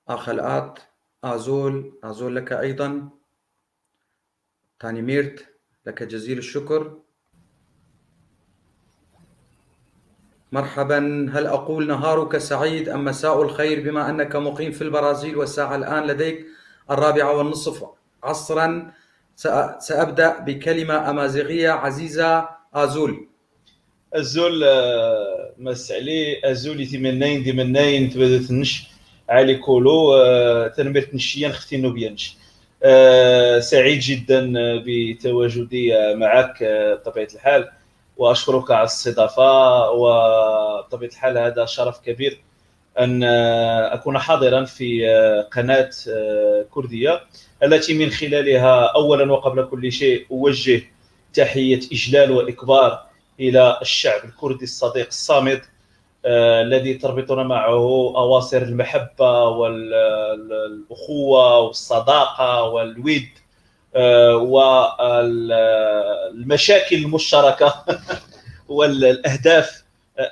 أخلقات آزول لك أيضا. تاني ميرت لك جزيل الشكر. مرحبا، هل أقول نهارك سعيد أم مساء الخير بما أنك مقيم في البرازيل والساعة الآن لديك 4:30 عصرا. سأبدأ بكلمة أمازيغية عزيزة آزول. الزول مسعلي الزول يتمنين ديمنين تبدت نش علي كولو تنمرت نشيان ختينو بينش. سعيد جدا بتواجدي معك بطبيعة الحال، وأشكرك على الاستضافة، وبطبيعة الحال هذا شرف كبير أن أكون حاضرا في قناة كردية التي من خلالها أولا وقبل كل شيء أوجه تحية إجلال وإكبار إلى الشعب الكردي الصديق الصامد الذي تربطنا معه أواصر المحبة والأخوة والصداقة والود والمشاكل المشتركة والأهداف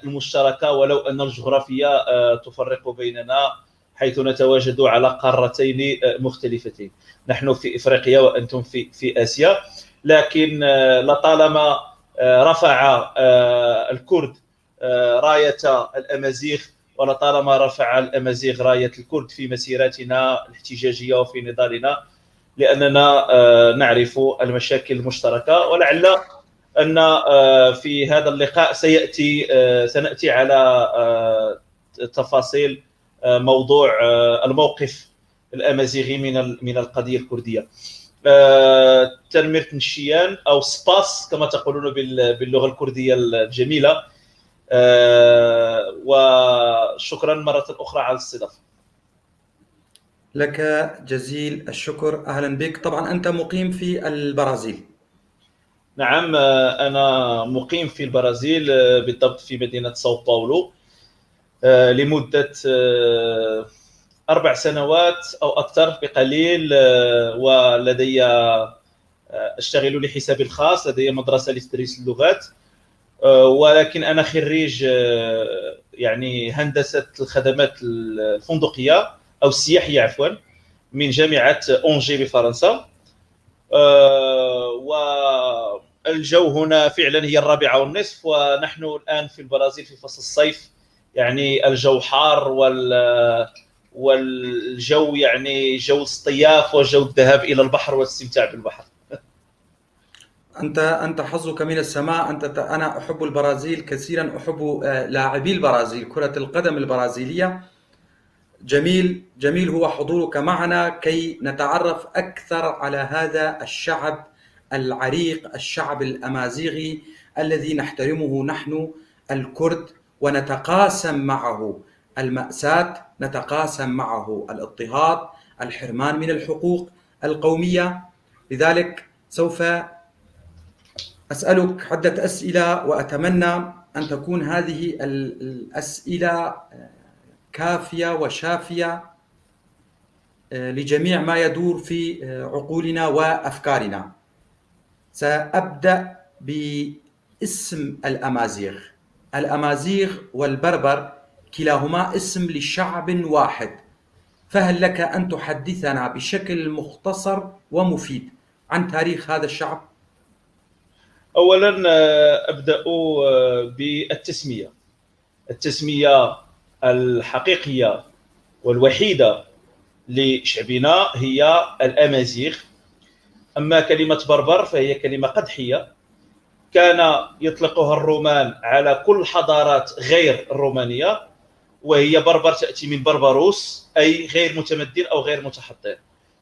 المشتركة، ولو أن الجغرافيا تفرق بيننا حيث نتواجد على قارتين مختلفتين. نحن في إفريقيا وأنتم في آسيا، لكن لطالما رفع الكرد راية الأمازيغ، ولطالما رفع الأمازيغ راية الكرد في مسيراتنا الاحتجاجية وفي نضالنا، لأننا نعرف المشاكل المشتركة. ولعل أن في هذا اللقاء سنأتي على تفاصيل موضوع الموقف الأمازيغي من القضية الكردية. تنميرت نشيان أو سباس كما تقولون باللغة الكردية الجميلة. وشكرا مرة أخرى على الاستضافة. لك جزيل الشكر، أهلا بك. طبعا أنت مقيم في البرازيل. نعم، أنا مقيم في البرازيل، بالضبط في مدينة ساو باولو لمدة 4 سنوات أو أكثر بقليل. ولدي أشتغل لحسابي الخاص، لدي مدرسة لتدريس اللغات، ولكن أنا خريج يعني هندسة الخدمات الفندقية أو السياحية عفوا من جامعة أونجي بفرنسا. والجو هنا فعلا هي 4:30، ونحن الآن في البرازيل في فصل الصيف، يعني الجو حار والجو يعني جو الاصطياف وجو الذهاب إلى البحر والاستمتاع بالبحر. أنت حظك من السماء. أنا أحب البرازيل كثيرا، أحب لاعبي البرازيل، كرة القدم البرازيلية. جميل هو حضورك معنا كي نتعرف أكثر على هذا الشعب العريق، الشعب الأمازيغي الذي نحترمه نحن الكرد، ونتقاسم معه المأساة، نتقاسم معه الاضطهاد، الحرمان من الحقوق القومية. لذلك سوف أسألك عدة أسئلة، وأتمنى أن تكون هذه الأسئلة كافية وشافية لجميع ما يدور في عقولنا وأفكارنا. سأبدأ باسم الأمازيغ. الأمازيغ والبربر كلاهما اسم لشعب واحد، فهل لك أن تحدثنا بشكل مختصر ومفيد عن تاريخ هذا الشعب؟ أولا أبدأ بالتسمية. التسمية الحقيقية والوحيدة لشعبنا هي الأمازيغ. أما كلمة بربر فهي كلمة قدحية كان يطلقها الرومان على كل حضارات غير الرومانية، وهي بربر تأتي من بربروس أي غير متمدن أو غير متحضر.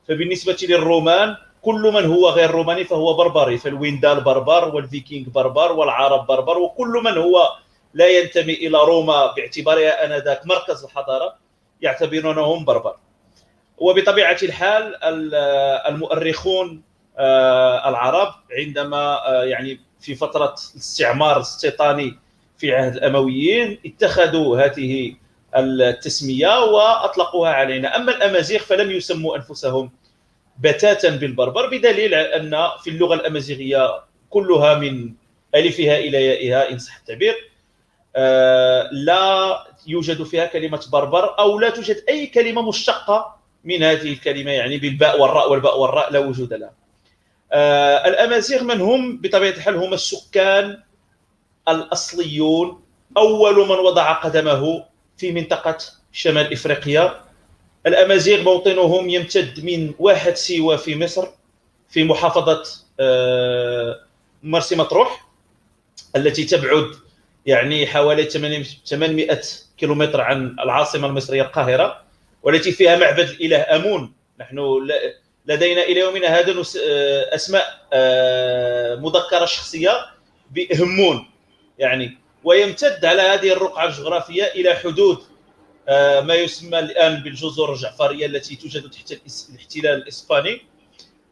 فبالنسبة للرومان كل من هو غير روماني فهو بربري، فالويندال بربر والفيكينج بربر والعرب بربر، وكل من هو لا ينتمي إلى روما باعتبارها آنذاك مركز الحضارة يعتبرونهم بربر. وبطبيعة الحال المؤرخون العرب عندما يعني في فترة الاستعمار الاستيطاني في عهد الأمويين اتخذوا هذه التسمية وأطلقوها علينا. أما الأمازيغ فلم يسموا أنفسهم بتاتا بالبربر، بدليل أن في اللغة الأمازيغية كلها من ألفها إلى يائها إن صح التعبير لا يوجد فيها كلمة بربر، أو لا توجد أي كلمة مشتقة من هذه الكلمة، يعني بالباء والراء، والباء والراء لا وجود لها. الأمازيغ من هم؟ بطبيعة الحال هم السكان الأصليون، أول من وضع قدمه في منطقة شمال إفريقيا. الأمازيغ موطنهم يمتد من واحد سيوة في مصر، في محافظة مرسى مطروح، التي تبعد يعني حوالي 800 كيلومتر عن العاصمة المصرية القاهرة، والتي فيها معبد الإله آمون. نحن لدينا إلى يومنا هذا أسماء مذكرة شخصية بهمون يعني. ويمتد على هذه الرقعة الجغرافية إلى حدود ما يسمى الآن بالجزر الجعفرية التي توجد تحت الاحتلال الإسباني،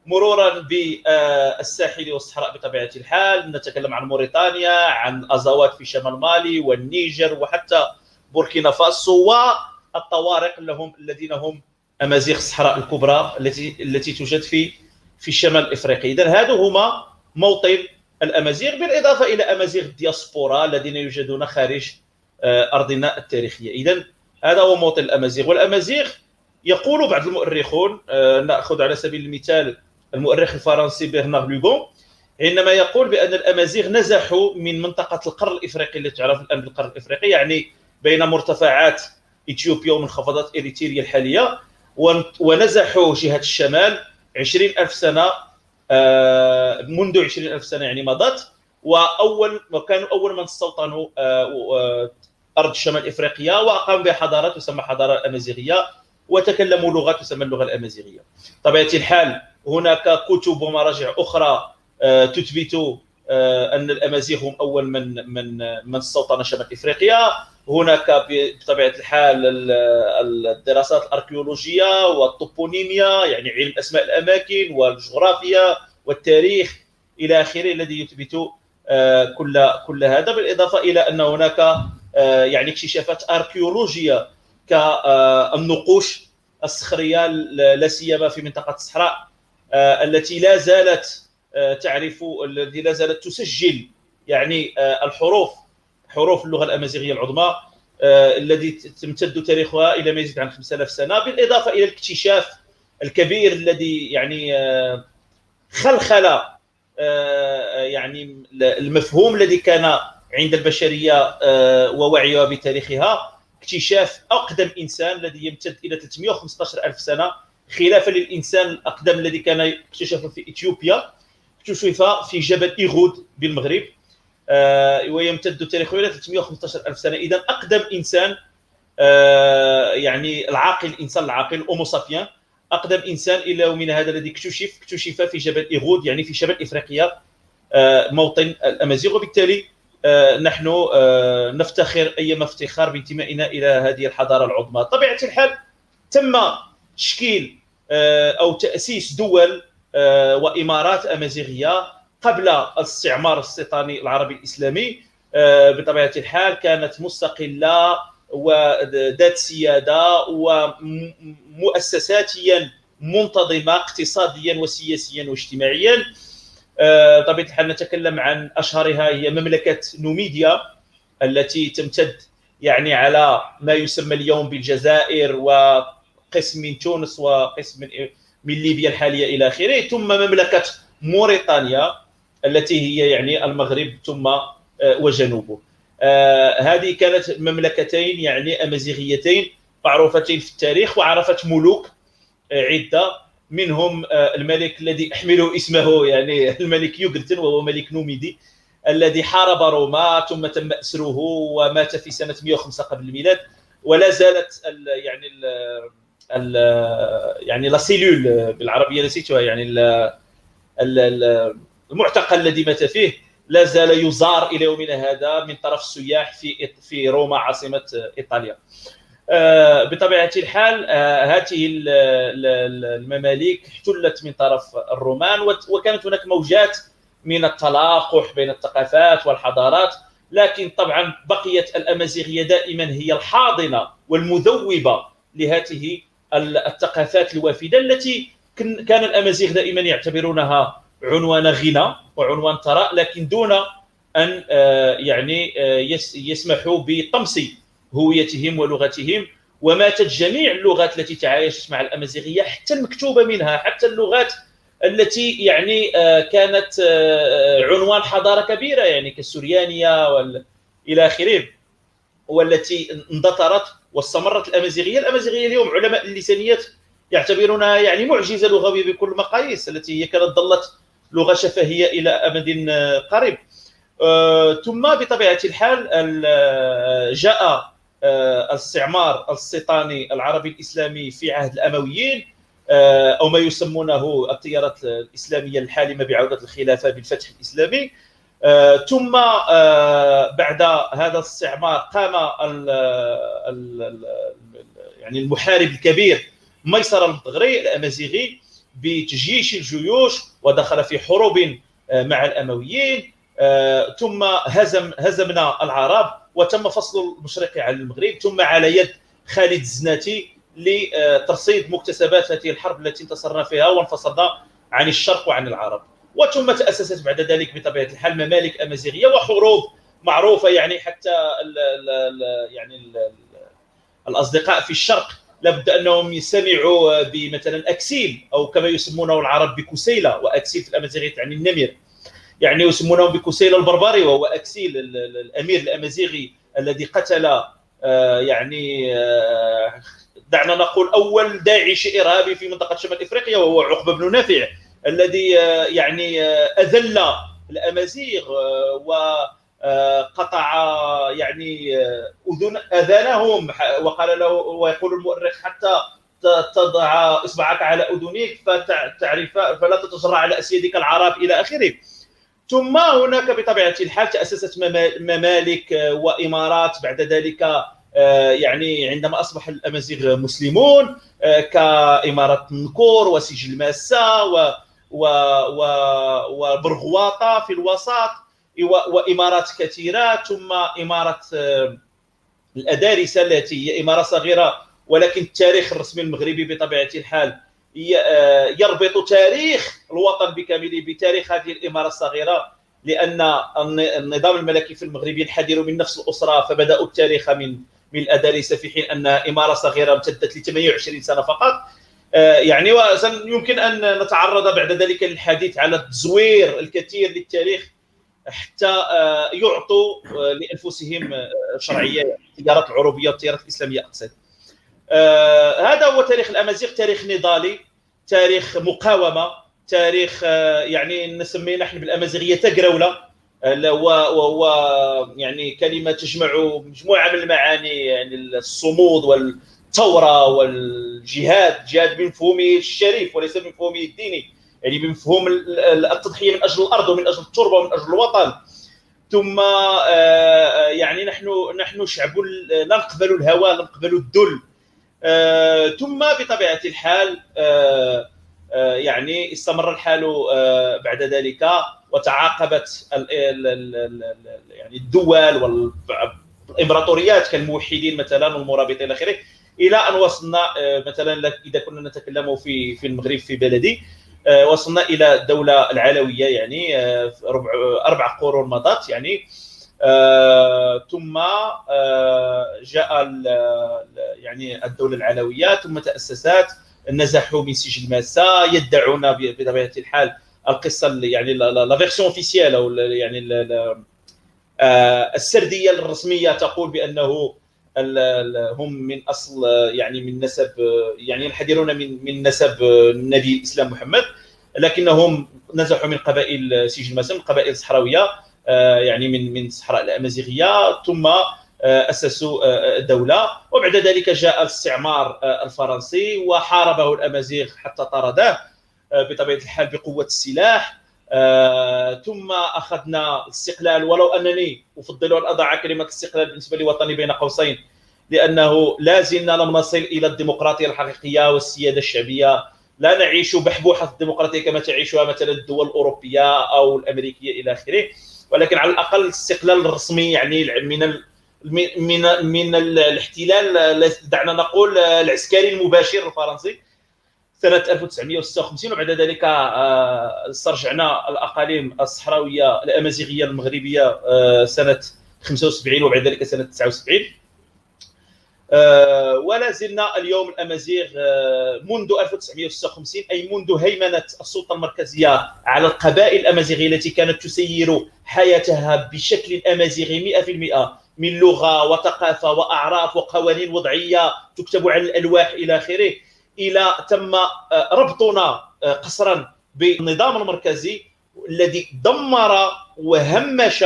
مرورا بالساحل والصحراء بطبيعة الحال. نتكلم عن موريتانيا، عن أزاوات في شمال مالي والنيجر وحتى بوركينا فاسو، والطوارق الذين هم أمازيغ الصحراء الكبرى التي توجد في الشمال الإفريقي. إذن هذو هما موطن الأمازيغ، بالإضافة إلى أمازيغ الدياسبورا الذين يوجدون خارج أرضنا التاريخية. إذن هذا هو موطن الأمازيغ. والأمازيغ يقول بعض المؤرخون، نأخذ على سبيل المثال المؤرخ الفرنسي برنار لوغون، عندما يقول بأن الأمازيغ نزحوا من منطقة القرن الإفريقي التي تعرف الآن بالقرن الإفريقي، يعني بين مرتفعات إثيوبيا ومنخفضات إريتريا الحالية، ونزحوا جهة الشمال 20,000 سنة، منذ 20,000 سنة يعني مضت، وكانوا أول من استوطنوا أرض شمال إفريقيا، وأقاموا بها حضارات تسمى حضارة الأمازيغية، وتكلموا لغة تسمى اللغة الأمازيغية. طبيعة الحال هناك كتب ومراجع أخرى تثبت أن الأمازيغ هم أول من استوطن شمال إفريقيا. هناك بطبيعة الحال الدراسات الأركيولوجية والطوبونيميا، يعني علم أسماء الأماكن والجغرافيا والتاريخ إلى آخره، الذي يثبت كل هذا، بالإضافة إلى أن هناك يعني اكتشافات أركيولوجية كالنقوش الصخرية، لا سيما في منطقة الصحراء التي لا زالت تعرف، التي لا زالت تسجل يعني حروف اللغة الأمازيغية العظمى، الذي تمتد تاريخها إلى ما يزيد عن 5000 سنة، بالإضافة إلى الاكتشاف الكبير الذي يعني خلخل يعني المفهوم الذي كان عند البشرية ووعيها بتاريخها. اكتشاف أقدم إنسان الذي يمتد إلى 315,000 سنة، خلافا للإنسان الأقدم الذي كان اكتشف في إثيوبيا، اكتشف في جبل إيغود بالمغرب، ويمتد تاريخه إلى 315,000 سنة. إذن أقدم إنسان يعني العاقل، الإنسان العاقل أومو سابيان، أقدم إنسان إلى يومنا هذا الذي اكتشف في جبل إيغود، يعني في شمال إفريقيا، موطن الأمازيغ. وبالتالي نحن نفتخر أيما افتخار بانتمائنا إلى هذه الحضارة العظمى. طبيعة الحال تم تشكيل أو تأسيس دول وإمارات أمازيغية قبل الاستعمار الاستيطاني العربي الإسلامي. بطبيعة الحال كانت مستقلة وذات سيادة ومؤسساتيا منتظمة اقتصاديا وسياسيا واجتماعيا. بطبيعة الحال نتكلم عن أشهرها هي مملكة نوميديا، التي تمتد يعني على ما يسمى اليوم بالجزائر، وقسم من تونس، وقسم من ليبيا الحالية إلى آخره. ثم مملكة موريتانيا التي هي يعني المغرب ثم وجنوبه. هذه كانت مملكتين يعني أمازيغيتين معروفتين في التاريخ، وعرفت ملوك عدة، منهم الملك الذي أحمله اسمه، يعني الملك يوغلتن، وهو ملك نوميدي الذي حارب روما ثم تم أسره ومات في سنة 105 قبل الميلاد. ولا زالت يعني لا سيلول بالعربية نسيتها، يعني المعتقل الذي مات فيه لا زال يزار إلى يومنا هذا من طرف السياح في روما عاصمة إيطاليا. بطبيعة الحال هذه المماليك احتلت من طرف الرومان، وكانت هناك موجات من التلاقح بين الثقافات والحضارات، لكن طبعا بقيت الأمازيغية دائما هي الحاضنة والمذوبة لهذه الثقافات الوافدة، التي كان الأمازيغ دائما يعتبرونها عنوان غنى وعنوان ثراء، لكن دون أن يعني يسمحوا بطمس هويتهم ولغتهم. وماتت جميع اللغات التي تعايشت مع الأمازيغية، حتى المكتوبة منها، حتى اللغات التي يعني كانت عنوان حضارة كبيرة، يعني كالسوريانية إلى آخره، والتي اندثرت واستمرت. الأمازيغية اليوم علماء اللسانيات يعتبرونها يعني معجزة لغوية بكل المقاييس، التي هي كانت ظلت لغة شفهية إلى أمد قريب. ثم بطبيعة الحال جاء الاستعمار السلطاني العربي الإسلامي في عهد الأمويين، أو ما يسمونه التيارات الإسلامية الحالمة بعودة الخلافة بالفتح الإسلامي. ثم بعد هذا الاستعمار قام يعني المحارب الكبير ميسر المطغري الأمازيغي بتجيش الجيوش، ودخل في حروب مع الأمويين. ثم هزمنا العرب، وتم فصل المشرق عن المغرب، ثم على يد خالد الزناتي لترصيد مكتسبات هذه الحرب التي انتصرنا فيها وانفصلنا عن الشرق وعن العرب. وثم تأسست بعد ذلك بطبيعة الحال ممالك أمازيغية وحروب معروفة، يعني حتى الأصدقاء في الشرق لابد أنهم يسمعوا بمثلا أكسيل، أو كما يسمونه العرب بكسيلة، وأكسيل في الأمازيغية تعني النمر، يعني يسمونه بكسيلة البربري، وهو أكسيل الأمير الأمازيغي الذي قتل يعني دعنا نقول أول داعش إرهابي في منطقة شمال إفريقيا، وهو عقبة بن نافع، الذي يعني أذل الأمازيغ وقطع يعني أذانهم، وقال له، ويقول المؤرخ: حتى تضع إصبعك على أذنيك فتعرف فلا تتجرع على أسيادك العرب إلى آخره. ثم هناك بطبيعة الحال تأسست ممالك وإمارات بعد ذلك، يعني عندما أصبح الأمازيغ مسلمون، كإمارة نكور وسجل ماسا وبرغواطة في الوسط، وإمارات كثيرة. ثم إمارة الأدارسة التي هي إمارة صغيرة، ولكن التاريخ الرسمي المغربي بطبيعة الحال يربط تاريخ الوطن بكامله بتاريخ هذه الإمارة الصغيرة، لأن النظام الملكي في المغرب ينحدر من نفس الأسرة، فبدأوا التاريخ من الأدارسة، في حين أن إمارة صغيرة امتدت ل 28 سنة فقط. يعني يمكن أن نتعرض بعد ذلك للحديث على التزوير الكثير للتاريخ حتى يعطوا لأنفسهم شرعية، التيارات العروبية والتيارات الإسلامية أقصد. هذا هو تاريخ الأمازيغ، تاريخ نضالي، تاريخ مقاومة، تاريخ يعني نسميه نحن بالأمازيغية تقرولة، وهو يعني كلمة تجمع مجموعة من المعاني، يعني الصمود والثورة والجهاد، جهاد بمفهومه الشريف وليس بمفهومه الديني، يعني بمفهوم التضحية من أجل الأرض ومن أجل التربة ومن أجل الوطن. ثم يعني نحن شعب لا نقبل الهوى، لا نقبل الذل. ثم بطبيعة الحال يعني استمر الحال بعد ذلك، وتعاقبت يعني الدول والإمبراطوريات كالموحدين مثلا والمرابطين إلى آخره، إلى أن وصلنا مثلا إذا كنا نتكلم في المغرب في بلدي، وصلنا إلى الدولة العلوية، يعني 4 قرون مضت يعني. ثم جاء يعني الدولة العلوية، ثم تأسست، نزحوا من سجل ماسا، يدعون بطبيعة الحال القصة، يعني لا فيرسيون اوفيسيال، او يعني السردية الرسمية تقول بأنه هم من أصل، يعني من نسب، يعني ينحدرون من نسب النبي الإسلام محمد، لكنهم نزحوا من قبائل سجل ماسا، من قبائل الصحراوية، يعني من الصحراء الأمازيغية. ثم أسسوا دولة، وبعد ذلك جاء الاستعمار الفرنسي وحاربه الأمازيغ حتى طرده بطبيعة الحال بقوة السلاح. ثم أخذنا الاستقلال، ولو أنني أفضل أن أضع كلمة الاستقلال بالنسبة لوطني بين قوسين، لأنه لا زلنا لم نصل إلى الديمقراطية الحقيقية والسيادة الشعبية، لا نعيش بحبوحة الديمقراطية كما تعيشها مثلا الدول الأوروبية أو الأمريكية إلى آخره، ولكن على الأقل الاستقلال الرسمي، يعني من الاحتلال، دعنا نقول العسكري المباشر الفرنسي. سنة 1956، وبعد ذلك استرجعنا الأقاليم الصحراوية الأمازيغية المغربية سنة 75 وبعد ذلك سنة 79. ولا زلنا اليوم الأمازيغ منذ 1956، أي منذ هيمنة السلطة المركزية على القبائل الأمازيغية التي كانت تسير حياتها بشكل أمازيغي 100%، من لغة وثقافة وأعراف وقوانين وضعية تكتب على الألواح إلى آخره، إلى تم ربطنا قسرا بالنظام المركزي الذي دمر وهمش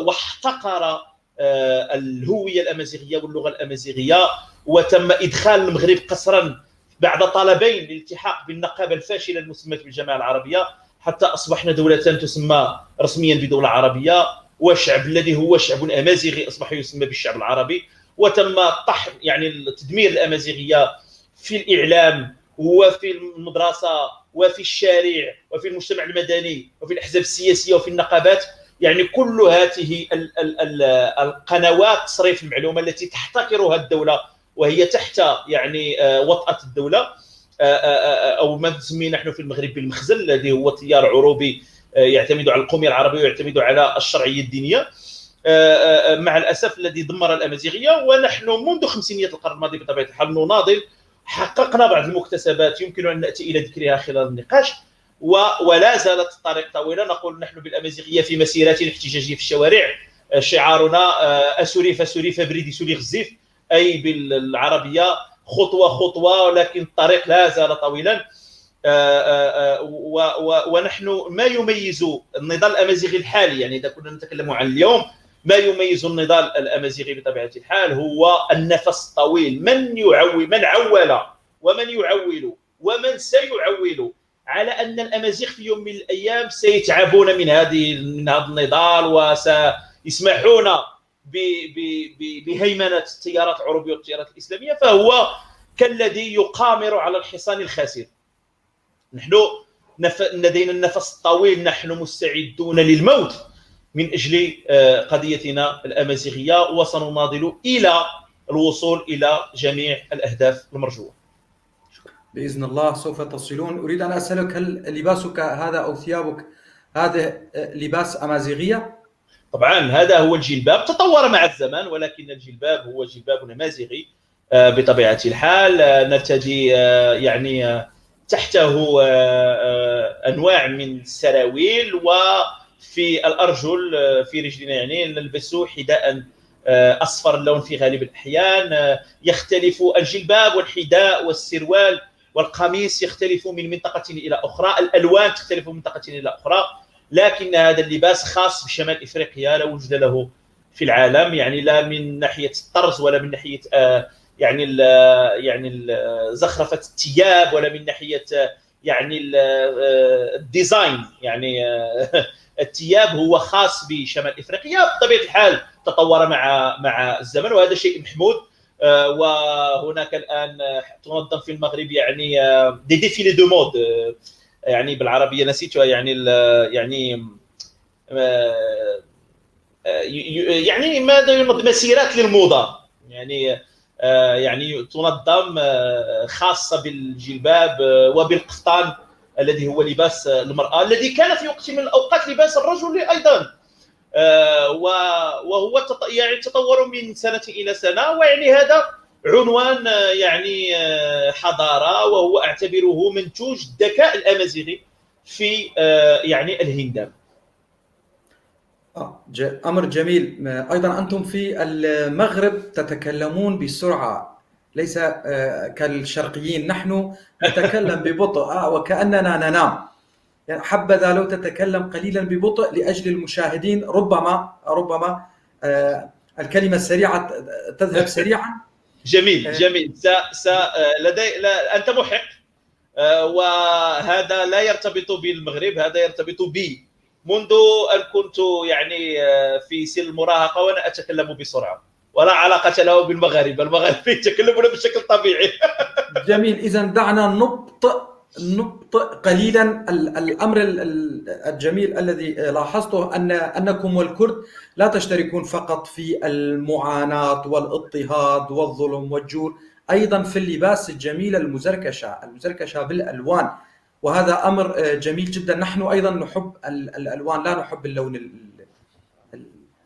واحتقر الهوية الأمازيغية واللغة الأمازيغية، وتم إدخال المغرب قسرا بعد طلبين للالتحاق بالنقابة الفاشلة المسمى بالجماعة العربية، حتى أصبحنا دولة تسمى رسميا بدولة عربية، والشعب الذي هو شعب أمازيغي أصبح يسمى بالشعب العربي. وتم طحن يعني تدمير الأمازيغية في الإعلام وفي المدرسة وفي الشارع وفي المجتمع المدني وفي الأحزاب السياسية وفي النقابات، يعني كل هذه القنوات تصريف المعلومة التي تحتكرها الدولة وهي تحت يعني وطأة الدولة، أو ما نسميه نحن في المغرب بالمخزن، الذي هو تيار عروبي يعتمد على القومية العربية ويعتمد على الشرعية الدينية، مع الأسف الذي دمر الأمازيغية. ونحن منذ خمسينيات القرن الماضي بطبيعة الحال نناضل، حققنا بعض المكتسبات يمكن أن نأتي إلى ذكرها خلال النقاش، ولا زالت الطريق طويلة. نقول نحن بالأمازيغية في مسيرات احتجاجية في الشوارع، شعارنا أسوري فسوري فبريدي سوري غزيف، أي بالعربية خطوة خطوة، ولكن الطريق لا زال طويلا. ونحن ما يميز النضال الأمازيغي الحالي، يعني إذا كنا نتكلم عن اليوم، ما يميز النضال الأمازيغي بطبيعة الحال هو النفس الطويل. من عول ومن يعول ومن سيعول على أن الأمازيغ في يوم من الأيام سيتعبون من هذا النضال وسيسمحون بهيمنة التيارات العربية والتيارات الإسلامية، فهو كالذي يقامر على الحصان الخاسر. نحن لدينا النفس الطويل، نحن مستعدون للموت من أجل قضيتنا الأمازيغية، وسنناضل إلى الوصول إلى جميع الأهداف المرجوة بإذن الله. سوف تصلون. أريد أن أسألك، هل لباسك هذا أو ثيابك هذا لباس أمازيغية؟ طبعا هذا هو الجلباب، تطور مع الزمان، ولكن الجلباب هو جلباب أمازيغي بطبيعة الحال. نرتدي يعني تحته أنواع من السراويل، وفي الأرجل في رجلنا يعني نلبس حذاء أصفر اللون في غالب الأحيان. يختلف الجلباب والحذاء والسروال والقميص يختلف من منطقة إلى أخرى، الألوان تختلف من منطقة إلى أخرى، لكن هذا اللباس خاص بشمال إفريقيا، لا وجود له في العالم، يعني لا من ناحية الطرز ولا من ناحية يعني زخرفة الثياب، ولا من ناحية يعني الديزاين. يعني الثياب هو خاص بشمال إفريقيا، بطبيعة الحال تطور مع الزمن، وهذا شيء محمود. وهناك الآن تنظم في المغرب يعني دي ديفيلي دو مود، يعني بالعربية نسيتها، يعني ماذا مسيرات للموضة، يعني تنظم خاصة بالجلباب وبالقفطان الذي هو لباس المرأة، الذي كان في وقت من الأوقات لباس الرجل أيضا، وهو يعني تطور من سنة إلى سنة. ويعني هذا عنوان يعني حضارة، وهو أعتبره منتوج الذكاء الأمازيغي في يعني الهندام. أمر جميل. أيضا أنتم في المغرب تتكلمون بسرعة، ليس كالشرقيين، نحن نتكلم ببطء وكأننا ننام. يعني حبذا لو تتكلم قليلا ببطء لأجل المشاهدين، ربما الكلمة السريعة تذهب سريعا. جميل. أنت محق، وهذا لا يرتبط بالمغرب، هذا يرتبط بي. منذ أن كنت يعني في سن المراهقة وأنا أتكلم بسرعة، ولا علاقة له بالمغاربة، المغاربة يتكلمون بشكل طبيعي. جميل. إذا دعنا نبطئ قليلا. الأمر الجميل الذي لاحظته أنكم والكرد لا تشتركون فقط في المعاناة والاضطهاد والظلم والجور، أيضا في اللباس الجميل المزركشة بالألوان، وهذا أمر جميل جدا. نحن أيضا نحب الألوان، لا نحب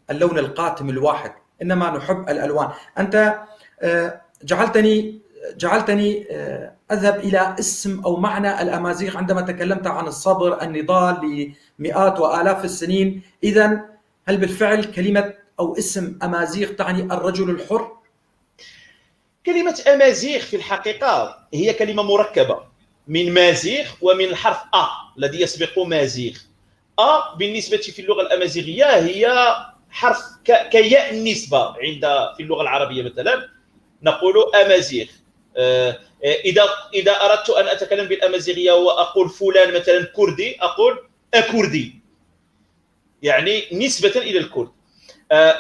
اللون القاتم الواحد، إنما نحب الألوان. أنت جعلتني أذهب إلى اسم أو معنى الأمازيغ عندما تكلمت عن الصبر، النضال لمئات وآلاف السنين. إذن هل بالفعل كلمة أو اسم أمازيغ تعني الرجل الحر؟ كلمة أمازيغ في الحقيقة هي كلمة مركبة من مازيغ ومن الحرف أ الذي يسبق مازيغ. أ بالنسبة في اللغة الأمازيغية هي حرف كياء النسبة في اللغة العربية. مثلا نقول أمازيغ. إذا أردت أن أتكلم بالأمازيغية وأقول فلان مثلا كردي، أقول أكردي، يعني نسبة إلى الكرد.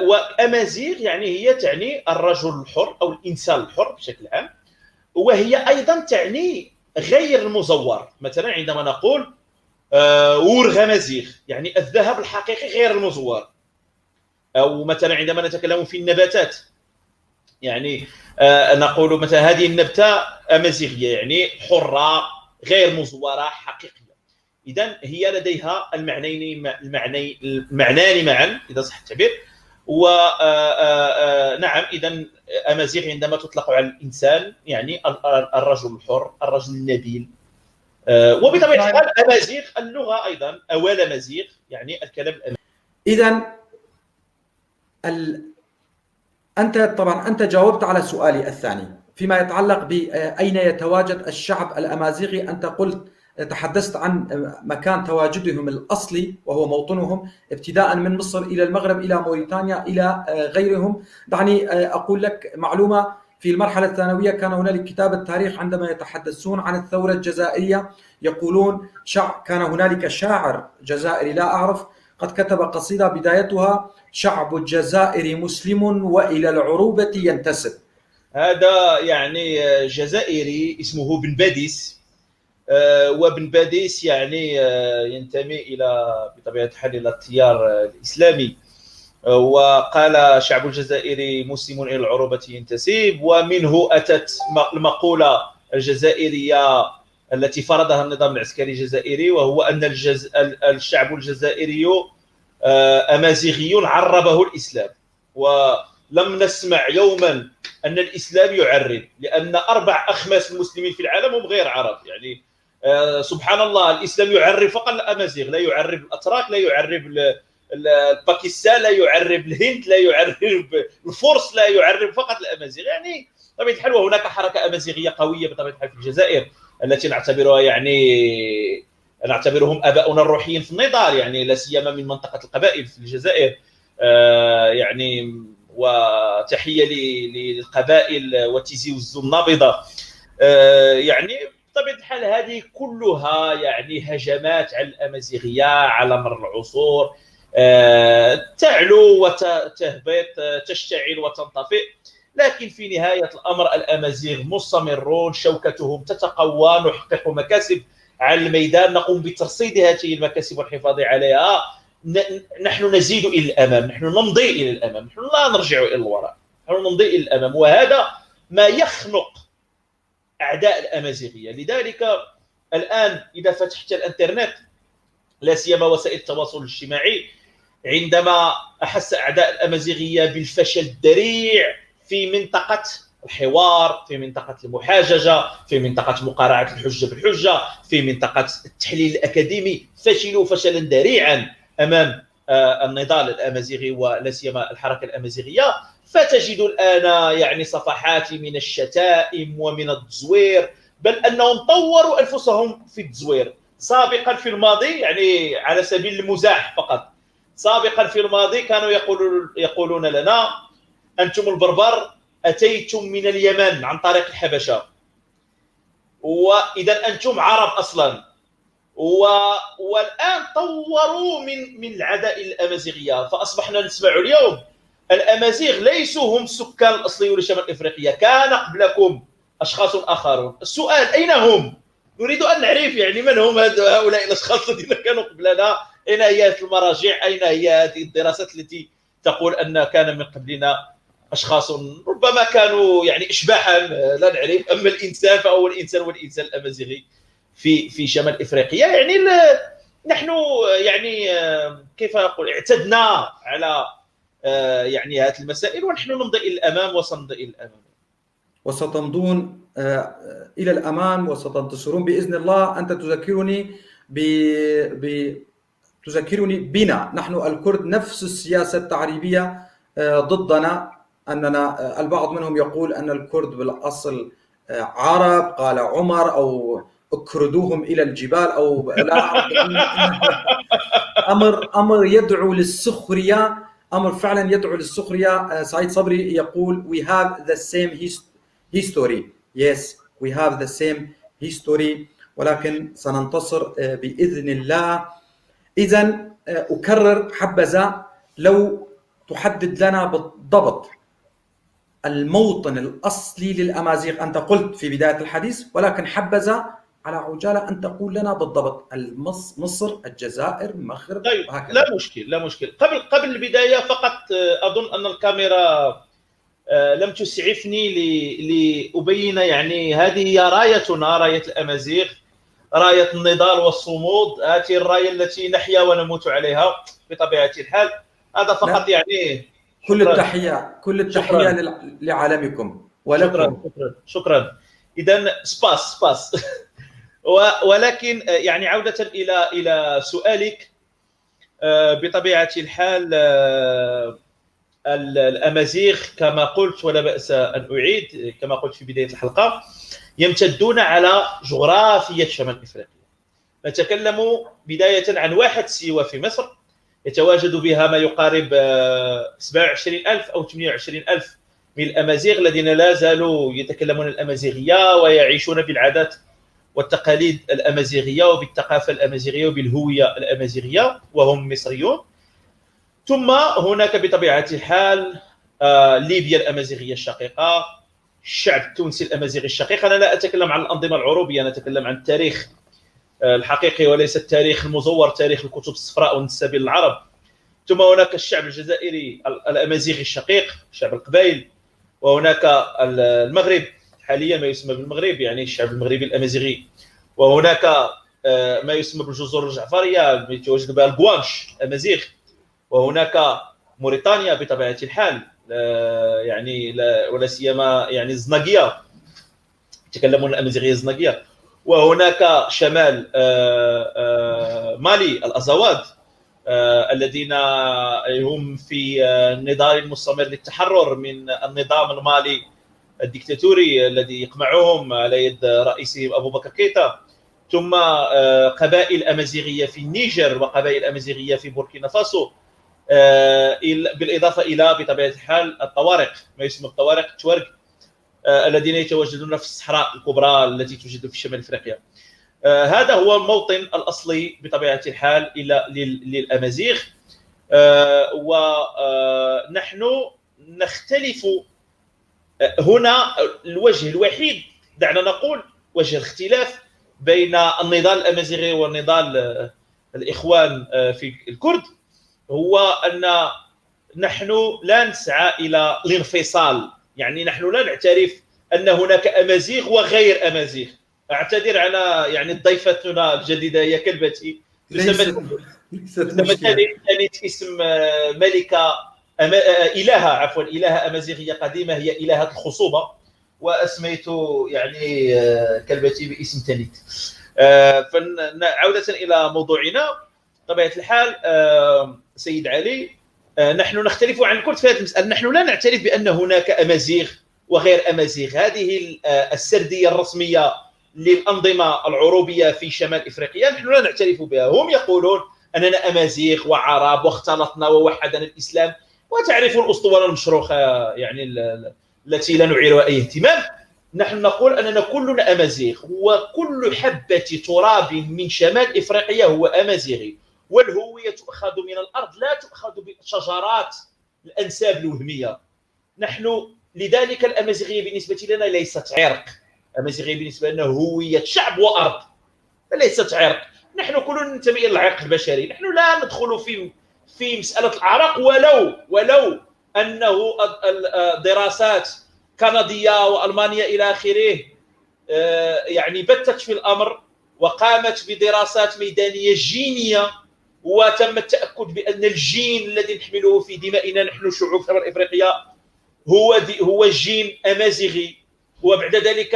وأمازيغ يعني هي تعني الرجل الحر أو الإنسان الحر بشكل عام، وهي أيضا تعني غير المزور. مثلا عندما نقول ورغمازيغ يعني الذهب الحقيقي غير المزور. أو مثلا عندما نتكلم في النباتات يعني نقول مثلا هذه النبتة أمازيغية يعني حرة غير مزورة حقيقية. إذن هي لديها المعنيان معا إذا صح التعبير. ونعم إذن أمازيغ عندما تطلق على الإنسان يعني الرجل الحر، الرجل النبيل. وبطبيعة الحال أمازيغ اللغة أيضا أوال أمازيغ يعني الكلام الأمازيغي. إذن أنت جاوبت على سؤالي الثاني فيما يتعلق بأين يتواجد الشعب الأمازيغي. أنت تحدثت عن مكان تواجدهم الأصلي وهو موطنهم، ابتداء من مصر إلى المغرب إلى موريتانيا إلى غيرهم. دعني أقول لك معلومة: في المرحلة الثانوية كان هنالك كتاب التاريخ عندما يتحدثون عن الثورة الجزائرية يقولون كان هنالك شاعر جزائري لا أعرف قد كتب قصيدة بدايتها شعب الجزائر مسلم وإلى العروبة ينتسب. هذا يعني جزائري اسمه بن باديس، وبن باديس يعني ينتمي إلى بطبيعة الحال إلى التيار الإسلامي. وقال شعب الجزائر مسلم إلى العروبة ينتسب، ومنه أتت المقولة الجزائرية التي فرضها النظام العسكري الجزائري، وهو أن الشعب الجزائري أمازيغي عربه الإسلام. ولم نسمع يوما أن الإسلام يعرب، لأن 4 أخماس المسلمين في العالم هم غير عرب. يعني سبحان الله، الإسلام يعرب فقط الأمازيغ، لا يعرب الأتراك، لا يعرب باكستان، لا يعرب الهند، لا يعرب الفرس، لا يعرب فقط الأمازيغ. يعني بطبيعة الحال وهناك حركة أمازيغية قوية بطبيعة الحال في الجزائر التي نعتبرهم آباؤنا الروحيين في النضال، يعني لا سيما من منطقة القبائل في الجزائر. يعني وتحية للقبائل وتيزي وزو النابضة. يعني بطبيعة الحال هذه كلها يعني هجمات على الأمازيغية على مر العصور، تعلو وتهبط، تشتعل وتنطفئ. لكن في نهاية الأمر الأمازيغ مستمرون، شوكتهم تتقوى، نحقق مكاسب على الميدان، نقوم بترصيد هذه المكاسب والحفاظ عليها. نحن نزيد إلى الأمام، نحن نمضي إلى الأمام، نحن لا نرجع إلى الوراء، نحن نمضي إلى الأمام. وهذا ما يخنق أعداء الأمازيغية. لذلك الآن إذا فتحت الإنترنت، لا سيما وسائل التواصل الاجتماعي، عندما أحس أعداء الأمازيغية بالفشل الذريع في منطقة الحوار، في منطقة المحاججة، في منطقة مقارعة الحجة بالحجة، في منطقة التحليل الأكاديمي، فشلوا فشلا ذريعا أمام النضال الأمازيغي ولا سيما الحركة الأمازيغية. فتجد الآن يعني صفحات من الشتائم ومن التزوير، بل أنهم طوروا أنفسهم في التزوير. سابقا في الماضي، يعني على سبيل المزاح فقط، سابقا في الماضي كانوا يقولون لنا أنتم البربر أتيتم من اليمن عن طريق الحبشة، وإذا أنتم عرب أصلا. والآن طوروا من العداء الأمازيغية، فأصبحنا نسمع اليوم الأمازيغ ليسوا هم السكان الأصليون لشمال إفريقيا، كان قبلكم أشخاص آخرون. السؤال أين هم؟ نريد أن نعرف يعني من هم هؤلاء الأشخاص الذين كانوا قبلنا، أين هي المراجع، أين هي هذه الدراسات التي تقول أن كان من قبلنا اشخاص ربما كانوا يعني اشباحا لا نعرف، اما الانسان فهو الانسان والانسان الامازيغي في شمال افريقيا. يعني نحن يعني كيف اقول اعتدنا على يعني هذه المسائل، ونحن نمضي الى الامام وسنمضي الى الامام. وستمضون إلى الأمام وستنتصرون بإذن الله. أنت تذكرني تذكرني بنا نحن الكرد نفس السياسة التعريبية ضدنا. أننا البعض منهم يقول أن الكرد بالأصل عرب، قال عمر، أو اكردوهم إلى الجبال، أو لا أعرف. أمر يدعو للسخرية، أمر فعلا يدعو للسخرية. سعيد صبري يقول we have the same history. Yes, we have the same history، ولكن سننتصر بإذن الله. إذن أكرر حبذا لو تحدد لنا بالضبط الموطن الأصلي للأمازيغ. أنت قلت في بداية الحديث، ولكن حبذا على عجالة أن تقول لنا بالضبط مصر، الجزائر، المغرب، طيب وهكذا. لا مشكل لا مشكل. قبل البداية فقط أظن أن الكاميرا لم تسعفني لأبين يعني هذه هي رايتنا، راية الأمازيغ، راية النضال والصمود. هذه الراية التي نحيا ونموت عليها بطبيعة الحال. هذا فقط يعني. كل التحية لعالمكم ولكم. شكرا. إذن سباس ولكن يعني عودة إلى سؤالك، بطبيعة الحال الأمازيغ كما قلت ولا بأس أن أعيد كما قلت في بداية الحلقة يمتدون على جغرافية شمال إفريقيا. نتكلم بداية عن واحد سيوة في مصر يتواجد بها ما يقارب 27,000 أو 28,000 من الأمازيغ الذين لا زالوا يتكلمون الأمازيغية ويعيشون بالعادات والتقاليد الأمازيغية وبالثقافة الأمازيغية وبالهوية الأمازيغية وهم مصريون. ثم هناك بطبيعة الحال ليبيا الأمازيغية الشقيقة، الشعب التونسي الأمازيغي الشقيق. أنا لا أتكلم عن الأنظمة العروبية، أنا أتكلم عن التاريخ الحقيقي وليس التاريخ المزور، تاريخ الكتب الصفراء والنسابين العرب. ثم هناك الشعب الجزائري الأمازيغي الشقيق، شعب القبائل. وهناك المغرب حاليا ما يسمى بالمغرب، يعني الشعب المغربي الأمازيغي. وهناك ما يسمى بالجزر الجعفرية يتواجد بها القوانش الأمازيغ. وهناك موريتانيا بطبيعة الحال، يعني ولا سيما يعني الزناقية، يتكلمون الأمازيغية الزناقية. وهناك شمال مالي الأزاواد الذين هم في نضال مستمر للتحرر من النظام المالي الدكتاتوري الذي يقمعهم على يد رئيسهم أبو بكر كيتا. ثم قبائل أمازيغية في النيجر وقبائل أمازيغية في بوركينا فاسو، بالإضافة إلى بطبيعة الحال الطوارق، ما يسمى الطوارق التوارق الذين يتواجدون في الصحراء الكبرى التي توجد في شمال افريقيا. هذا هو الموطن الاصلي بطبيعه الحال للامازيغ. ونحن نختلف هنا. الوجه الوحيد، دعنا نقول وجه الاختلاف بين النضال الامازيغي والنضال الاخوان في الكرد، هو ان نحن لا نسعى الى الانفصال. يعني نحن لا نعترف أن هناك أمازيغ وغير أمازيغ. أعتذر على يعني ضيفتنا الجديدة هي كلبتي، ليست اسم ملكة إلهة أمازيغية قديمة، هي إلهة الخصوبة، وأسميت يعني كلبتي باسم تانيت. عودة إلى موضوعنا، طبيعة الحال سيد علي، نحن نختلف عن الكرد في هذه المسألة. نحن لا نعترف بأن هناك أمازيغ وغير أمازيغ. هذه السردية الرسمية للأنظمة العروبية في شمال إفريقيا نحن لا نعترف بها. هم يقولون أننا أمازيغ وعرب واختلطنا ووحدنا الإسلام، وتعرف الأسطورة المشروخة يعني التي لا نعيرها أي اهتمام. نحن نقول أننا كلنا أمازيغ، وكل حبة تراب من شمال إفريقيا هو أمازيغي. والهوية تؤخذ من الأرض لا تؤخذ بشجرات الأنساب الوهمية. نحن لذلك الأمازيغية بالنسبة لنا ليست عرق، الأمازيغية بالنسبة لنا هوية شعب وأرض، ليست عرق. نحن كلنا ننتمي إلى العرق البشري. نحن لا ندخل في مسألة الأعراق، ولو أنه الدراسات كندية وألمانيا إلى آخره يعني بتت في الأمر وقامت بدراسات ميدانية جينية، وتم التأكد بأن الجين الذي نحمله في دمائنا نحن شعوب شمال إفريقيا هو جين أمازيغي، وبعد ذلك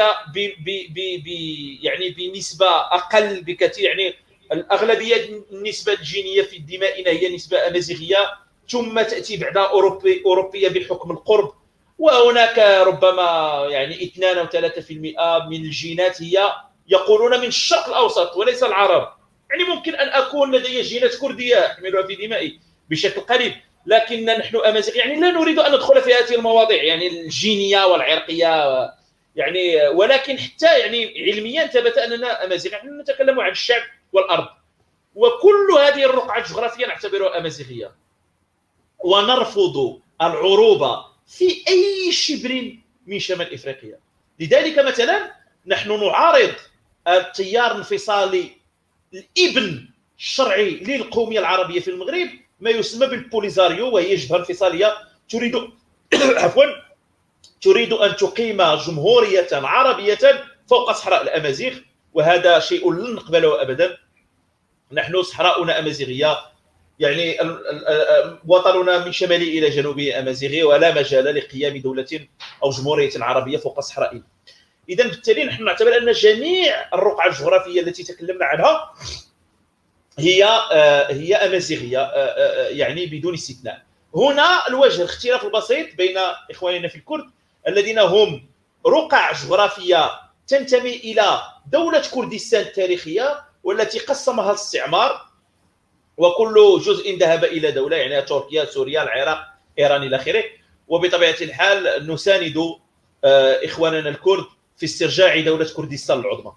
يعني بنسبة أقل بكثير، يعني الأغلبية النسبة الجينية في دمائنا هي نسبة أمازيغية، ثم تأتي بعدها أوروبية بحكم القرب، وهناك ربما يعني 2 أو 3% من الجينات هي يقولون من الشرق الأوسط وليس العرب. يعني ممكن أن أكون لدي جينات كردية أحملها في دمائي بشكل قريب، لكن نحن أمازيغ يعني لا نريد أن ندخل في هذه المواضيع يعني الجينية والعرقية يعني، ولكن حتى يعني علميا ثبت أننا أمازيغ، نحن نتكلم عن الشعب والأرض، وكل هذه الرقعة الجغرافية نعتبرها أمازيغية، ونرفض العروبة في أي شبر من شمال إفريقيا. لذلك مثلا نحن نعارض التيار الانفصالي الابن الشرعي للقومية العربية في المغرب، ما يسمى بالبوليزاريو، وهي جبهة انفصالية تريد عفوا تريد أن تقيم جمهورية عربية فوق صحراء الأمازيغ، وهذا شيء لن نقبله أبدا. نحن صحراؤنا أمازيغية، يعني وطننا من شماله إلى جنوبه أمازيغي، ولا مجال لقيام دولة أو جمهورية عربية فوق صحرائنا. إذا بالتالي نحن نعتبر أن جميع الرقعة الجغرافية التي تكلمنا عنها هي أمازيغية يعني بدون استثناء. هنا الوجه الاختلاف البسيط بين إخواننا في الكرد الذين هم رقع جغرافية تنتمي إلى دولة كردستان التاريخية والتي قسمها الاستعمار، وكل جزء ذهب إلى دولة، يعني تركيا، سوريا، العراق، إيران إلى آخره. وبطبيعة الحال نساند إخواننا الكرد في استرجاع دولة كردستان العظمى.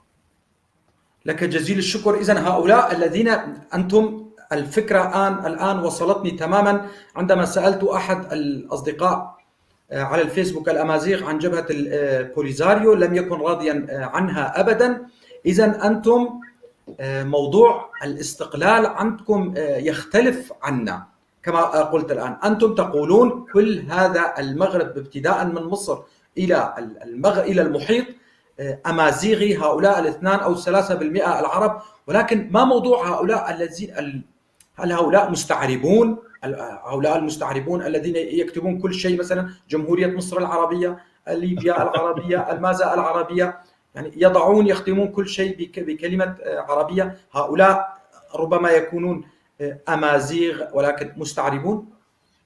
لك جزيل الشكر. إذن هؤلاء الذين أنتم الفكرة الآن وصلتني تماما عندما سألت أحد الأصدقاء على الفيسبوك الأمازيغ عن جبهة البوليزاريو لم يكن راضيا عنها أبدا. إذن أنتم موضوع الاستقلال عندكم يختلف عنا كما قلت الآن. أنتم تقولون كل هذا المغرب ابتداء من مصر إلى المحيط أمازيغي، هؤلاء 2 أو 3% العرب، ولكن ما موضوع هؤلاء الذين هل هؤلاء مستعربون؟ هؤلاء المستعربون الذين يكتبون كل شيء، مثلا جمهورية مصر العربية، ليبيا العربية، المازا العربية، يعني يختمون كل شيء بكلمة عربية. هؤلاء ربما يكونون أمازيغ ولكن مستعربون؟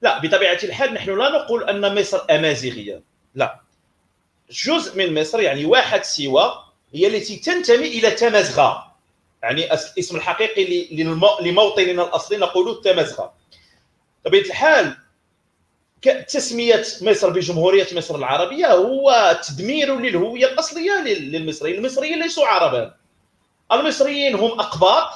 لا، بطبيعة الحال نحن لا نقول أن مصر أمازيغية، لا، جزء من مصر يعني واحد سيوا هي التي تنتمي إلى تمازغة، يعني الاسم الحقيقي لموطننا الأصلي نقول تمازغة. بطبيعة الحال تسمية مصر بجمهورية مصر العربية هو تدمير للهوية الأصلية للمصريين. المصريين ليسوا عربا، المصريين هم أقباط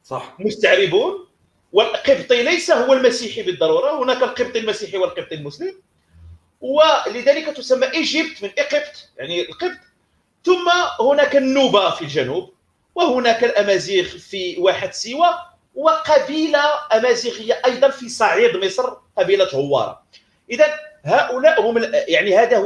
صح مستعربون، والقبطي ليس هو المسيحي بالضرورة، هناك القبطي المسيحي والقبطي المسلم، ولذلك تسمى إيجيبت من إقبط يعني القبط. ثم هناك النوبة في الجنوب، وهناك الأمازيغ في واحد سيوا، وقبيلة أمازيغية أيضا في صعيد مصر، قبيلة هوارة. إذا هؤلاء هم يعني هذا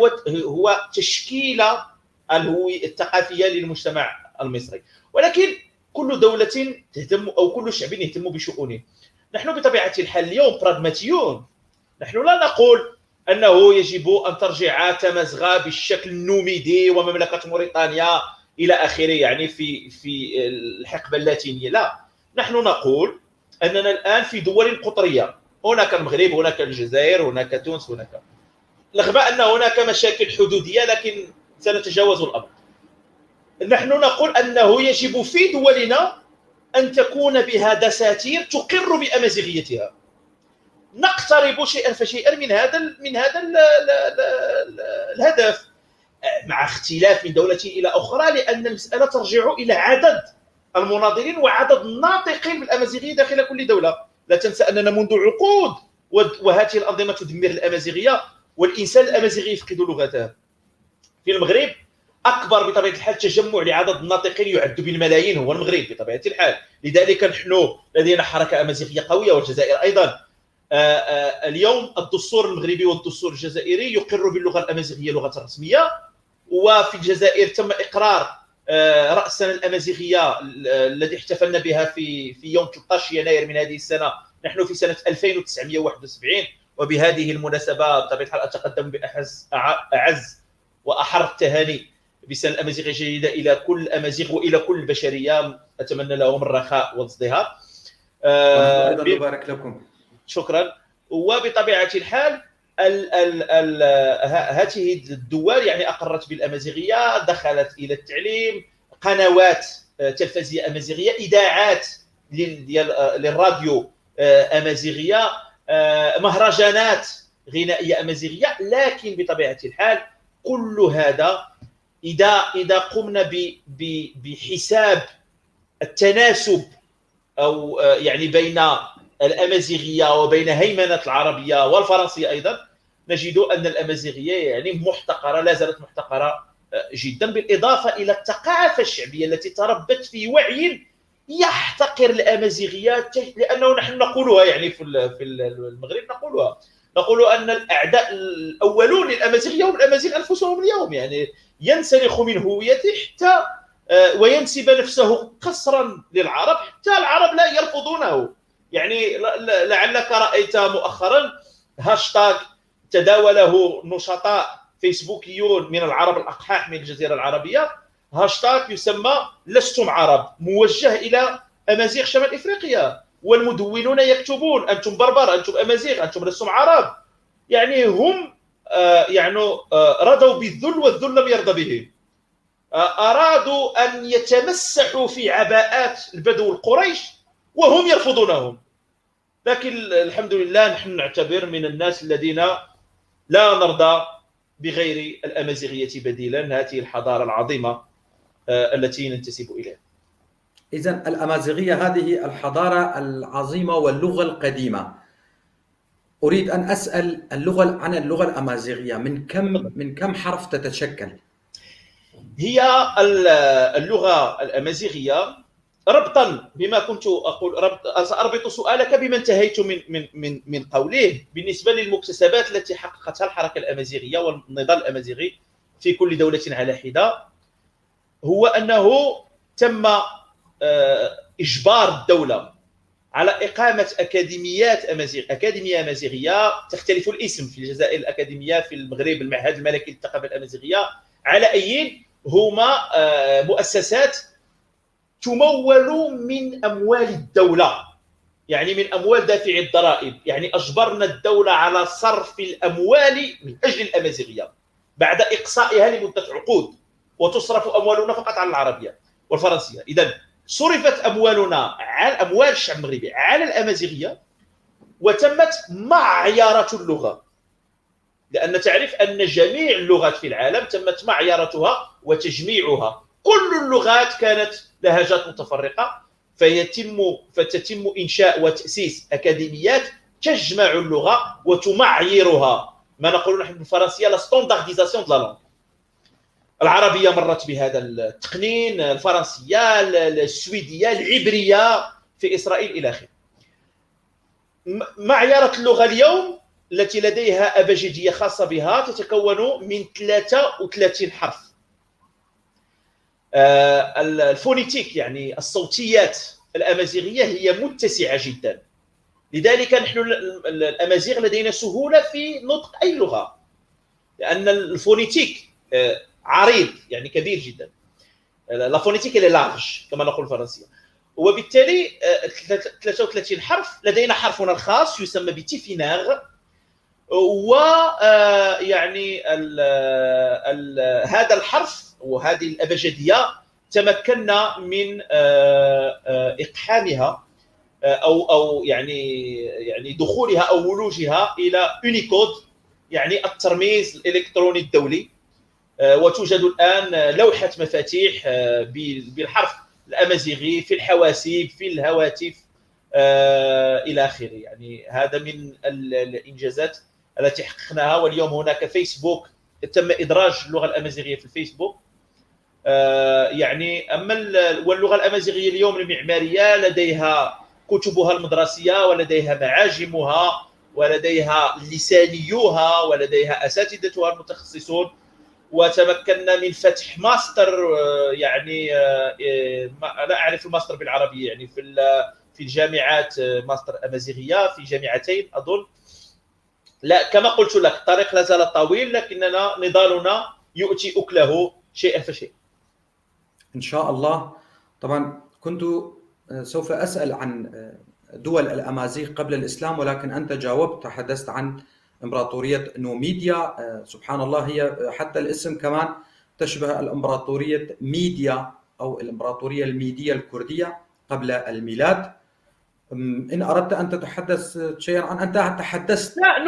هو تشكيلة الهوية الثقافية للمجتمع المصري، ولكن كل دولة تهتم أو كل شعب يهتم بشؤونه. نحن بطبيعة الحال اليوم براغماتيون، نحن لا نقول أنه يجب أن ترجع تمازغة بالشكل النوميدي ومملكة موريتانيا إلى آخره، يعني في الحقبة اللاتينية، لا، نحن نقول أننا الآن في دول قطرية، هناك المغرب، هناك الجزائر، هناك تونس، هناك، رغم أن هناك مشاكل حدودية لكن سنتجاوز الأمر. نحن نقول أنه يجب في دولنا أن تكون بها دساتير تقر بأمازيغيتها، نقترب شيئا فشيئا من هذا الهدف، مع اختلاف من دولة إلى أخرى، لأن المسألة ترجع إلى عدد المناضلين وعدد الناطقين بالأمازيغية داخل كل دولة. لا تنسى أننا منذ عقود وهذه الأنظمة تدمر الأمازيغية، والإنسان الأمازيغي يفقد لغته. في المغرب أكبر بطبيعة الحال تجمع لعدد الناطقين يعد بالملايين هو المغرب بطبيعة الحال، لذلك نحن لدينا حركة أمازيغية قوية، والجزائر أيضا. اليوم الدستور المغربي والدستور الجزائري يقر باللغة الأمازيغية لغة رسمية، وفي الجزائر تم إقرار رأسنا الأمازيغية الذي احتفلنا بها في يوم 13 يناير من هذه السنة. نحن في سنة 2971، وبهذه المناسبة بطبيعة الحال أتقدم بأعز وأحر التهاني بسنة الأمازيغية الجديدة إلى كل الأمازيغ وإلى كل البشرية. أتمنى لهم الرخاء والازدهار. ونحن أيضا نبارك لكم. شكرا. وبطبيعة الحال هذه الدول يعني أقرت بالأمازيغية، دخلت إلى التعليم، قنوات تلفزية أمازيغية، إذاعات للراديو أمازيغية، مهرجانات غنائية أمازيغية. لكن بطبيعة الحال كل هذا إذا قمنا بحساب التناسب أو يعني بين الأمازيغية وبين هيمنة العربية والفرنسية أيضا، نجد أن الأمازيغية يعني محتقرة، لا زالت محتقرة جدا، بالإضافة إلى الثقافة الشعبية التي تربت في وعي يحتقر الأمازيغية. لأنه نحن نقولها يعني في المغرب نقول أن الأعداء الأولون للأمازيغية هم الأمازيغ أنفسهم اليوم، يعني ينسلخ من هويته حتى وينسب نفسه قصرا للعرب، حتى العرب لا يرفضونه. يعني لعلك رأيت مؤخرا هاشتاغ تداوله نشطاء فيسبوكيون من العرب الأقحاح من الجزيرة العربية، هاشتاغ يسمى لستم عرب، موجه إلى أمازيغ شمال إفريقيا، والمدونون يكتبون أنتم بربر، أنتم أمازيغ، أنتم لستم عرب. يعني هم رضوا بالذل والذل لم يرضى به. أرادوا أن يتمسحوا في عباءات البدو القريش وهم يرفضونهم. لكن الحمد لله نحن نعتبر من الناس الذين لا نرضى بغير الأمازيغية بديلا، هذه الحضارة العظيمة التي ننتسب إليها. إذن الأمازيغية هذه الحضارة العظيمة واللغة القديمة. أريد أن أسأل عن اللغة الأمازيغية، من كم حرف تتشكل؟ هي اللغة الأمازيغية ربطا بما كنت أقول، سأربط سؤالك بما انتهيت من قوله بالنسبة للمكتسبات التي حققتها الحركة الأمازيغية والنضال الأمازيغي في كل دولة على حدة. هو أنه تم إجبار الدولة على إقامة أكاديميات أكاديمية أمازيغية، تختلف الاسم في الجزائر الأكاديمية، في المغرب المعهد الملكي للثقافة الأمازيغية، على أي هما مؤسسات تمول من أموال الدولة، يعني من أموال دافعي الضرائب. يعني أجبرنا الدولة على صرف الأموال من أجل الأمازيغية بعد إقصائها لمدة عقود، وتصرف أموالنا فقط على العربية والفرنسية. إذن صرفت أموالنا على أموال الشعب المغربي على الأمازيغية، وتمت معيارة اللغة، لأن تعرف أن جميع اللغات في العالم تمت معيارتها وتجميعها. كل اللغات كانت لهجات متفرقة، فتتم إنشاء وتأسيس أكاديميات تجمع اللغة وتمعيرها، ما نقول نحن بالفرنسية لا ستاندارديزاسيون دو لا لونغ. العربية مرت بهذا التقنين، الفرنسية، السويدية، العبرية في إسرائيل إلى آخره. معيارة اللغة اليوم التي لديها أبجدية خاصة بها تتكون من 33 حرف. الفونيتيك يعني الصوتيات الأمازيغية هي متسعة جدا، لذلك نحن الأمازيغ لدينا سهولة في نطق أي لغة، لأن الفونيتيك عريض يعني كبير جدا. لا فونيتيك اللي لارج كما نقول الفرنسية. وبالتالي 33 حرف. لدينا حرفنا الخاص يسمى بتيفيناغ، ويعني هذا الحرف وهذه الأبجدية تمكنا من إقحامها أو يعني دخولها أو ولوجها إلى يونيكود، يعني الترميز الإلكتروني الدولي. وتوجد الآن لوحة مفاتيح بالحرف الأمازيغي في الحواسيب، في الهواتف إلى آخره. يعني هذا من الإنجازات التي حققناها. واليوم هناك فيسبوك، تم إدراج اللغة الأمازيغية في الفيسبوك. يعني أما واللغة الأمازيغية اليوم المعمارية لديها كتبها المدرسية ولديها معاجمها ولديها لسانيوها ولديها أساتذتها المتخصصون، وتمكنا من فتح ماستر، يعني لا أعرف الماستر بالعربية، يعني في الجامعات ماستر أمازيغية في جامعتين أظن. لا كما قلت لك الطريق لا زال طويل، لكننا نضالنا يؤتي أكله شيئا فشيئا. إن شاء الله. طبعا كنت سوف أسأل عن دول الأمازيغ قبل الإسلام، ولكن أنت جاوبت، تحدثت عن إمبراطورية نوميديا. سبحان الله، هي حتى الاسم كمان تشبه الإمبراطورية ميديا أو الإمبراطورية الميدية الكردية قبل الميلاد. إن أردت أن تتحدث شيئا عن، أنت تحدثت. لا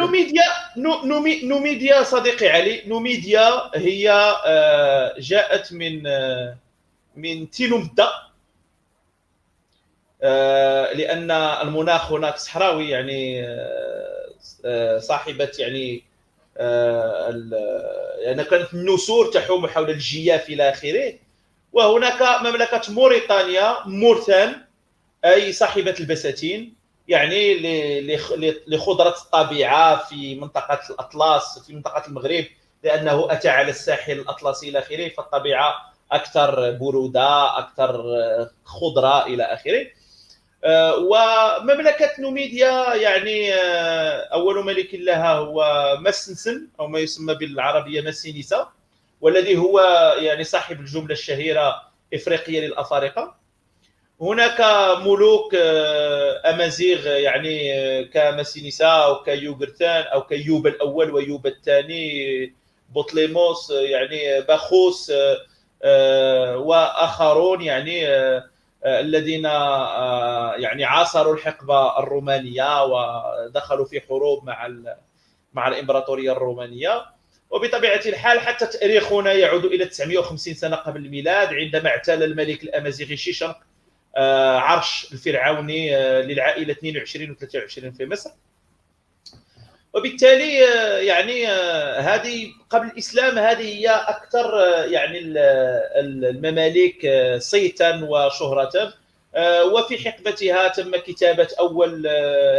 نوميديا صديقي علي، نوميديا هي جاءت من تينومدا، لأن المناخ هناك صحراوي، يعني صاحبة يعني يعني كانت النسور تحوم حول الجياف إلى آخره. وهناك مملكة موريتانيا، مورثان، أي صاحبة البساتين، يعني لخضرة الطبيعة في منطقة الأطلس في منطقة المغرب، لأنه أتى على الساحل الأطلسي إلى آخره، فالطبيعة أكثر برودة، أكثر خضرة إلى آخره. ومملكة نوميديا يعني أول ملك لها هو مسنسن، أو ما يسمى بالعربية مسينيسا، والذي هو يعني صاحب الجملة الشهيرة إفريقيا للأفارقة. هناك ملوك أمازيغ، يعني كمسينيسا أو كيوغرتان أو كيوبا الأول ويوبا الثاني، بطليموس، يعني باخوس، وآخرون، يعني الذين يعني عاصروا الحقبة الرومانية ودخلوا في حروب مع الإمبراطورية الرومانية. وبطبيعة الحال حتى تاريخنا يعود إلى 950 سنة قبل الميلاد، عندما اعتلى الملك الأمازيغي شيشنق عرش الفرعوني للعائلة 22 و 23 في مصر. وبالتالي يعني هذه قبل الإسلام هذه هي أكثر يعني الممالك صيتا وشهرة. وفي حقبتها تم كتابة أول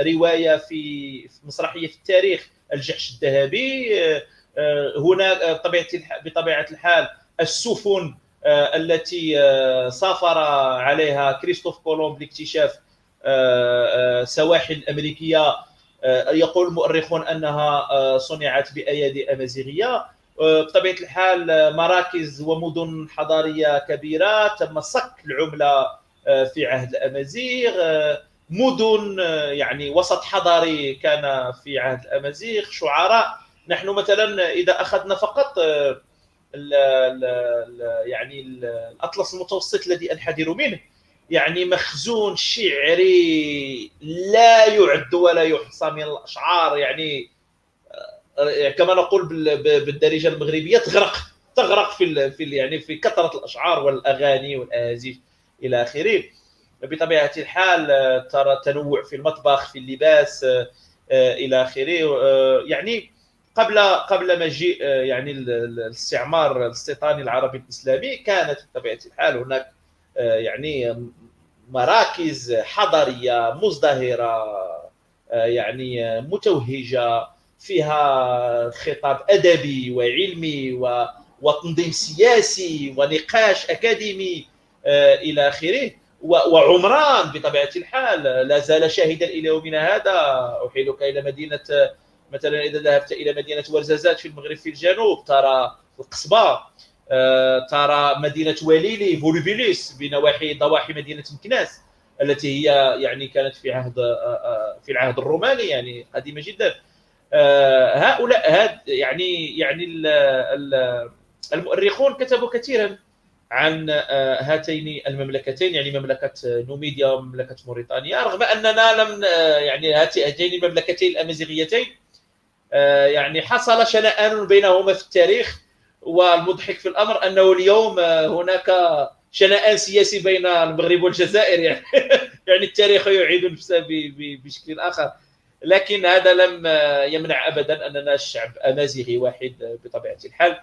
رواية في مسرحية في التاريخ، الجحش الذهبي. هنا بطبيعة الحال السفن التي سافر عليها كريستوف كولومب لاكتشاف سواحل أمريكية، يقول المؤرخون أنها صنعت بأيادي أمازيغية. بطبيعة الحال مراكز ومدن حضارية كبيرة، تم صك العملة في عهد الأمازيغ. مدن يعني وسط حضاري كان في عهد الأمازيغ، شعراء. نحن مثلا إذا أخذنا فقط يعني الأطلس المتوسط الذي أنحدر منه، يعني مخزون شعري لا يعد ولا يحصى من الأشعار، يعني كما نقول بالدارجة المغربية تغرق في كثرة الأشعار والأغاني والأهازيج إلى آخره. بطبيعة الحال ترى تنوع في المطبخ، في اللباس إلى آخره. يعني قبل مجيء يعني الاستعمار الاستيطاني العربي الإسلامي، كانت بطبيعة الحال هناك يعني مراكز حضارية مزدهرة، يعني متوهجة، فيها خطاب أدبي وعلمي وتنظيم سياسي ونقاش أكاديمي إلى آخره. وعمران بطبيعة الحال لا زال شاهدا إلى يومنا هذا. أحيلك إلى مدينة، مثلا إذا ذهبت إلى مدينة ورزازات في المغرب في الجنوب، ترى القصبة، ترى مدينة وليلي فولوفيليس ضواحي مدينة مكناس، التي هي يعني كانت في العهد الروماني، يعني قديمة جدا. هؤلاء يعني المؤرخون كتبوا كثيرا عن هاتين المملكتين، يعني مملكة نوميديا ومملكة موريتانيا، رغم أننا لم يعني هاتين المملكتين الأمازيغيتين يعني حصل شنآن بينهما في التاريخ. والمضحك في الأمر أنه اليوم هناك شنآن سياسي بين المغرب والجزائر، يعني التاريخ يعيد نفسه بشكل آخر. لكن هذا لم يمنع أبدا أننا شعب أمازيغي واحد بطبيعة الحال.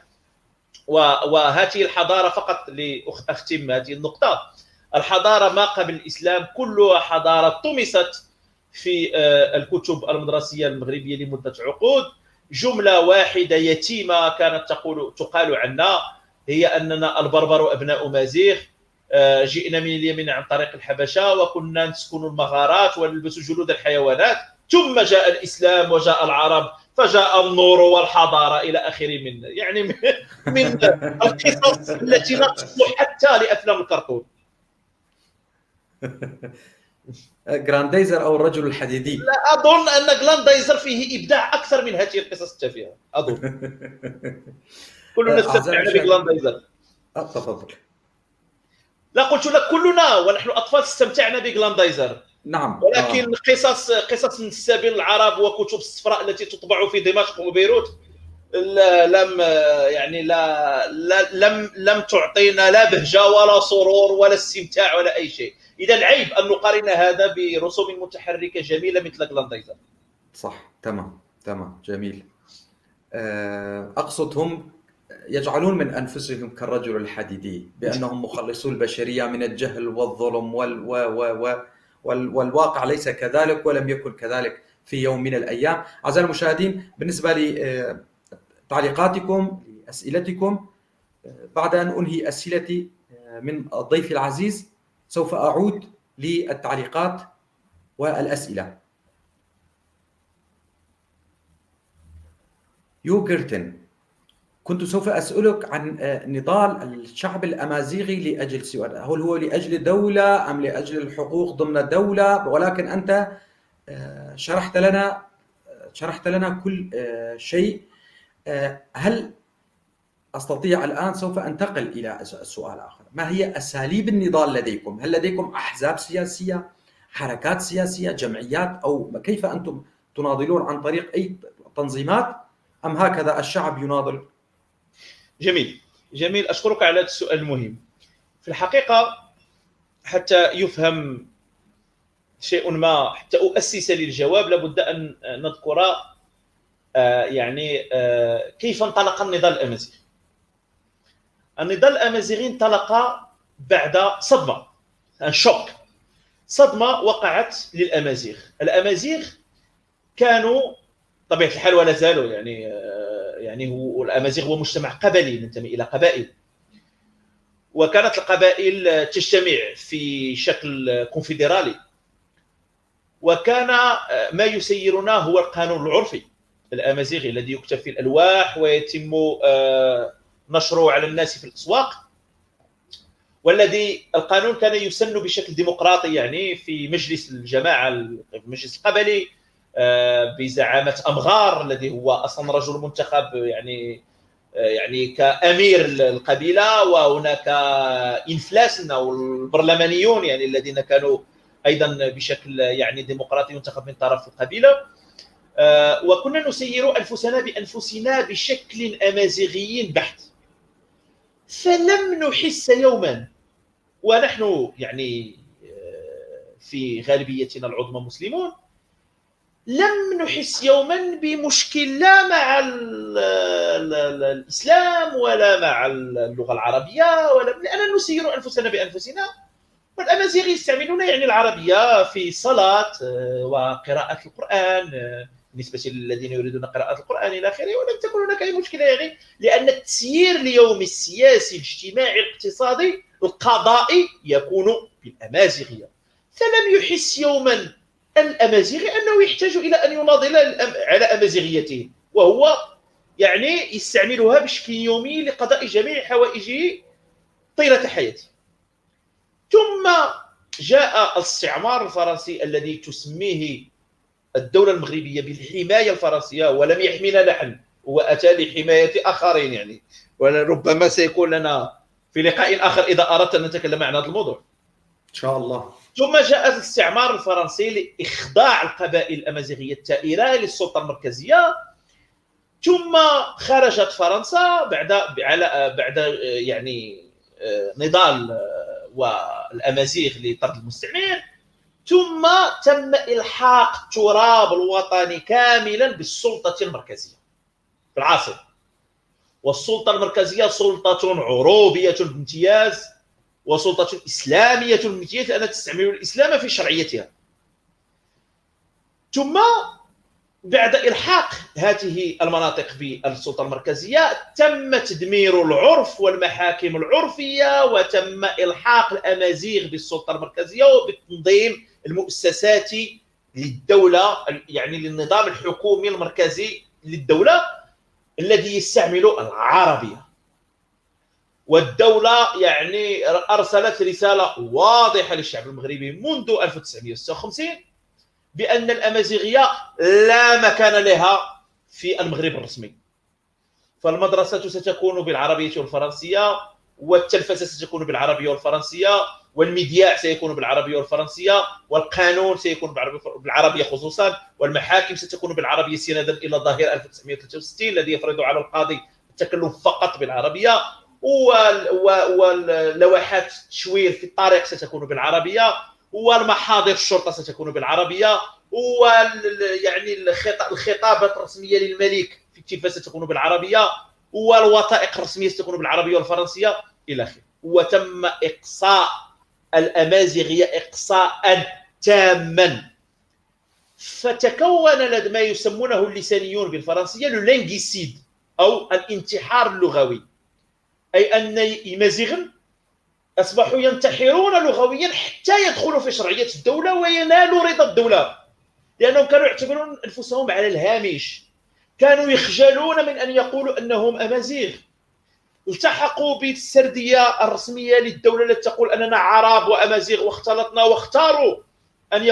وهذه الحضارة، فقط لأختم هذه النقطة، الحضارة ما قبل الإسلام كلها حضارة طمست في الكتب المدرسية المغربية لمدة عقود. جملة واحدة يتيمة كانت تقال عنا، هي أننا البربر أبناء مازيغ، جئنا من اليمن عن طريق الحبشة وكنا نسكن المغارات ونلبس جلود الحيوانات، ثم جاء الإسلام وجاء العرب فجاء النور والحضارة إلى آخره من القصص التي لا تصلح حتى لأفلام الكرتون. جراندايزر أو الرجل الحديدي. لا أظن أن جراندايزر فيه إبداع أكثر من هذه القصص التافهة، أظن. كلنا استمتعنا بجراندايزر. تفضل. لا، قلت لك كلنا ونحن أطفال استمتعنا بجراندايزر. نعم. ولكن قصص النسابين العرب وكتب الصفراء التي تطبع في دمشق وبيروت لم تعطينا لا بهجة ولا سرور ولا استمتاع ولا أي شيء. إذا عيب أن نقارن هذا برسوم متحركة جميلة مثل جراندايزر. صح، تمام جميل. أقصد هم يجعلون من أنفسهم كالرجل الحديدي، بأنهم مخلصو البشرية من الجهل والظلم والواقع ليس كذلك ولم يكن كذلك في يوم من الأيام. أعزائي المشاهدين، بالنسبة لتعليقاتكم لأسئلتكم بعد أن أنهي أسئلتي من الضيف العزيز سوف أعود للتعليقات والأسئلة. يوغرتن، كنت سوف أسألك عن نضال الشعب الأمازيغي لأجل سؤال، هل هو لأجل دولة أم لأجل الحقوق ضمن دولة؟ ولكن أنت شرحت لنا كل شيء. هل أستطيع الآن سوف أنتقل إلى السؤال آخر، ما هي أساليب النضال لديكم؟ هل لديكم أحزاب سياسية، حركات سياسية، جمعيات، أو كيف أنتم تناضلون؟ عن طريق أي تنظيمات أم هكذا الشعب يناضل؟ جميل، أشكرك على هذا السؤال المهم. في الحقيقة حتى يفهم شيء ما، حتى أؤسس للجواب لابد أن نذكر كيف انطلق النضال الأمازيغي. النضال الأمازيغي انطلق بعد صدمة، شوك، صدمة وقعت للأمازيغ. الأمازيغ كانوا طبيعة الحال ولا زالوا هو الأمازيغ هو مجتمع قبلي، ننتمي إلى قبائل، وكانت القبائل تجتمع في شكل كونفدرالي، وكان ما يسيرنا هو القانون العرفي الأمازيغي الذي يكتب في الألواح ويتم نشره على الناس في الأسواق، والذي القانون كان يسن بشكل ديمقراطي في مجلس الجماعة، المجلس القبلي، بزعامة أمغار الذي هو أصلا رجل منتخب كأمير القبيلة، وهناك إنفلاس أو البرلمانيون الذين كانوا أيضا بشكل ديمقراطي ينتخب من طرف القبيلة. وكنا نسير أنفسنا بأنفسنا بشكل أمازيغي بحت. فلم نحس يوما، ونحن في غالبيتنا العظمى مسلمون، لم نحس يوما بمشكل لا مع الإسلام ولا مع اللغة العربية، لأننا نسير أنفسنا بأنفسنا، والأمازيغ يستعملون العربية في الصلاة وقراءة القرآن بالنسبة للذين يريدون قراءة القرآن إلى آخره، ولم تكن هناك أي مشكلة لأن التسيير اليومي السياسي الاجتماعي الاقتصادي القضائي يكون بالأمازيغية. فلم يحس يوما الأمازيغي أنه يحتاج إلى أن يناضل على أمازيغيته، وهو يستعملها بشكل يومي لقضاء جميع حوائجه طيلة حياته. ثم جاء الاستعمار الفرنسي الذي تسميه الدولة المغربية بالحماية الفرنسية، ولم يحمينا نحن، وأتى لحماية آخرين وربما سيكون لنا في لقاء آخر إذا أردت أن نتكلم عن هذا الموضوع إن شاء الله. ثم جاء الاستعمار الفرنسي لإخضاع القبائل الأمازيغية الثائرة للسلطة المركزية، ثم خرجت فرنسا بعد نضال والأمازيغ لطرد المستعمر، ثم تم إلحاق التراب الوطني كاملا بالسلطة المركزية في العاصمة. والسلطة المركزية سلطة عروبية بامتياز، وسلطة إسلامية بامتياز، لأنها تستعمل الإسلام في شرعيتها. ثم بعد إلحاق هذه المناطق بالسلطة المركزية تم تدمير العرف والمحاكم العرفية، وتم إلحاق الأمازيغ بالسلطة المركزية وبتنظيم المؤسساتي للدولة، يعني للنظام الحكومي المركزي للدولة الذي يستعمل العربية. والدولة يعني أرسلت رسالة واضحة للشعب المغربي منذ 1956 بأن الأمازيغية لا مكان لها في المغرب الرسمي، فالمدرسة ستكون بالعربية والفرنسية، والتلفزة ستكون بالعربية والفرنسية، والمذياع سيكون بالعربية والفرنسية، والقانون سيكون بالعربية خصوصا، والمحاكم ستكون بالعربية استنادا إلى ظاهرة 1963 الذي يفرض على القاضي التكلم فقط بالعربية، واللوحات التشوير في الطريق ستكون بالعربية، والمحاضر الشرطة ستكون بالعربية، يعني الخطابات الرسمية للملك في التلفاز ستكون بالعربية، والوثائق الرسمية ستكون بالعربية والفرنسية إلى آخره. وتم إقصاء الأمازيغية إقصاء تاما، فتكون لدى ما يسمونه اللسانيون بالفرنسية للينغيسيد أو الانتحار اللغوي، أي أن الأمازيغ أصبحوا ينتحرون لغويا حتى يدخلوا في شرعية الدولة وينالوا رضا الدولة، لأنهم كانوا يعتبرون أنفسهم على الهامش، كانوا يخجلون من أن يقولوا أنهم أمازيغ. التحقوا بالسردية الرسمية للدولة التي تقول أننا عرب وأمازيغ واختلطنا، واختاروا أن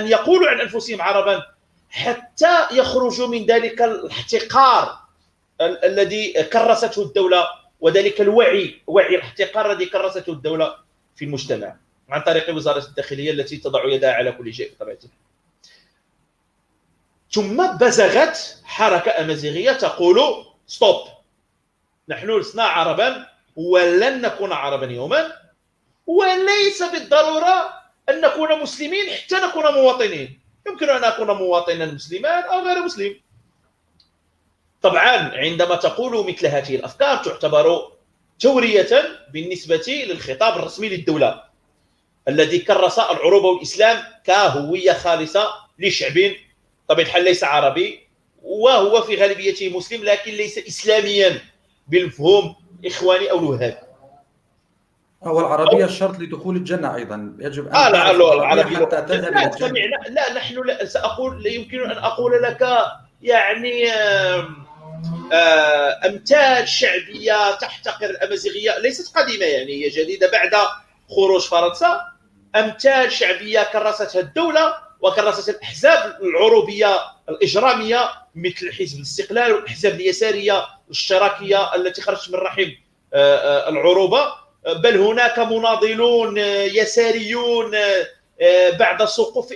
يقولوا عن أنفسهم عربا حتى يخرجوا من ذلك الاحتقار الذي كرسته الدولة، وذلك وعي الاحتقار الذي كرسته الدولة في المجتمع عن طريق وزارة الداخلية التي تضع يدها على كل شيء بطبيعة الحال. ثم بزغت حركة أمازيغية تقول ستوب، نحن لسنا عربا ولن نكون عربا يوما، وليس بالضرورة أن نكون مسلمين حتى نكون مواطنين، يمكن أن أكون مواطنا مسلما أو غير مسلم. طبعا عندما تقول مثل هذه الأفكار تعتبر تورية بالنسبة للخطاب الرسمي للدولة الذي كرس العروبة والإسلام كهوية خالصة لشعب طبيعة الحال ليس عربي، وهو في غالبيته مسلم لكن ليس إسلاميا بالمفهوم إخواني أو الوهابي. والعربية الشرط لدخول الجنة أيضا، يجب أن تعرف العربية حتى تذهب إلى الجنة. لا نحن لا سأقول، لا يمكن أن أقول لك يعني أمثال شعبية تحتقر الأمازيغية ليست قديمة، يعني هي جديدة بعد خروج فرنسا. أمثال شعبية كرستها الدولة وكرست الأحزاب العروبية الإجرامية مثل حزب الاستقلال والأحزاب اليسارية الاشتراكية التي خرجت من رحم العروبة، بل هناك مناضلون يساريون بعد سقوط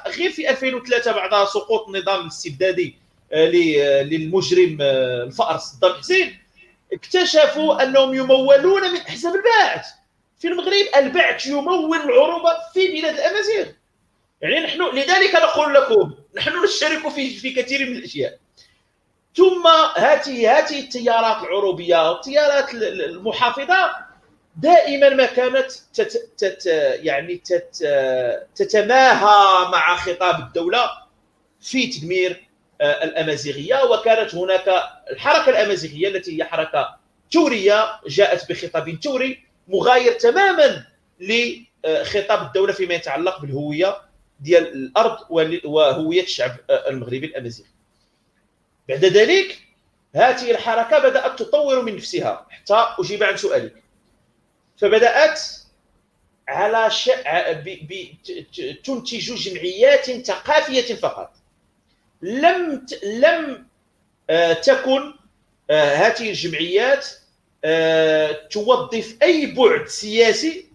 غير في 2003 بعد سقوط النظام الاستبدادي للمجرم الفأر صدام حسين، اكتشفوا أنهم يمولون من أحزاب البعث في المغرب. البعث يمول العروبة في بلاد الأمازيغ، يعني نحن لذلك نقول لكم نحن نشترك في كثير من الأشياء. ثم هذه التيارات العروبية والتيارات المحافظة دائما ما كانت تتماهى مع خطاب الدولة في تدمير الأمازيغية. وكانت هناك الحركة الأمازيغية التي هي حركة ثورية جاءت بخطاب ثوري مغاير تماما لخطاب الدولة فيما يتعلق بالهوية ديال الأرض وهوية الشعب المغربي الأمازيغي. بعد ذلك هذه الحركة بدأت تطور من نفسها حتى أجيب عن سؤالك، فبدأت على تنتج جمعيات ثقافية فقط، لم تكن هذه الجمعيات توظف أي بعد سياسي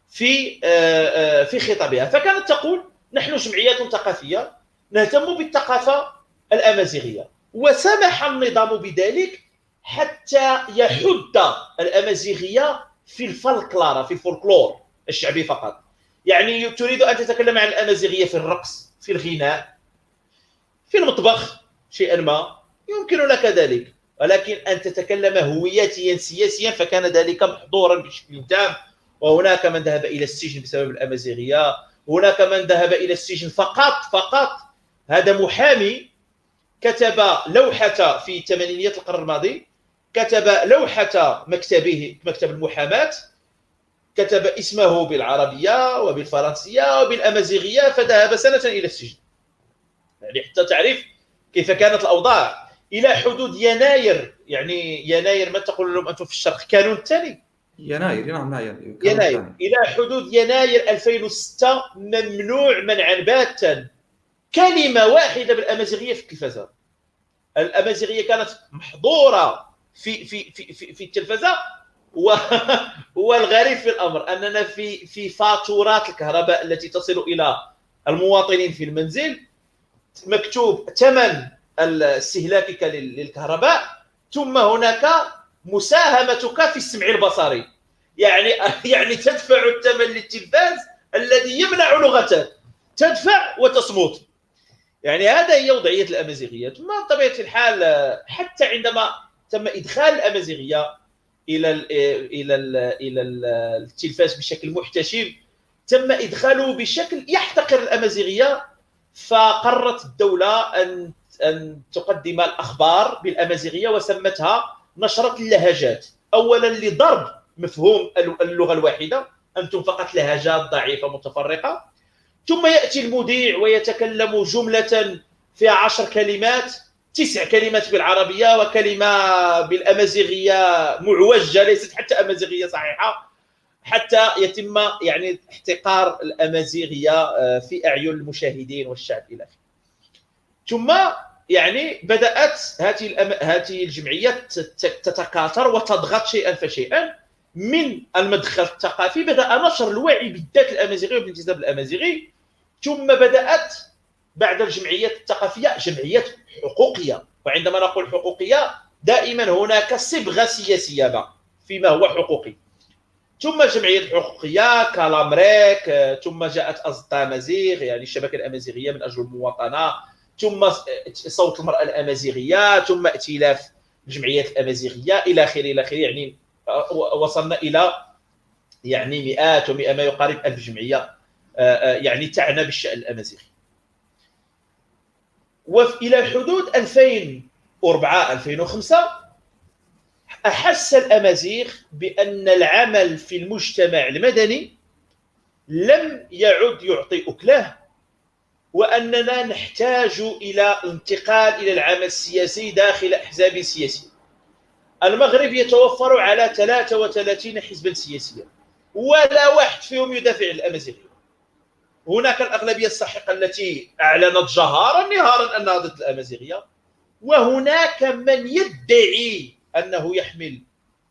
في خطابها، فكانت تقول نحن جمعيات ثقافية نهتم بالثقافة الأمازيغية، وسمح النظام بذلك حتى يحد الأمازيغية في الفلكلور في الفولكلور الشعبي فقط. يعني تريد أن تتكلم عن الأمازيغية في الرقص، في الغناء، في المطبخ شيئا ما يمكن لك ذلك، ولكن أن تتكلم هوياتيا سياسيا فكان ذلك محظورا بشكل تام. وهناك من ذهب إلى السجن بسبب الأمازيغية، هناك من ذهب إلى السجن فقط. هذا محامي كتب لوحة في ثمانينيات القرن الماضي، كتب لوحة مكتب المحاماة، كتب اسمه بالعربية وبالفرنسية وبالأمازيغية، فذهب سنة إلى السجن. يعني حتى تعرف كيف كانت الأوضاع إلى حدود يناير. يعني يناير، ما تقول لهم أنتم في الشرق؟ كانون الثاني يناير، نعم، لا يناير إلى حدود يناير 2006 ممنوع منعا باتا كلمة واحدة بالأمازيغية في التلفزة. الأمازيغية كانت محظورة في التلفزة. والغريب في الأمر أننا في فاتورات الكهرباء التي تصل إلى المواطنين في المنزل مكتوب ثمن استهلاكك للكهرباء، ثم هناك مساهمتك في السمع البصري. يعني تدفع الثمن للتلفاز الذي يمنع لغتك، تدفع وتصمت. يعني هذا هي وضعية الأمازيغية. ثم بطبيعة الحال حتى عندما تم إدخال الأمازيغية إلى التلفاز بشكل محتشم، تم إدخاله بشكل يحتقر الأمازيغية. فقررت الدولة أن تقدم الأخبار بالأمازيغية وسمتها نشرة اللهجات، أولا لضرب مفهوم اللغة الواحدة، أنتم فقط لهجات ضعيفة متفرقة. ثم يأتي المذيع ويتكلم جملة فيها 10 كلمات، 9 كلمات بالعربية وكلمة بالأمازيغية معوجة ليست حتى أمازيغية صحيحة، حتى يتم يعني احتقار الأمازيغية في أعين المشاهدين والشعب إلى آخره. ثم يعني بدأت هذه الجمعيات تتكاثر وتضغط شيئا فشيئا. من المدخل الثقافي بدأ نشر الوعي بالذات الأمازيغي وبالانتساب الأمازيغي. ثم بدأت بعد الجمعيات الثقافية جمعيات حقوقية. وعندما نقول حقوقية دائما هناك صبغة سياسية فيما هو حقوقي. ثم الجمعيات الحقوقية كالامريك، ثم جاءت أصدقاء أمازيغ يعني الشبكة الأمازيغية من أجل المواطنة، ثم صوت المرأة الأمازيغية، ثم ائتلاف الجمعيات الأمازيغية إلى آخره إلى آخره. يعني وصلنا إلى يعني مئات وما يقارب 1000 جمعية يعني تعنى بالشأن الأمازيغي. وإلى حدود 2004 2005 أحس الأمازيغ بأن العمل في المجتمع المدني لم يعد يعطي أكله، وأننا نحتاج إلى الانتقال إلى العمل السياسي داخل أحزاب سياسية. المغرب يتوفر على 33 حزبا سياسيا، ولا واحد فيهم يدافع عن الأمازيغية. هناك الأغلبية الساحقة التي أعلنت جهارا نهارا أنها ضد الأمازيغية، وهناك من يدعي أنه يحمل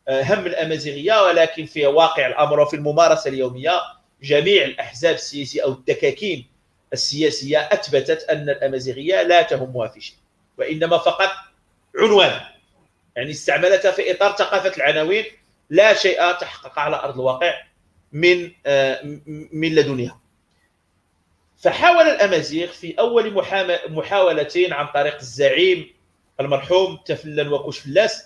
هم الأمازيغية، ولكن في واقع الأمر وفي الممارسة اليومية جميع الأحزاب السياسية أو الدكاكين السياسية أثبتت أن الأمازيغية لا تهمها في شيء، وإنما فقط عنوان، يعني استعملتها في إطار ثقافة العناوين، لا شيء تحقق على أرض الواقع من لدنها. فحاول الأمازيغ في أول محاولتين عن طريق الزعيم المرحوم تفلن وكوش فلاس،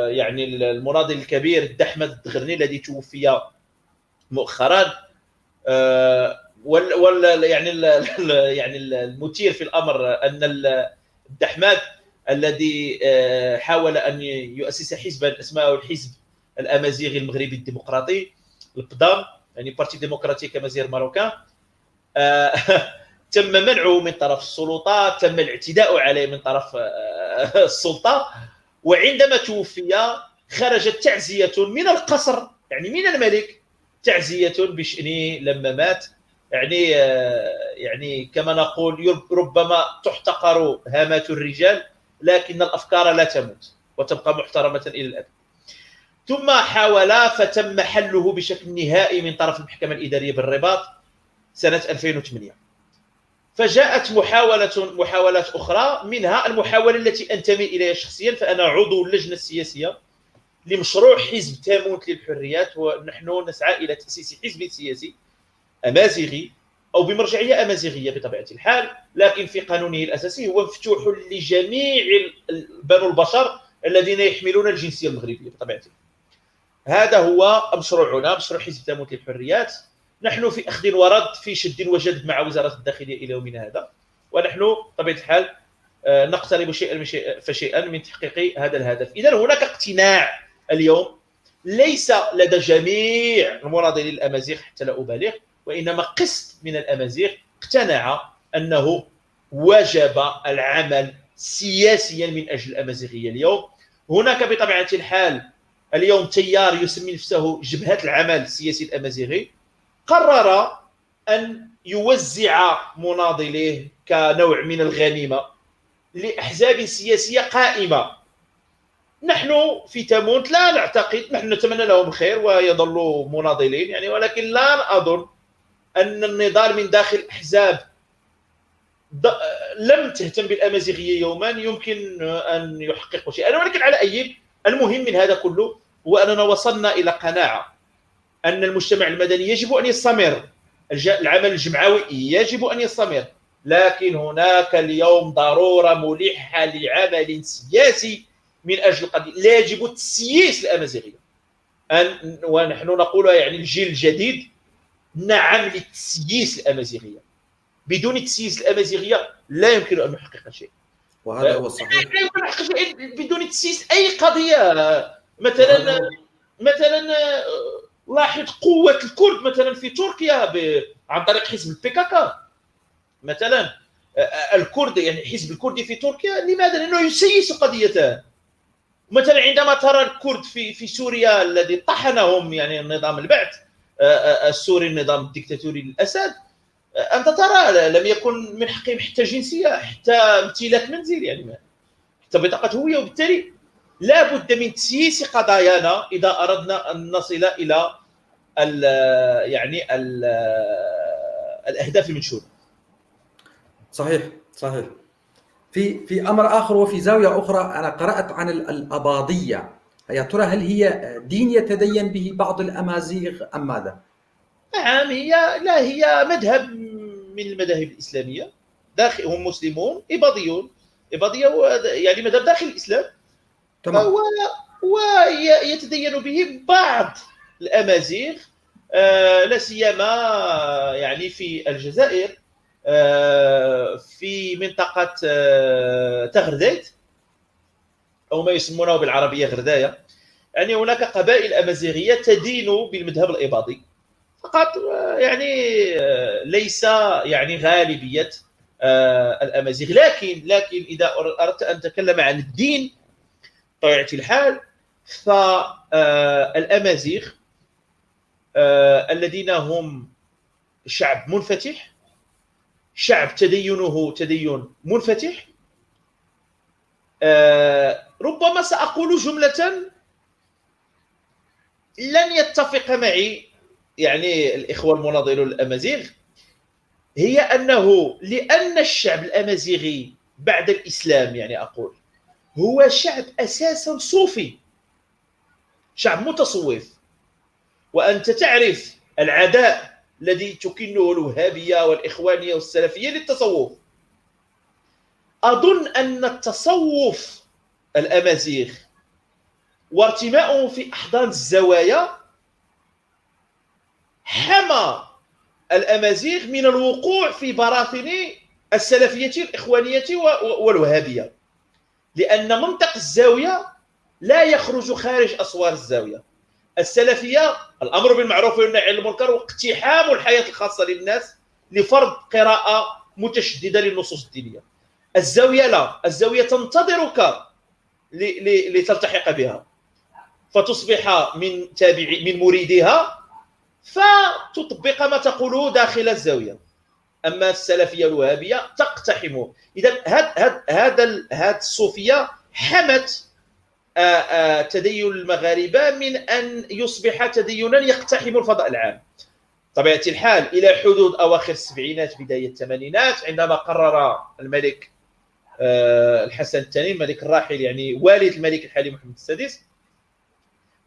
يعني المناضل الكبير الدحمد الدغرني الذي توفي مؤخرا، يعني المثير في الأمر أن الدحمد الذي حاول أن يؤسس حزبا اسمه الحزب الأمازيغي المغربي الديمقراطي القدام، يعني بارتي ديمقراطيك أمازيغ ماروكان، تم منعه من طرف السلطات، تم الاعتداء عليه من طرف السلطة. وعندما توفي خرجت تعزية من القصر، يعني من الملك، تعزية بشأنه لما مات. يعني كما نقول ربما تحتقر هامات الرجال، لكن الأفكار لا تموت وتبقى محترمة إلى الأبد. ثم حاول فتم حله بشكل نهائي من طرف المحكمة الإدارية بالرباط سنة 2008. فجاءت محاولات أخرى، منها المحاولة التي أنتمي إليها شخصيا، فأنا عضو اللجنة السياسية لمشروع حزب تاموت للحريات، ونحن نسعى إلى تأسيس حزب سياسي أمازيغي أو بمرجعية أمازيغية بطبيعة الحال، لكن في قانونه الأساسي هو مفتوح لجميع بنو البشر الذين يحملون الجنسية المغربية بطبيعة الحال. هذا هو مشروعنا، مشروع حزب تاموت للحريات. نحن في أخذ ورد، في شد وجذب مع وزارة الداخلية إلى يومنا هذا، ونحن بطبيعة الحال نقترب شيئا فشيئا من تحقيق هذا الهدف. إذا هناك اقتناع اليوم ليس لدى جميع المناضلين الأمازيغ حتى لا أبالغ، وإنما قسط من الأمازيغ اقتنع أنه وجب العمل سياسيا من أجل الأمازيغية. اليوم هناك بطبيعة الحال اليوم تيار يسمي نفسه جبهة العمل السياسي الأمازيغي، قرر أن يوزع مناضليه كنوع من الغنيمة لأحزاب سياسية قائمة. نحن في تمونت لا نعتقد، نحن نتمنى لهم الخير ويظلوا مناضلين يعني، ولكن لا أظن أن النضال من داخل أحزاب لم تهتم بالأمازيغية يوما يمكن أن يحققوا شيئا. ولكن على أي، المهم من هذا كله هو أننا وصلنا إلى قناعة أن المجتمع المدني يجب أن يستمر، العمل الجمعوي يجب أن يستمر، لكن هناك اليوم ضرورة ملحة لعمل سياسي من أجل القضية. لا يجب تسييس الأمازيغية، ونحن نقولها يعني الجيل الجديد، نعم لتسييس الأمازيغية. بدون تسييس الأمازيغية لا يمكن أن نحقق شيء، وهذا هو الصحيح. لا يمكن أن نحقق شيء بدون تسييس أي قضية. مثلا لاحظ قوة الكرد مثلا في تركيا عن طريق حزب البيكاكا مثلا. الكرد يعني الحزب الكردي في تركيا، لماذا؟ لأنه يسيس قضيته. مثلا عندما ترى الكرد في سوريا الذي طحنهم يعني النظام البعث السوري، النظام الدكتاتوري للأسد، أنت ترى لم يكن من حقهم حتى جنسية، حتى امتلاك منزل، يعني حتى بطاقة هوية. وبالتالي لا بد من تسييس قضايانا إذا أردنا أن نصل إلى الأهداف المنشودة. صحيح صحيح. في أمر آخر وفي زاوية أخرى، أنا قرأت عن الأباضية. يا ترى هل هي دين يتدين به بعض الأمازيغ أم ماذا؟ نعم، هي مذهب من المذاهب الإسلامية، هم مسلمون إباضيون. إباضية يعني مذهب داخل الإسلام، تمام. ويتدين به بعض الأمازيغ، لا سيما يعني في الجزائر، في منطقة تغرديت أو ما يسمونه بالعربية غرداية. يعني هناك قبائل أمازيغية تدين بالمذهب الإباضي فقط، يعني ليس يعني غالبية الأمازيغ. لكن إذا أردت أن أتكلم عن الدين بطبيعة الحال، فالأمازيغ الذين هم شعب منفتح، شعب تدينه تدين منفتح. ربما سأقول جملة لن يتفق معي يعني الإخوة المناضلون الأمازيغ، هي أنه لأن الشعب الأمازيغي بعد الإسلام يعني أقول هو شعب أساسا صوفي، شعب متصوف، وأنت تعرف العداء الذي تكنه الوهابية والإخوانية والسلفية للتصوف. أظن أن التصوف الأمازيغ وارتماؤه في أحضان الزوايا حمى الأمازيغ من الوقوع في براثن السلفية الإخوانية والوهابية، لأن منطق الزاوية لا يخرج خارج أسوار الزاوية. السلفية الأمر بالمعروف والنهي عن المنكر واقتحام الحياة الخاصة للناس لفرض قراءة متشددة للنصوص الدينية. الزاوية لا، الزاوية تنتظرك لتلتحق بها فتصبح من مريدها فتطبق ما تقوله داخل الزاوية. أما السلفية الوهابية تقتحم. إذا هذا الصوفية حمت تدين المغاربة من أن يصبح تدينا يقتحم الفضاء العام. طبيعة الحال إلى حدود أواخر السبعينات بداية الثمانينات، عندما قرر الملك الحسن الثاني، الملك الراحل يعني والد الملك الحالي محمد السادس،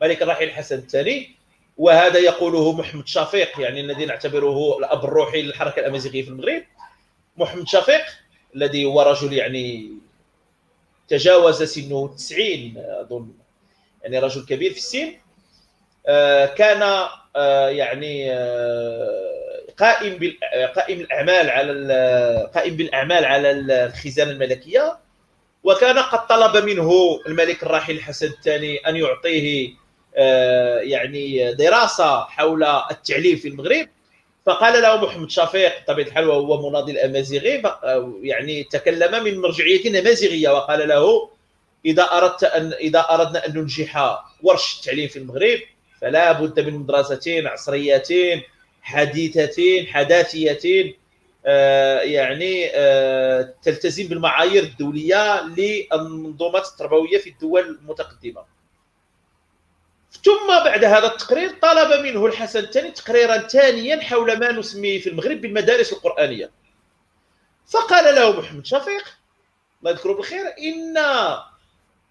ملك الراحل الحسن الثاني، وهذا يقوله محمد شفيق يعني الذي نعتبره الأب الروحي للحركة الأمازيغية في المغرب. محمد شفيق الذي هو رجل يعني تجاوز سنه 90 أظن، يعني رجل كبير في السن، كان يعني قائم بالاعمال على الخزانه الملكيه، وكان قد طلب منه الملك الراحل الحسن الثاني ان يعطيه يعني دراسه حول التعليم في المغرب. فقال له محمد شفيق بطبيعه الحال وهو مناضل امازيغي، يعني تكلم من مرجعيه امازيغيه، وقال له اذا اردنا ان ننجح ورش التعليم في المغرب فلا بد من مدرستين عصريتين حداثيتين يعني تلتزم بالمعايير الدوليه للمنظومات التربويه في الدول المتقدمه. ثم بعد هذا التقرير طلب منه الحسن الثاني تقريرا ثانيا حول ما نسميه في المغرب بالمدارس القرآنية. فقال له محمد شفيق الله يذكره بالخير إن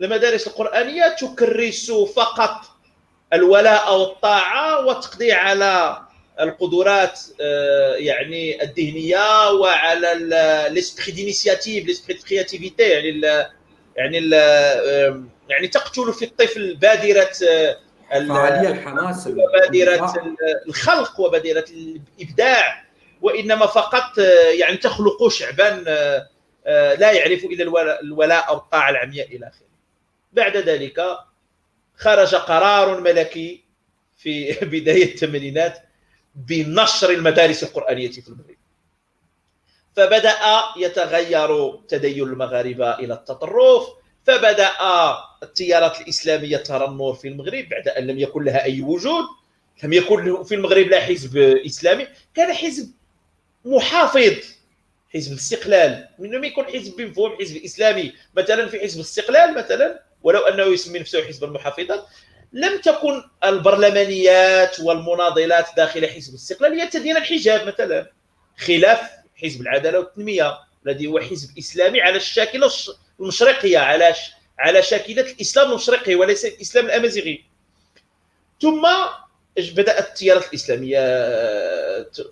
المدارس القرآنية تكرس فقط الولاء والطاعة وتقضي على القدرات يعني الذهنية وعلى ليسبري دينيسياتيف ليسبري كرياتيفيتي، يعني تقتل في الطفل بادرة فعالية الحماس وبادرة الخلق وبادرة الإبداع، وإنما فقط يعني تخلق شعبا لا يعرف إلا الولاء أو الطاعة العمياء إلى آخره. بعد ذلك خرج قرار ملكي في بداية الثمانينات بنشر المدارس القرآنية في المغرب، فبدأ يتغير تدين المغاربة إلى التطرف، فبدأ التيارات الإسلامية ترى النور في المغرب بعد أن لم يكن لها أي وجود. لم يكن في المغرب لا حزب إسلامي، كان حزب محافظ، حزب الاستقلال، من لم يكن حزب بمفهوم حزب إسلامي. مثلا في حزب الاستقلال مثلا ولو أنه يسمي نفسه حزب المحافظة، لم تكن البرلمانيات والمناضلات داخل حزب الاستقلال يرتدين الحجاب مثلا، خلاف حزب العداله والتنميه الذي هو حزب اسلامي على الشاكله المشرقيه، على شاكله الاسلام المشرقي وليس الاسلام الامازيغي. ثم بدات التيارات الاسلاميه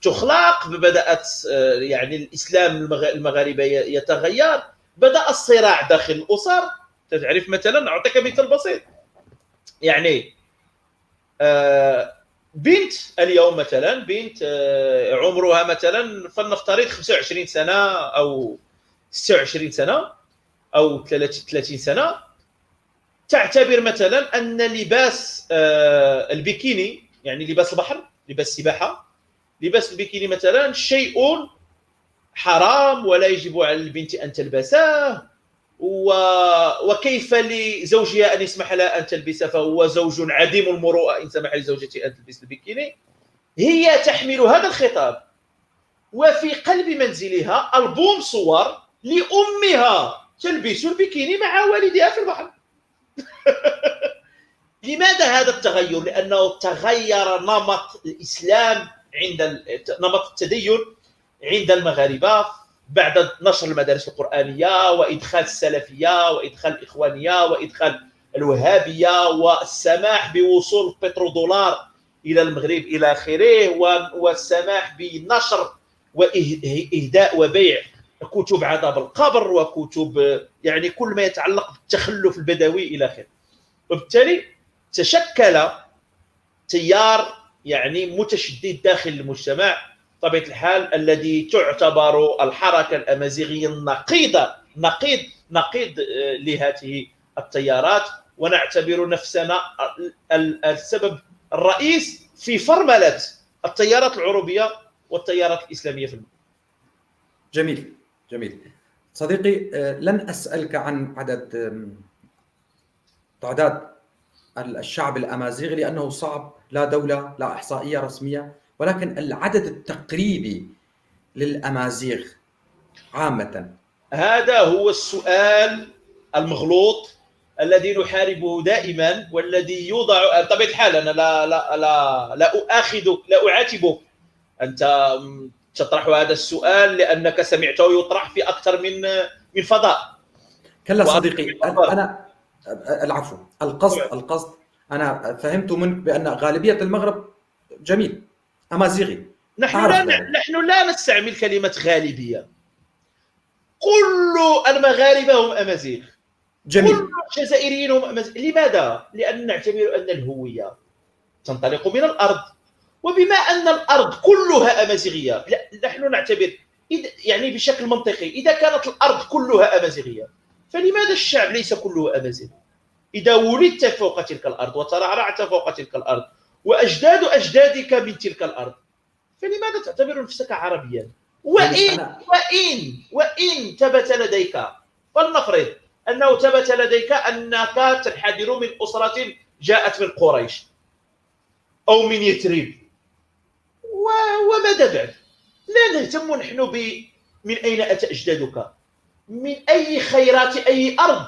تخلق، بدات يعني الاسلام المغاربه يتغير، بدا الصراع داخل الاسر. تعرف مثلا اعطيك مثال بسيط، يعني بنت اليوم مثلا، بنت عمرها مثلا فلنفترض 25 سنه او 26 سنه او 30 سنه، تعتبر مثلا ان لباس البيكيني، يعني لباس البحر، لباس السباحه، لباس البيكيني مثلا شيء حرام ولا يجب على البنت ان تلبسه، وكيف لزوجها ان يسمح لها ان تلبسه، فهو زوج عديم المروءه ان سمح لزوجته ان تلبس البيكيني. هي تحمل هذا الخطاب وفي قلب منزلها البوم صور لامها تلبس البيكيني مع والدها في البحر. لماذا هذا التغير؟ لانه تغير نمط الاسلام نمط التدين عند المغاربه بعد نشر المدارس القرآنية وإدخال السلفية وإدخال الإخوانية وإدخال الوهابية والسماح بوصول البترودولار إلى المغرب إلى آخره، والسماح بنشر وإهداء وبيع كتب عذاب القبر وكتب يعني كل ما يتعلق بالتخلف البدوي إلى آخره. وبالتالي تشكل تيار يعني متشدد داخل المجتمع طبيعة الحال، الذي تعتبر الحركة الأمازيغية نقيض لهذه التيارات، ونعتبر نفسنا السبب الرئيس في فرملة التيارات العروبية والتيارات الإسلامية في المغرب. جميل جميل صديقي، لن أسألك عن تعداد الشعب الأمازيغي لأنه صعب، لا دولة لا إحصائية رسمية، ولكن العدد التقريبي للأمازيغ عامة. هذا هو السؤال المغلوط الذي نحاربه دائما، والذي يوضع بطبيعة الحال. أنا لا أعاتبك، أنت تطرح هذا السؤال لأنك سمعته يطرح في أكثر من فضاء. كلا صديقي، أنا العفو، القصد أنا فهمت منك بأن غالبية المغرب جميل أمازيغي. نحن لا نستعمل كلمة غالبية، كل المغاربة هم أمازيغ، جميل. كل الجزائريين هم أمازيغ. لماذا؟ لأن نعتبر أن الهوية تنطلق من الأرض. وبما أن الأرض كلها أمازيغية، نحن نعتبر يعني بشكل منطقي إذا كانت الأرض كلها أمازيغية فلماذا الشعب ليس كله أمازيغي؟ إذا ولدت فوق تلك الأرض وترعرعت فوق تلك الأرض وأجداد أجدادك من تلك الأرض فلماذا تعتبر نفسك عربيا؟ وإن ثبت لديك، فلنفرض أنه ثبت لديك أنك تنحدر من أسرة جاءت من قريش أو من يثرب، وماذا بعد؟ لا نهتم نحن من أين أتى أجدادك، من أي خيرات أي أرض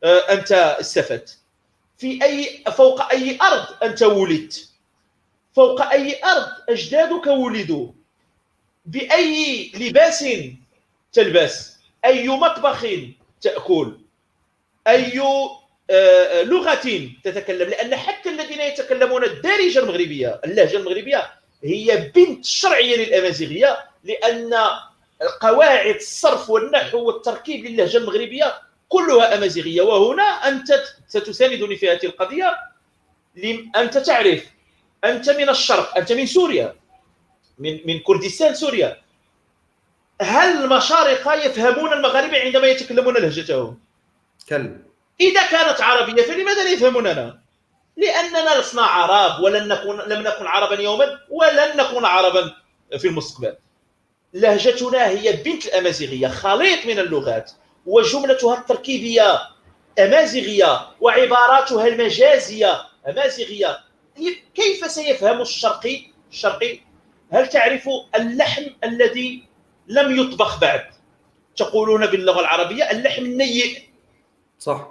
أنت استفدت، فوق أي أرض أنت ولدت، فوق أي أرض أجدادك ولدوا، بأي لباس تلبس، أي مطبخ تأكل، أي لغة تتكلم، لأن حتى الذين يتكلمون الدارجة المغربية، اللهجة المغربية هي بنت شرعية للأمازيغية، لأن قواعد الصرف والنحو والتركيب للهجة المغربية كلها أمازيغية. وهنا أنت ستساندني في هذه القضية. أنت تعرف، أنت من الشرق، أنت من سوريا، من كردستان سوريا، هل المشارقة يفهمون المغاربة عندما يتكلمون لهجتهم؟ كلا. إذا كانت عربية فلماذا لا يفهموننا؟ لأننا لسنا عرب، لم نكن عربا يوما ولن نكون عربا في المستقبل. لهجتنا هي بنت الأمازيغية، خليط من اللغات، وجملتها التركيبية أمازيغية، وعباراتها المجازية أمازيغية. كيف سيفهم الشرقي؟ هل تعرف اللحم الذي لم يطبخ بعد؟ تقولون باللغة العربية اللحم النيء، صح،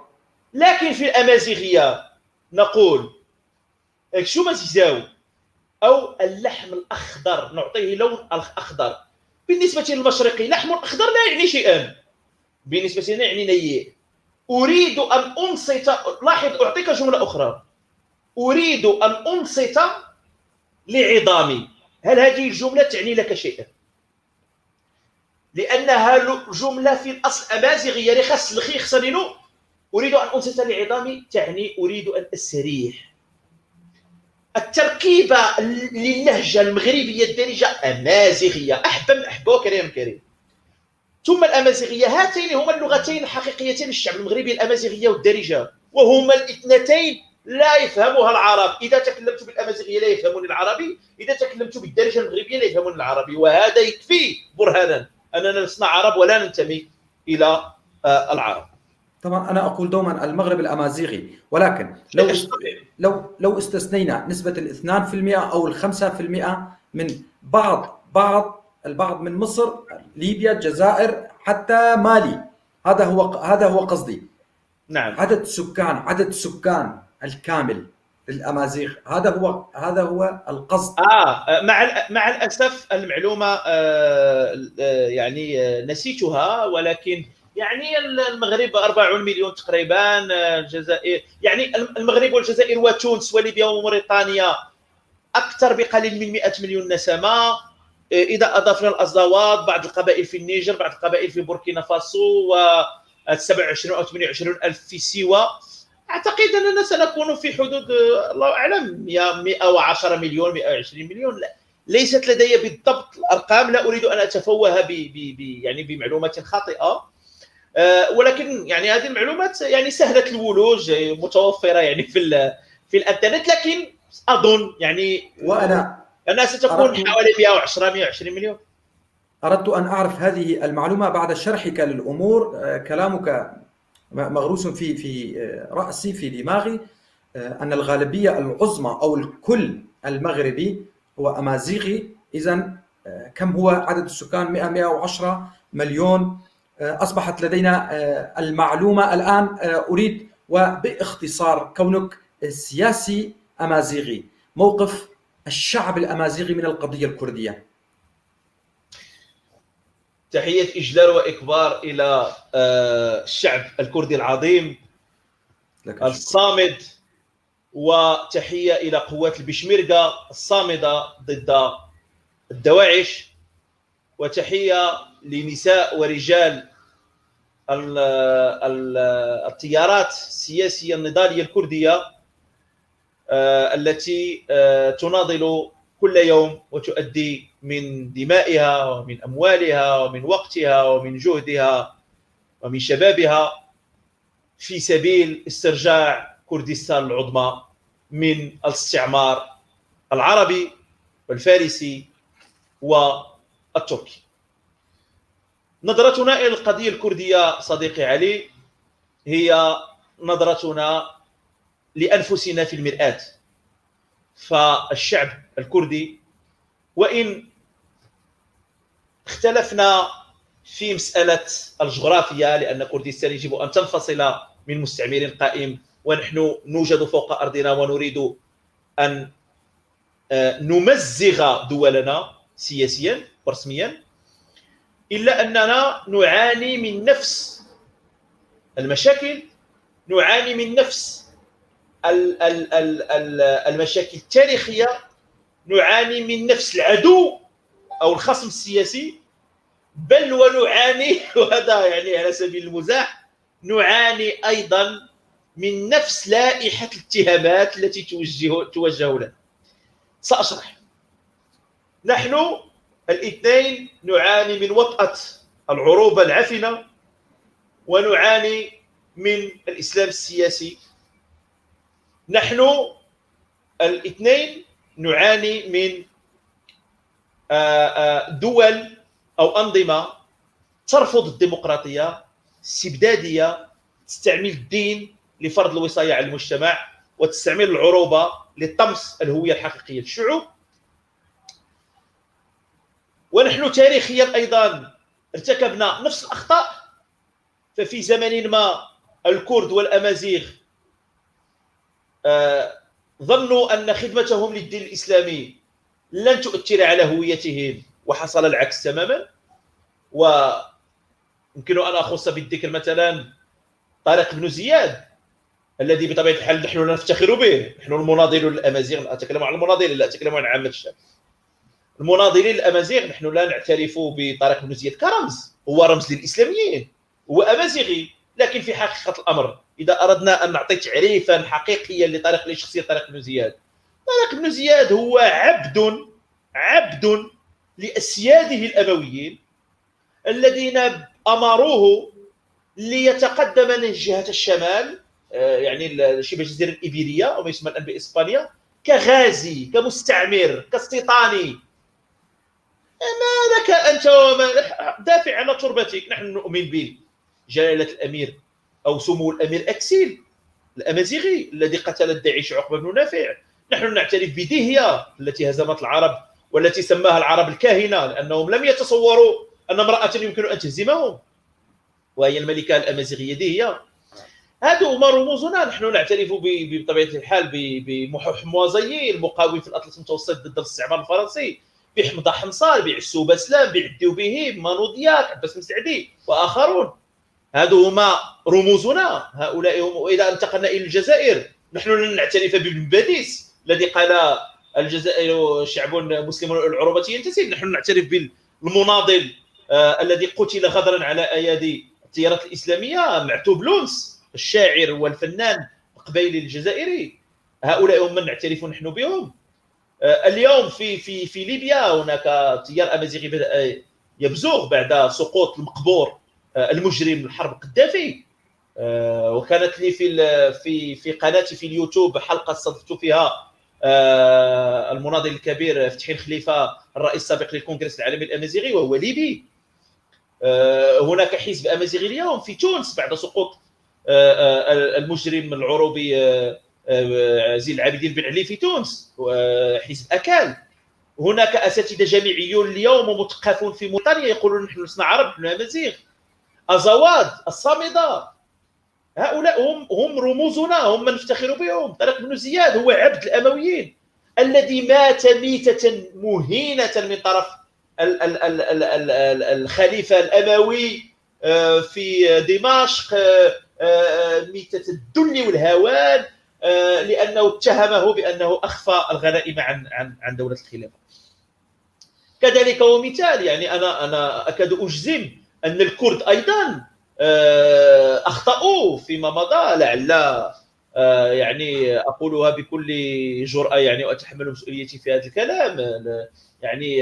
لكن في الأمازيغية نقول شو مزيزاو، أو اللحم الأخضر، نعطيه لون أخضر. بالنسبة للمشرقي لحم أخضر لا يعني شيئا، بالنسبة لنا يعني نيء. أريد أن أنصت، لاحظ أعطيك جملة أخرى، أريد أن أنصت لعظامي، هل هذه الجملة تعني لك شيئا؟ لأنها جملة في الأصل أمازيغية لخص الخيخ صنينو. أريد أن أنصت لعظامي تعني أريد أن أستريح. التركيبة للهجة المغربية الدارجة أمازيغية، أحبه كريم. ثم الأمازيغية، هاتين هما اللغتين الحقيقيتين للشعب المغربي، الأمازيغية والدارجة، وهما الاثنتين لا يفهمها العرب. إذا تكلمت بالأمازيغية لا يفهمون العربي، إذا تكلمت بالدارجة المغربية لا يفهمون العربي، وهذا يكفي برهانا أننا لسنا عرب ولا ننتمي إلى العرب. طبعا أنا أقول دوما المغرب الأمازيغي، ولكن لو استثنينا نسبة 2% أو 5% من البعض من مصر، ليبيا، الجزائر، حتى مالي، هذا هو قصدي. نعم. عدد السكان الكامل للأمازيغ، هذا هو القصد. مع الأسف المعلومة يعني نسيتها، ولكن يعني المغرب 40 مليون تقريبا، الجزائر يعني المغرب والجزائر وتونس وليبيا وموريتانيا أكثر بقليل من 100 مليون نسمة. إذا أضفنا الأزاوات، بعض القبائل في النيجر، بعض القبائل في بوركينا فاسو، و 27 أو 28 ألف في سيوا، أعتقد أننا سنكون في حدود الله أعلم 110 مليون 120 مليون. ليست لدي بالضبط الأرقام، لا أريد أن أتفوه يعني بمعلومات خاطئة، ولكن يعني هذه المعلومات يعني سهلة الولوج، متوفرة يعني في الانترنت، لكن أظن يعني أنها ستكون حوالي 110 120 مليون. أردت أن أعرف هذه المعلومة بعد شرحك للأمور. كلامك مغروس في رأسي، في دماغي، أن الغالبية العظمى أو الكل المغربي هو أمازيغي. إذن كم هو عدد السكان؟ 110 مليون. أصبحت لدينا المعلومة الآن. أريد وباختصار، كونك سياسي أمازيغي، موقف الشعب الأمازيغي من القضية الكردية. تحية إجلال وإكبار إلى الشعب الكردي العظيم الصامد، وتحية إلى قوات البشمركة الصامدة ضد الدواعش، وتحية لنساء ورجال التيارات السياسية النضالية الكردية التي تناضل كل يوم وتؤدي من دمائها ومن أموالها ومن وقتها ومن جهدها ومن شبابها في سبيل استرجاع كردستان العظمى من الاستعمار العربي والفارسي والتركي. نظرتنا إلى القضية الكردية صديقي علي هي نظرتنا لأنفسنا في المرآة. فالشعب الكردي وإن اختلفنا في مسألة الجغرافيا، لأن كردستان يجب أن تنفصل من مستعمر قائم، ونحن نوجد فوق أرضنا ونريد أن نمزغ دولنا سياسيا ورسميا، إلا أننا نعاني من نفس المشاكل، نعاني من نفس المشاكل التاريخية، نعاني من نفس العدو أو الخصم السياسي، بل ونعاني وهذا يعني على سبيل المزاح نعاني أيضا من نفس لائحة الاتهامات التي توجه لنا. سأشرح. نحن الاثنين نعاني من وطأة العروبة العفنة، ونعاني من الإسلام السياسي. نحن الاثنين نعاني من دول أو أنظمة ترفض الديمقراطية، استبدادية، تستعمل الدين لفرض الوصاية على المجتمع، وتستعمل العروبة لطمس الهوية الحقيقية للشعوب. ونحن تاريخيا أيضا ارتكبنا نفس الأخطاء. ففي زمن ما الكرد والأمازيغ ظنوا أن خدمتهم للدين الإسلامي لن تؤثر على هويتهم، وحصل العكس تماما. ويمكن أن أخص بالذكر مثلا طارق بن زياد الذي بطبيعة الحال نحن لا نفتخر به. نحن المناضلون للأمازيغ، لا أتكلم عن المناضلين، لا أتكلم عن عامة الشعب. المناضلين للأمازيغ نحن لا نعترف بطارق بن زياد كرمز، هو رمز للإسلاميين، هو أمازيغي. لكن في حقيقة الأمر إذا أردنا أن نعطي تعريفا حقيقيا لشخصية طارق بن زياد، طارق بن زياد هو عبد لأسياده الأمويين الذين أمروه ليتقدم من جهة الشمال، يعني شبه الجزيرة الإيبيرية أو ما يسمى الآن بإسبانيا، كغازي، كمستعمر، كاستيطاني. ما لك أنت دافع عن تربتك. نحن نؤمن بجلالة الأمير أو سمو الأمير أكسيل الأمازيغي الذي قتل الداعش عقبة بن نافع. نحن نعترف بديهية التي هزمت العرب والتي سماها العرب الكاهنة، لأنهم لم يتصوروا أن امرأة يمكن أن تهزمهم، وهي الملكة الأمازيغية ديهية. هذا هما رموزنا. نحن نعترف بطبيعة الحال بمحموزيين المقاوم في الأطلس المتوسط ضد الاستعمار الفرنسي، بحمضة حنصار، بعسو بسلام، بعديو بهيم، مانو دياك، عباس مسعدي وآخرون. هذا هما رموزنا. هؤلاء هم. وإذا انتقلنا إلى الجزائر، نحن لن نعترف بابن باديس الذي قال الجزائر شعب مسلم العروبة ينتسب. نحن نعترف بالمناضل الذي قتل غدرا على أيادي التيارات الإسلامية، معتوب لونس الشاعر والفنان القبيلي الجزائري. هؤلاء هم من نعترف نحن بهم. اليوم في ليبيا هناك تيار أمازيغي بدأ يبزغ بعد سقوط المقبور المجرم الحرب قدافي. وكانت لي في قناتي في اليوتيوب حلقة استضفت فيها المناضل الكبير فتحي الخليفة، الرئيس السابق للكونغرس العالمي الأمازيغي وهو ليبي. هناك حزب أمازيغي اليوم في تونس بعد سقوط المجرم العروبي زين العابدين بن علي في تونس، حزب أكال. هناك أساتذة جامعيون اليوم مثقفون في موريتانيا يقولون نحن لسنا عرب، نحن أمازيغ. أزواد، الصامدة، هؤلاء هم رموزنا، هم من نفتخر بهم. طارق بن زياد هو عبد الأمويين الذي مات ميتة مهينة من طرف الخليفة الأموي في دمشق، ميتة الذل والهوان، لأنه اتهمه بأنه أخفى الغنائم عن دولة الخلافة. كذلك هو مثال. يعني أنا أكاد أجزم أن الكرد أيضا أخطأوا فيما مضى. لعل يعني أقولها بكل جرأة يعني، وأتحمل مسؤوليتي في هذا الكلام. يعني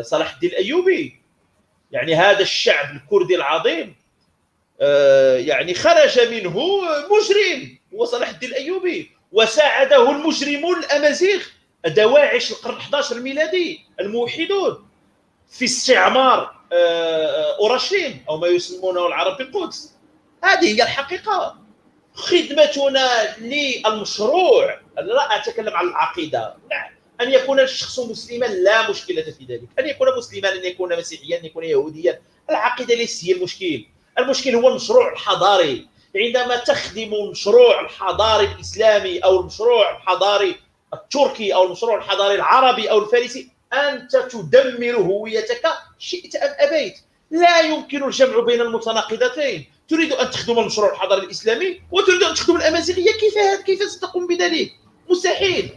صلاح الدين الأيوبي، يعني هذا الشعب الكردي العظيم يعني خرج منه مجرم هو صلاح الدين الأيوبي، وساعده المجرمون الأمازيغ دواعش القرن 11 الميلادي الموحدون في استعمار أورشليم أو ما يسمونه العرب بالقدس. هذه هي الحقيقة. خدمتنا للمشروع، لا أتكلم عن العقيدة، أن يكون الشخص مسلما لا مشكلة في ذلك، أن يكون مسلما، أن يكون مسيحيا، أن يكون يهوديا، العقيدة ليست هي المشكل. المشكل هو المشروع الحضاري. عندما تخدم المشروع الحضاري الإسلامي أو المشروع الحضاري التركي أو المشروع الحضاري العربي أو الفارسي، أنت تدمر هويتك شئت أم أبيت. لا يمكن الجمع بين المتناقضتين. تريد أن تخدم المشروع الحضاري الإسلامي وتريد أن تخدم الأمازيغية، كيف ستقوم بذلك؟ مستحيل.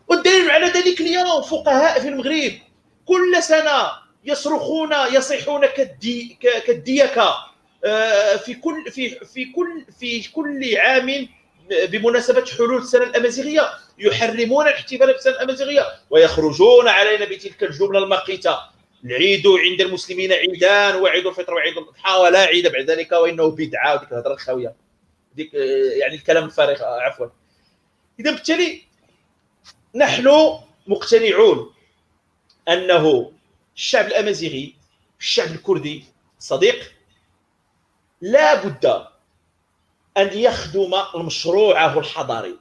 والدليل على ذلك اليوم فقهاء في المغرب كل سنة يصرخون يصيحون كالديكة في كل عام بمناسبة حلول السنة الأمازيغية، يحرمون الاحتفال بالسنة الأمازيغية ويخرجون علينا بتلك الجملة المقيتة: العيد عند المسلمين عيدان، وعيد الفطر وعيد الأضحى، ولا عيد بعد ذلك وإنه بدعة، وديك الهضرة الخاوية، ديك يعني الكلام الفارغ عفوا. إذا بالتالي نحن مقتنعون أنه الشعب الأمازيغي، الشعب الكردي صديق، لا بد أن يخدم مشروعه الحضاري.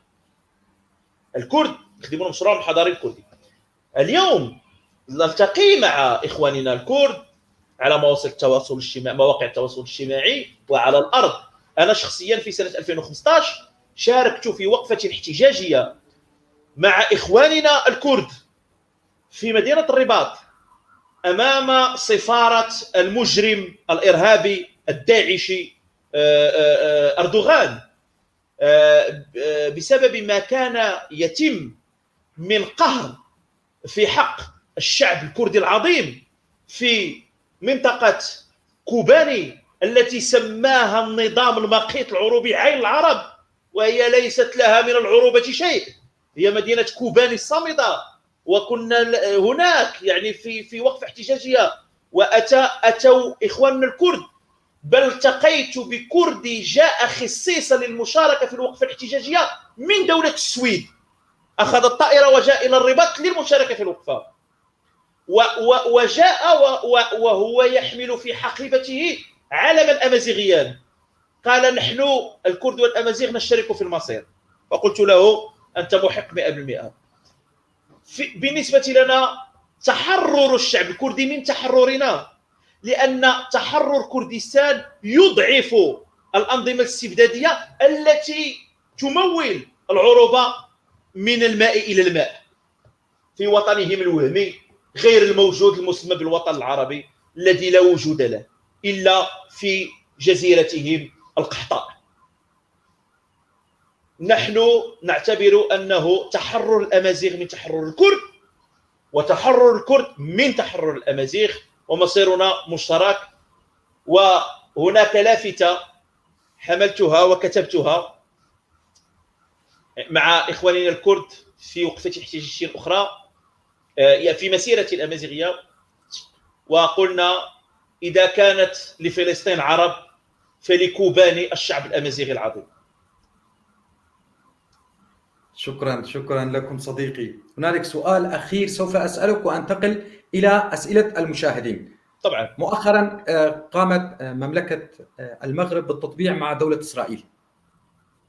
الكرد يخدمون المشروع الحضاري الكردي. اليوم نلتقي مع إخواننا الكرد على مواقع التواصل الاجتماعي وعلى الأرض. أنا شخصيا في سنة 2015 شاركت في وقفة احتجاجية مع إخواننا الكرد في مدينة الرباط أمام سفارة المجرم الإرهابي الداعشي أردوغان، بسبب ما كان يتم من قهر في حق الشعب الكردي العظيم في منطقة كوباني التي سماها النظام المقيت العروبي عين العرب، وهي ليست لها من العروبة شيء. هي مدينة كوباني الصامدة، وكنا هناك يعني في وقفة احتجاجية، وأتوا إخواننا الكرد، بل التقيت بكردي جاء خصيصا للمشاركة في الوقفة الاحتجاجية من دولة السويد، أخذ الطائرة وجاء إلى الرباط للمشاركة في الوقفة، وجاء وهو يحمل في حقيبته علما أمازيغيا. قال: نحن الكرد والأمازيغ نشترك في المصير. فقلت له: أنت محق 100%. بالنسبة لنا تحرر الشعب الكردي من تحررنا، لأن تحرر كردستان يضعف الأنظمة الاستبدادية التي تمول العروبة من الماء إلى الماء في وطنهم الوهمي غير الموجود المسمى بالوطن العربي الذي لا وجود له إلا في جزيرتهم القحطاء. نحن نعتبر أنه تحرر الأمازيغ من تحرر الكرد، وتحرر الكرد من تحرر الأمازيغ، ومصيرنا مشترك. وهناك لافتة حملتها وكتبتها مع إخواننا الكرد في وقفة احتجاجية أخرى في مسيرة الأمازيغية، وقلنا: إذا كانت لفلسطين عرب فلكوباني الشعب الأمازيغي العظيم. شكرا لكم صديقي. هنالك سؤال أخير سوف أسألك وأنتقل إلى أسئلة المشاهدين. طبعا مؤخرا قامت مملكة المغرب بالتطبيع مع دولة إسرائيل.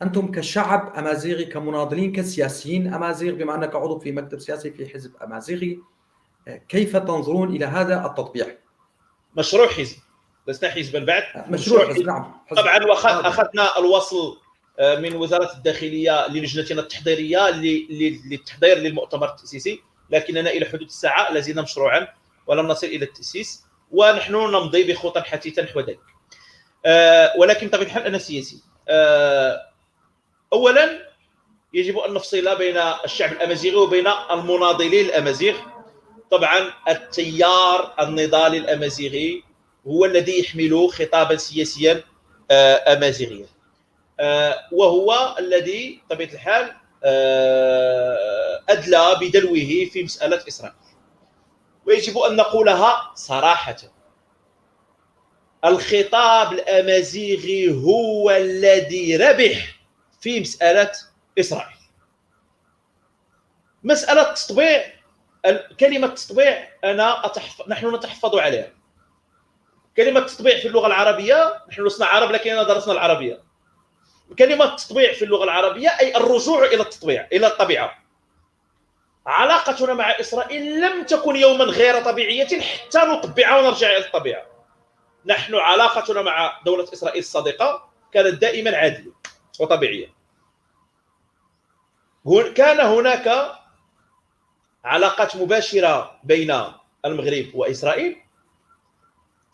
أنتم كشعب أمازيغي، كمناضلين، كسياسيين أمازيغ، بما أنك عضو في مكتب سياسي في حزب أمازيغي، كيف تنظرون إلى هذا التطبيع؟ مشروع حزب، لسنا حزبا بعد. مشروع حزب، نعم. طبعا أخذنا الوصل من وزارة الداخلية للجنتنا التحضيرية للتحضير للمؤتمر التأسيسي، لكننا إلى حدود الساعة لازلنا مشروعا ولم نصل إلى التأسيس، ونحن نمضي بخطى حثيثة نحو ذلك. ولكن طبيعة الحال أنا سياسي. أولا يجب أن نفصل بين الشعب الأمازيغي وبين المناضلين الأمازيغ. طبعا التيار النضالي الأمازيغي هو الذي يحمل خطابا سياسيا أمازيغيا. وهو الذي بطبيعة الحال أدلى بدلوه في مسألة إسرائيل. ويجب أن نقولها صراحة، الخطاب الأمازيغي هو الذي ربح في مسألة إسرائيل. مسألة تطبيع، كلمة تطبيع نحن نتحفظ عليها. كلمة تطبيع في اللغة العربية، نحن لسنا عرب لكننا درسنا العربية. كلمة تطبيع في اللغة العربية أي الرجوع إلى التطبيع، إلى الطبيعة. علاقتنا مع إسرائيل لم تكن يوما غير طبيعية حتى نطبع ونرجع إلى الطبيعة. نحن علاقتنا مع دولة إسرائيل الصديقة كانت دائما عادلة وطبيعية. كان هناك علاقات مباشرة بين المغرب وإسرائيل.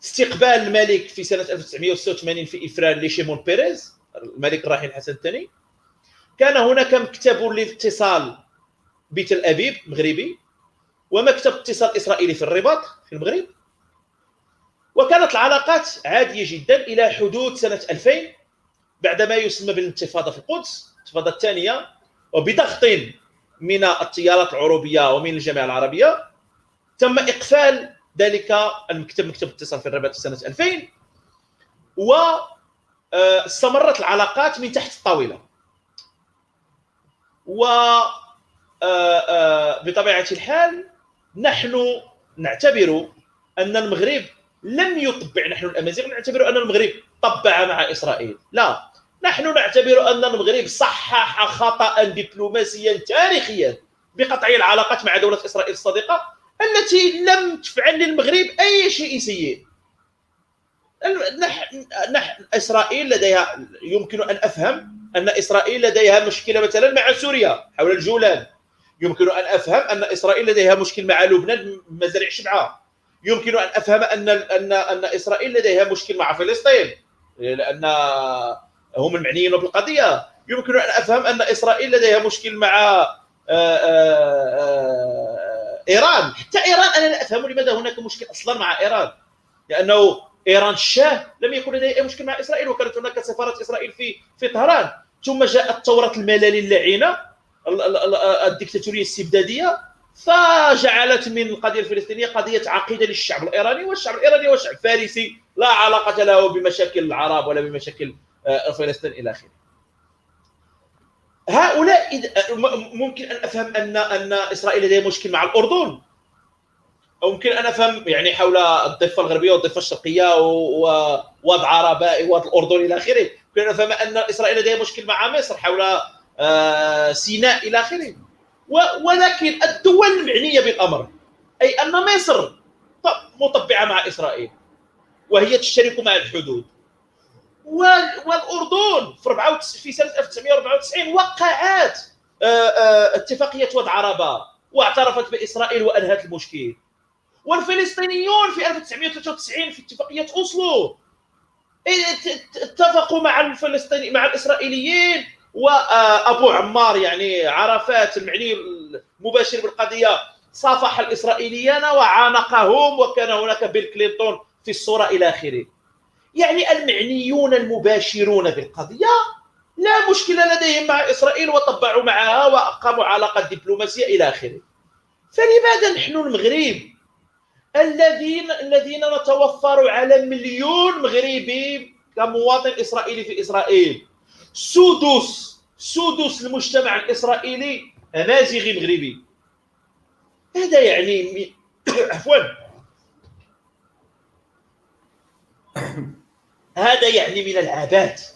استقبال الملك في سنة 1986 في إفران لشيمون بيريز الملك الراحل الحسن الثاني. كان هناك مكتب للاتصال بتل أبيب مغربي، ومكتب اتصال إسرائيلي في الرباط في المغرب. وكانت العلاقات عادية جدا إلى حدود سنة 2000 بعد ما يسمى بالانتفاضة في القدس، الانتفاضة الثانية، وبضغط من التيارات العروبية ومن الجامعة العربية تم إقفال ذلك المكتب، مكتب الاتصال في الرباط في سنة 2000. واستمرت العلاقات من تحت الطاولة. وبطبيعة الحال نحن نعتبر أن المغرب لم يطبع، نحن الأمازيغ نعتبر أن المغرب طبع مع إسرائيل. لا، نحن نعتبر أن المغرب صحح خطأ دبلوماسيا تاريخيا بقطع العلاقات مع دولة إسرائيل الصديقة التي لم تفعل للمغرب أي شيء سيء. إسرائيل لديها، يمكن أن أفهم أن إسرائيل لديها مشكلة مثلا مع سوريا حول الجولان، يمكن أن أفهم أن إسرائيل لديها مشكل مع لبنان مزارع شبعة، يمكن أن أفهم أن إسرائيل لديها مشكل مع فلسطين لأن هم المعنيين بالقضية، يمكن أن أفهم أن إسرائيل لديها مشكل مع إيران. حتى إيران أنا لا أفهم لماذا هناك مشكل أصلا مع إيران، لأنه إيران الشاه لم يكن لديها أي مشكل مع إسرائيل، وكانت هناك سفارة إسرائيل في طهران. ثم جاءت ثورة الملل اللعينة الدكتاتورية الاستبدادية، فجعلت من القضية الفلسطينية قضية عقيدة للشعب الإيراني، والشعب الإيراني هو شعب فارسي لا علاقة له بمشاكل العرب ولا بمشاكل فلسطين إلى آخره. هؤلاء ممكن أن أفهم أن إسرائيل لديها مشكل مع الأردن، أو ممكن أن أفهم يعني حول الضفة الغربية والضفة الشرقية وواد عرباء وواد الأردن إلى آخره. ممكن أن أفهم أن إسرائيل لديها مشكل مع مصر حول سيناء إلى آخره. ولكن الدول المعنية بالأمر، أي أن مصر مطبعة مع إسرائيل وهي تشترك مع الحدود، والأردن في سنة 1994 وقعت اتفاقية واد عربة واعترفت بإسرائيل وأنهت المشكل، والفلسطينيون في 1993 في اتفاقية أوسلو اتفقوا مع الإسرائيليين، وأبو عمار يعني عرفات المعني المباشر بالقضية صافح الإسرائيليين وعانقهم، وكان هناك بيل كلينتون في الصورة إلى آخره. يعني المعنيون المباشرون بالقضية لا مشكلة لديهم مع إسرائيل وطبعوا معها وأقاموا علاقات دبلوماسية إلى آخره. فلماذا نحن المغرب الذين نتوفر على مليون مغربي كمواطن إسرائيلي في إسرائيل، سدس المجتمع الإسرائيلي أمازيغي مغربي، هذا يعني عفوا هذا يعني من العبث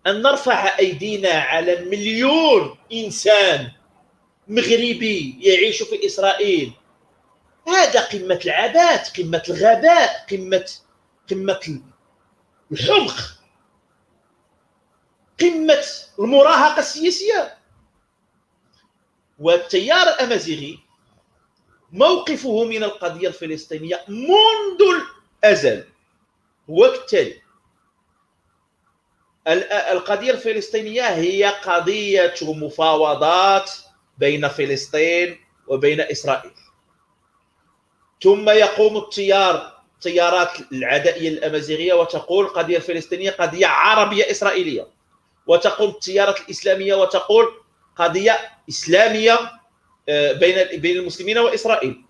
أن نرفع أيدينا على مليون إنسان مغربي يعيش في إسرائيل. هذا قمة العبث، قمة الغباء، قمة الحمق، قمة المراهقة السياسية. والتيار الأمازيغي موقفه من القضية الفلسطينية منذ الأزل هو كالتالي: القضية الفلسطينية هي قضية مفاوضات بين فلسطين وبين إسرائيل، ثم يقوم التيار التيارات العدائيه الامازيغيه وتقول القضيه الفلسطينيه قضيه عربيه اسرائيليه، وتقول التيارات الاسلاميه وتقول قضيه اسلاميه بين المسلمين واسرائيل.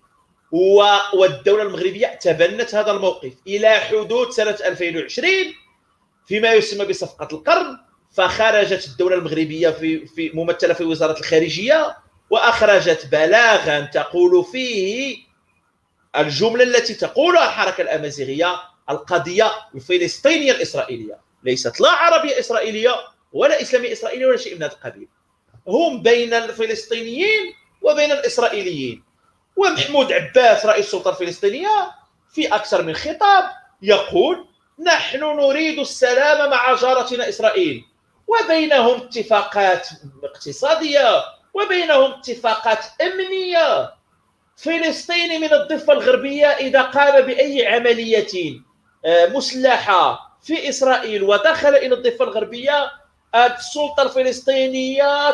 والدوله المغربيه تبنت هذا الموقف الى حدود سنه 2020 فيما يسمى بصفقه القرن، فخرجت الدوله المغربيه في ممثله في وزاره الخارجيه واخرجت بلاغا تقول فيه الجمله التي تقولها الحركه الامازيغيه: القضيه الفلسطينيه الاسرائيليه ليست لا عربيه اسرائيليه ولا اسلاميه اسرائيليه ولا شيء من هذا القبيل، هم بين الفلسطينيين وبين الاسرائيليين. ومحمود عباس رئيس السلطه الفلسطينيه في اكثر من خطاب يقول: نحن نريد السلام مع جارتنا اسرائيل، وبينهم اتفاقات اقتصاديه وبينهم اتفاقات امنيه. فلسطيني من الضفه الغربيه اذا قام باي عمليه مسلحه في اسرائيل ودخل الى الضفه الغربيه، السلطه الفلسطينيه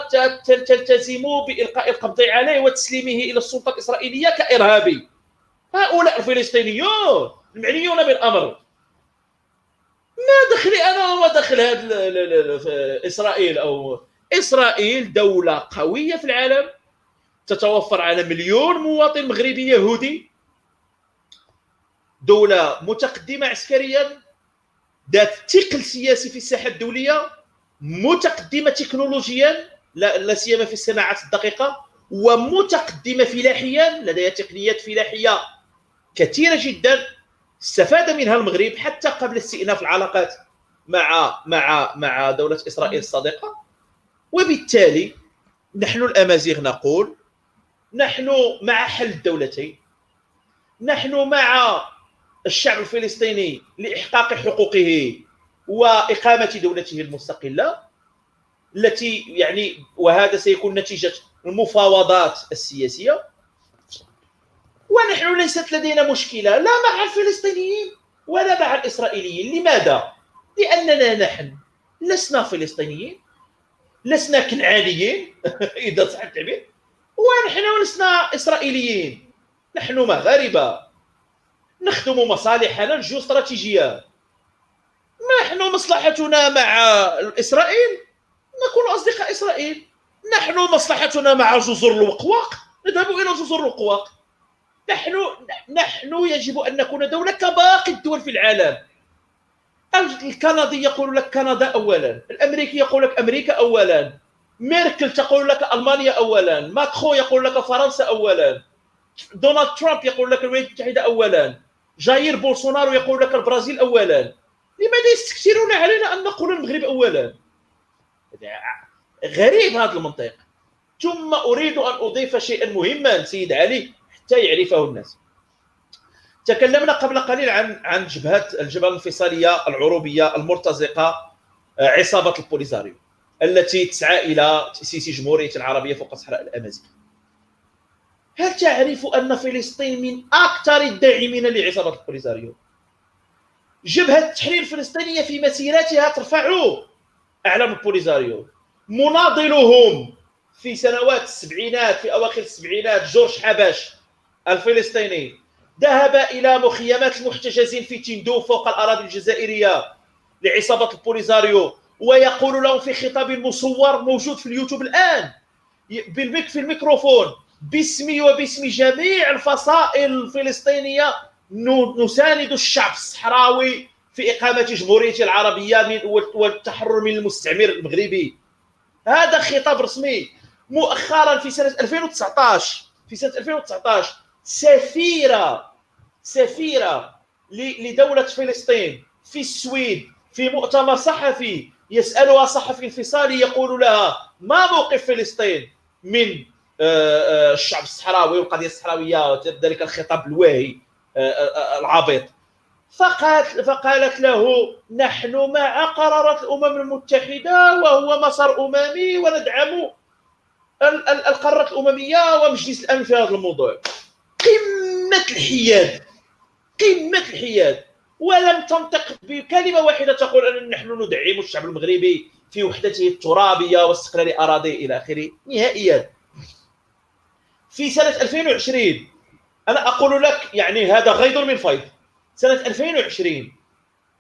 تلتزم بالقاء القبض عليه وتسليمه الى السلطه الاسرائيليه كارهابي. هؤلاء الفلسطينيون المعنيون بالامر، ما دخلي انا وما دخل هذا اسرائيل. او اسرائيل دوله قويه في العالم، تتوفر على 1,000,000 مواطن مغربي يهودي، دوله متقدمه عسكريا، ذات ثقل سياسي في الساحه الدوليه، متقدمه تكنولوجيا لا سيما في الصناعات الدقيقه، ومتقدمه فلاحيا، لديها تقنيات فلاحيه كثيره جدا استفاد منها المغرب حتى قبل استئناف العلاقات مع دوله اسرائيل الصديقه. وبالتالي نحن الامازيغ نقول: نحن مع حل الدولتين، نحن مع الشعب الفلسطيني لاحقاق حقوقه واقامه دولته المستقله التي يعني، وهذا سيكون نتيجه المفاوضات السياسيه. ونحن ليست لدينا مشكله لا مع الفلسطينيين ولا مع الاسرائيليين. لماذا؟ لاننا نحن لسنا فلسطينيين، لسنا كنعانيين اذا صح التعبير، ونحن لسنا اسرائيليين، نحن مغاربه نخدم مصالحنا الجيوستراتيجيه. نحن مصلحتنا مع اسرائيل نكون اصدقاء اسرائيل، نحن مصلحتنا مع جزر الوقواق نذهب الى جزر الوقواق. نحن يجب ان نكون دوله كباقي الدول في العالم. الكندي يقول لك كندا اولا، الامريكي يقول لك امريكا اولا، ميركل تقول لك المانيا اولا، ماكرون يقول لك فرنسا اولا، دونالد ترامب يقول لك الولايات المتحده اولا، جاير بولسونارو يقول لك البرازيل اولا. لماذا يستكثرون علينا ان نقول المغرب اولا؟ غريب هذا المنطق. ثم اريد ان اضيف شيئا مهما سيد علي حتى يعرفه الناس. تكلمنا قبل قليل عن الجبهه الانفصاليه العروبيه المرتزقه، عصابه البوليزاريو التي تسعى الى تاسيس جمهوريه عربيه فوق صحراء الامازيغ. هل تعرف ان فلسطين من اكثر الداعمين لعصابه البوليزاريو؟ جبهه التحرير الفلسطينيه في مسيرتها ترفع اعلام البوليزاريو. مناضلهم في سنوات السبعينات، في اواخر السبعينات، جورج حباش الفلسطيني ذهب الى مخيمات المحتجزين في تندوف فوق الاراضي الجزائريه لعصابه البوليزاريو، ويقول لهم في خطاب مصور موجود في اليوتيوب الان في الميكروفون: باسمي وباسم جميع الفصائل الفلسطينيه نساند الشعب الصحراوي في إقامة جمهورية العربية والتحرر من المستعمر المغربي. هذا خطاب رسمي. مؤخرا في سنة 2019 سفيرة لدولة فلسطين في السويد في مؤتمر صحفي يسألها صحفي انفصالي يقول لها: ما موقف فلسطين من الشعب الصحراوي والقضية الصحراوية؟ ذلك الخطاب الواهي العبيط. فقالت له: نحن مع قرارات الأمم المتحدة وهو مسار أممي وندعم القرارات الأممية ومجلس الأمن في هذا الموضوع. قمة الحياد. ولم تنطق بكلمة واحدة تقول أن نحن ندعم الشعب المغربي في وحدته الترابية واستقلال أراضيه إلى آخره نهائيا. في سنة 2020 أنا أقول لك يعني هذا غيض من فيض. سنة 2020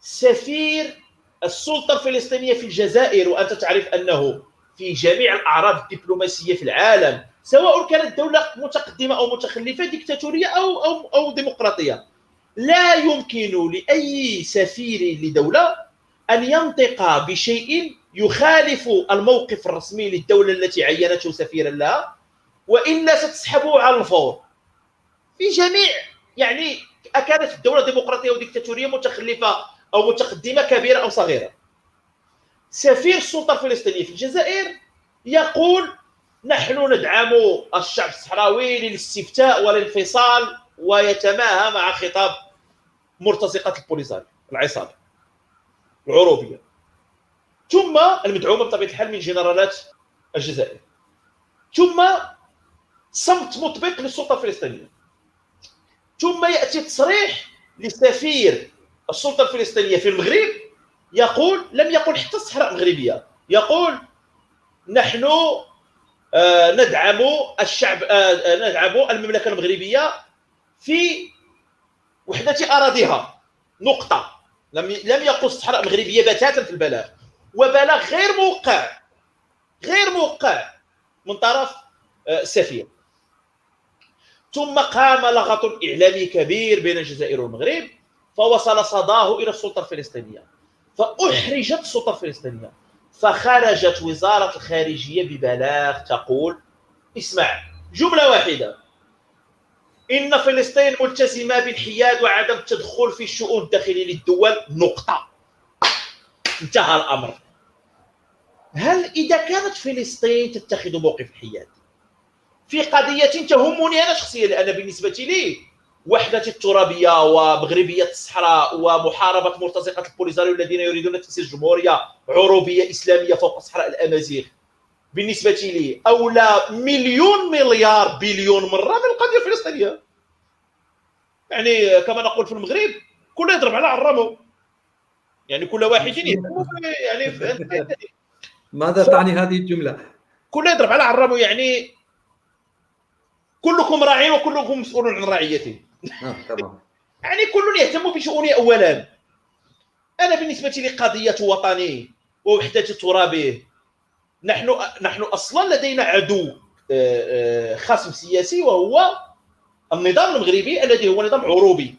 سفير السلطة الفلسطينية في الجزائر، وأنت تعرف أنه في جميع الأعراض الدبلوماسية في العالم سواء كانت دولة متقدمة أو متخلفة، ديكتاتورية أو ديمقراطية، لا يمكن لأي سفير لدولة أن ينطق بشيء يخالف الموقف الرسمي للدولة التي عينته سفيرا لها، وإلا ستسحبه على الفور في جميع، يعني كانت الدولة ديمقراطية وديكتاتورية متخلفة أو متقدمة كبيرة أو صغيرة. سفير السلطة الفلسطينية في الجزائر يقول نحن ندعم الشعب الصحراوي للاستفتاء والانفصال، ويتماهى مع خطاب مرتزقة البوليساريو العصابة العروبية، ثم المدعومة بطبيعة الحال من جنرالات الجزائر، ثم صمت مطبق للسلطة الفلسطينية، ثم يأتي تصريح لسفير السلطة الفلسطينية في المغرب يقول، لم يقل حتى الصحراء المغربية، يقول نحن ندعم الشعب، ندعم المملكة المغربية في وحدة أراضيها نقطة. لم يقل الصحراء المغربية بتاتا في البلاغ، وبلاغ غير موقع من طرف السفير. ثم قام لغط إعلامي كبير بين الجزائر والمغرب، فوصل صداه إلى السلطة الفلسطينية، فأحرجت السلطة الفلسطينية، فخرجت وزارة الخارجية ببلاغ تقول، اسمع جملة واحدة: إن فلسطين ملتزمة بالحياد وعدم التدخل في الشؤون الداخلية للدول، نقطة، انتهى الأمر. هل إذا كانت فلسطين تتخذ موقف الحياد في قضية تهمني أنا شخصيا، لأن بالنسبة لي وحدة الترابية ومغربية الصحراء ومحاربة مرتزقة البوليساريو الذين يريدون تأسيس جمهورية عروبية إسلامية فوق صحراء الأمازيغ، بالنسبة لي أولى مليون مليار بليون مرة من القضية الفلسطينية. يعني كما نقول في المغرب، كل يضرب على عرمه، يعني كل واحد يعني ماذا تعني هذه الجملة؟ كل يضرب على عرمه، يعني كلكم راع وكلكم مسؤول عن رعيته. تمام. يعني كل يهتم بشؤونه أولا. أنا بالنسبة لي قضية وطني ووحدة ترابه، نحن أصلا لدينا عدو خصم سياسي، وهو النظام المغربي الذي هو نظام عروبي،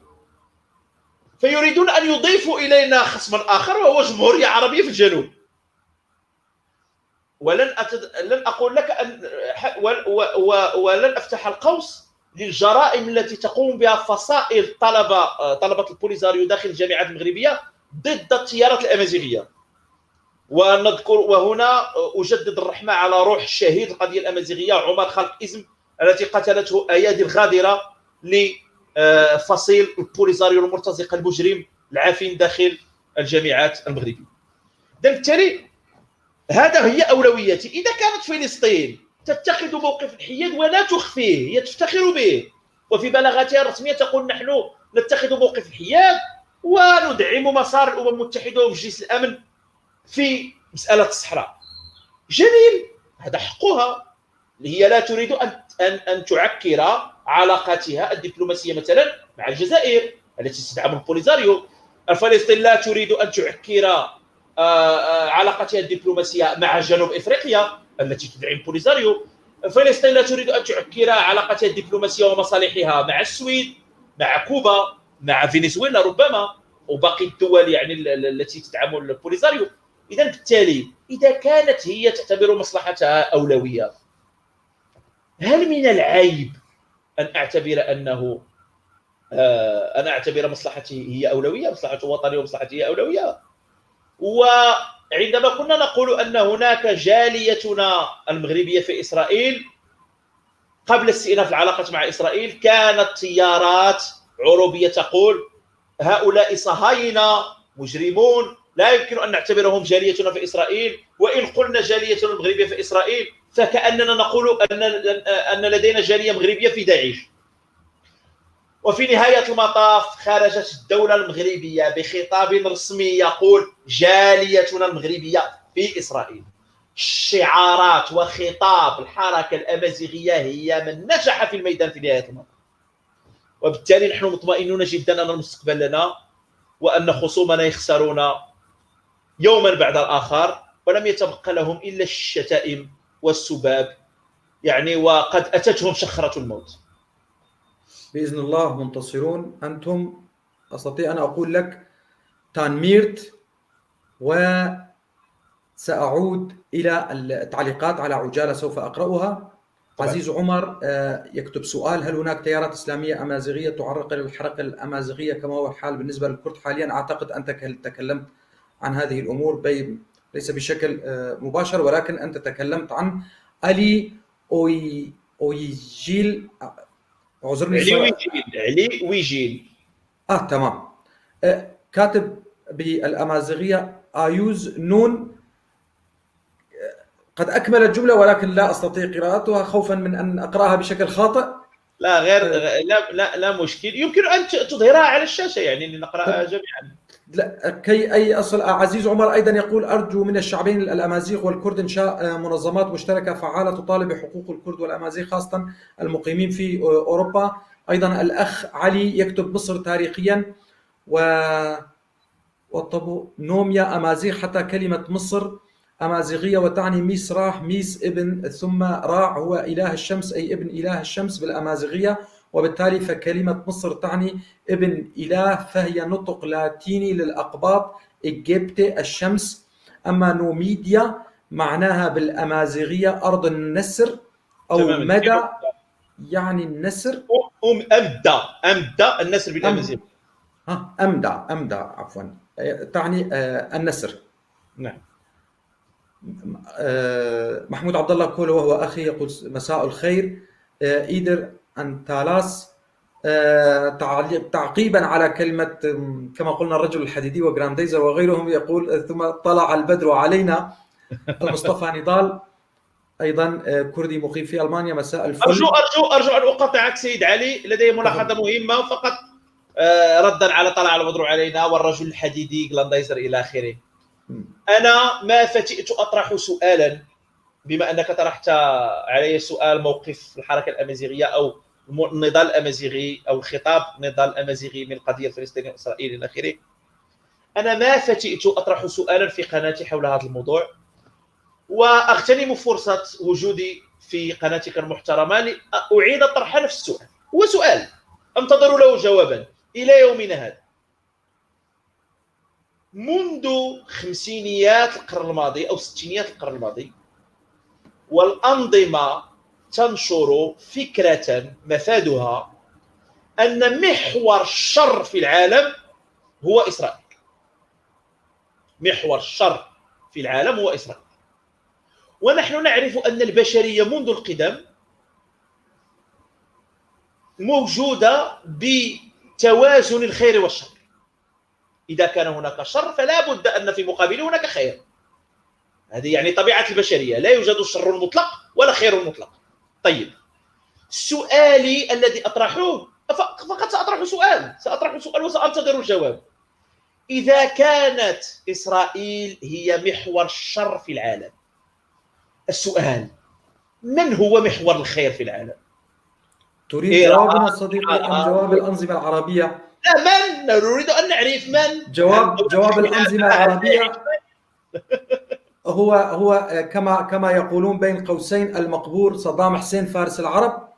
فيريدون أن يضيفوا إلينا خصما آخر وهو جمهورية عربية في الجنوب. لن أقول لك ولن أفتح القوس للجرائم التي تقوم بها فصائل طلبة البوليساريو داخل الجامعات المغربية ضد التيارات الأمازيغية. ونذكر وهنا أجدد الرحمة على روح الشهيد القضية الأمازيغية عمر خلق إزم التي قتلته أيادي الغادرة لفصيل البوليساريو المرتزق المجرم العافين داخل الجامعات المغربية. بالتالي هذا هي أولوياتي. إذا كانت فلسطين تتخذ موقف الحياد ولا تخفيه، هي تفتخر به، وفي بلاغاتها الرسمية تقول نحن نتخذ موقف الحياد وندعم مسار الأمم المتحدة ومجلس الأمن في مسألة الصحراء، جميل، هذا حقها. هي لا تريد أن تعكر علاقاتها الدبلوماسية مثلا مع الجزائر التي تدعم البوليساريو. الفلسطين لا تريد أن تعكر علاقتها الدبلوماسية مع جنوب إفريقيا التي تدعم البوليساريو. فلسطين لا تريد أن تعكر علاقتها الدبلوماسية ومصالحها مع السويد، مع كوبا، مع فنزويلا ربما، وباقي الدول يعني التي تدعم البوليساريو. إذا بالتالي إذا كانت هي تعتبر مصلحتها أولوية، هل من العيب أن أعتبر مصلحتي هي أولوية، مصلحة وطني ومصلحتي هي أولوية؟ وعندما كنا نقول أن هناك جاليتنا المغربية في إسرائيل قبل استئناف العلاقة مع إسرائيل، كانت تيارات عروبية تقول هؤلاء صهاينة مجرمون لا يمكن أن نعتبرهم جاليتنا في إسرائيل، وإن قلنا جاليتنا المغربية في إسرائيل فكأننا نقول أن لدينا جالية مغربية في داعش. وفي نهاية المطاف خرجت الدولة المغربية بخطاب رسمي يقول جاليتنا المغربية في إسرائيل. شعارات وخطاب الحركة الأمازيغية هي من نجح في الميدان في نهاية المطاف. وبالتالي نحن مطمئنون جدا أن المستقبل لنا، وأن خصومنا يخسرون يوما بعد الآخر، ولم يتبقى لهم إلا الشتائم والسباب، يعني وقد أتتهم شخرة الموت. بإذن الله منتصرون أنتم. أستطيع أن أقول لك تانميرت، وسأعود إلى التعليقات على عجالة سوف أقرأها. طبعا. عزيز عمر يكتب سؤال: هل هناك تيارات إسلامية أمازيغية تعرقل الحركة الأمازيغية كما هو الحال بالنسبة للكرد حاليا؟ أعتقد أنت تكلمت عن هذه الأمور ليس بشكل مباشر، ولكن أنت تكلمت عن علي أويجيل. اعذرني. علي ويجيل. تمام. كاتب بالأمازيغية آيوز نون. قد أكمل الجملة ولكن لا أستطيع قراءتها خوفا من أن أقرأها بشكل خاطئ. لا لا مشكل، يمكن أن تظهرها على الشاشة يعني لنقرأها جميعا. لا، كي أي أصل. عزيز عمر أيضا يقول: أرجو من الشعبين الأمازيغ والكرد إنشاء منظمات مشتركة فعالة تطالب بحقوق الكرد والأمازيغ خاصة المقيمين في أوروبا. أيضا الأخ علي يكتب: مصر تاريخيا وطبو نوميا أمازيغ، حتى كلمة مصر أمازيغية وتعني ميس راح، ميس ابن ثم راع هو إله الشمس أي ابن إله الشمس بالأمازيغية، وبالتالي فكلمة مصر تعني ابن إله، فهي نطق لاتيني للأقباط إجيبتي الشمس. أما نوميديا معناها بالأمازيغية أرض النسر أو مدى، يعني النسر. أمدى النسر بالأمازيغية. أمدى عفوا، تعني النسر. نعم. محمود عبد الله كولو وهو أخي يقول: مساء الخير. إيدر أنتالاس تعقيبا على كلمة كما قلنا الرجل الحديدي وجرانديزر وغيرهم، يقول: ثم طلع البدر علينا. المصطفى نضال أيضا كردي مقيم في ألمانيا: مساء الفل. أرجو أن أقاطعك سيد علي، لدي ملاحظة مهمة فقط ردا على طلع البدر علينا والرجل الحديدي جرانديزر إلى آخره. أنا ما فتئت أطرح سؤالا، بما أنك طرحت علي سؤال موقف الحركة الأمازيغية أو النضال الأمازيغي أو الخطاب النضال الأمازيغي من القضية الفلسطينية والإسرائيلية إلى آخره. أنا ما فتئت أطرح سؤالا في قناتي حول هذا الموضوع، وأغتنم فرصة وجودي في قناتك المحترمة لأعيد طرح نفس السؤال. هو سؤال أنتظر له جوابا إلى يومنا هذا. منذ خمسينيات القرن الماضي أو ستينيات القرن الماضي، والأنظمة تنشر فكرة مفادها أن محور الشر في العالم هو إسرائيل. محور الشر في العالم هو إسرائيل. ونحن نعرف أن البشرية منذ القدم موجودة بتوازن الخير والشر. إذا كان هناك شر فلا بد أن في مقابله هناك خير. هذه يعني طبيعة البشرية، لا يوجد الشر المطلق ولا خير المطلق. طيب، سؤالي الذي أطرحه فقط سأطرح سؤال وسأنتظر الجواب. إذا كانت إسرائيل هي محور الشر في العالم، السؤال: من هو محور الخير في العالم؟ تريد جوابنا صديقي أم جواب الأنظمة العربية؟ لا، من؟ نريد أن نعرف من. جواب الأنظمة العربية هو كما يقولون بين قوسين المقبور صدام حسين فارس العرب.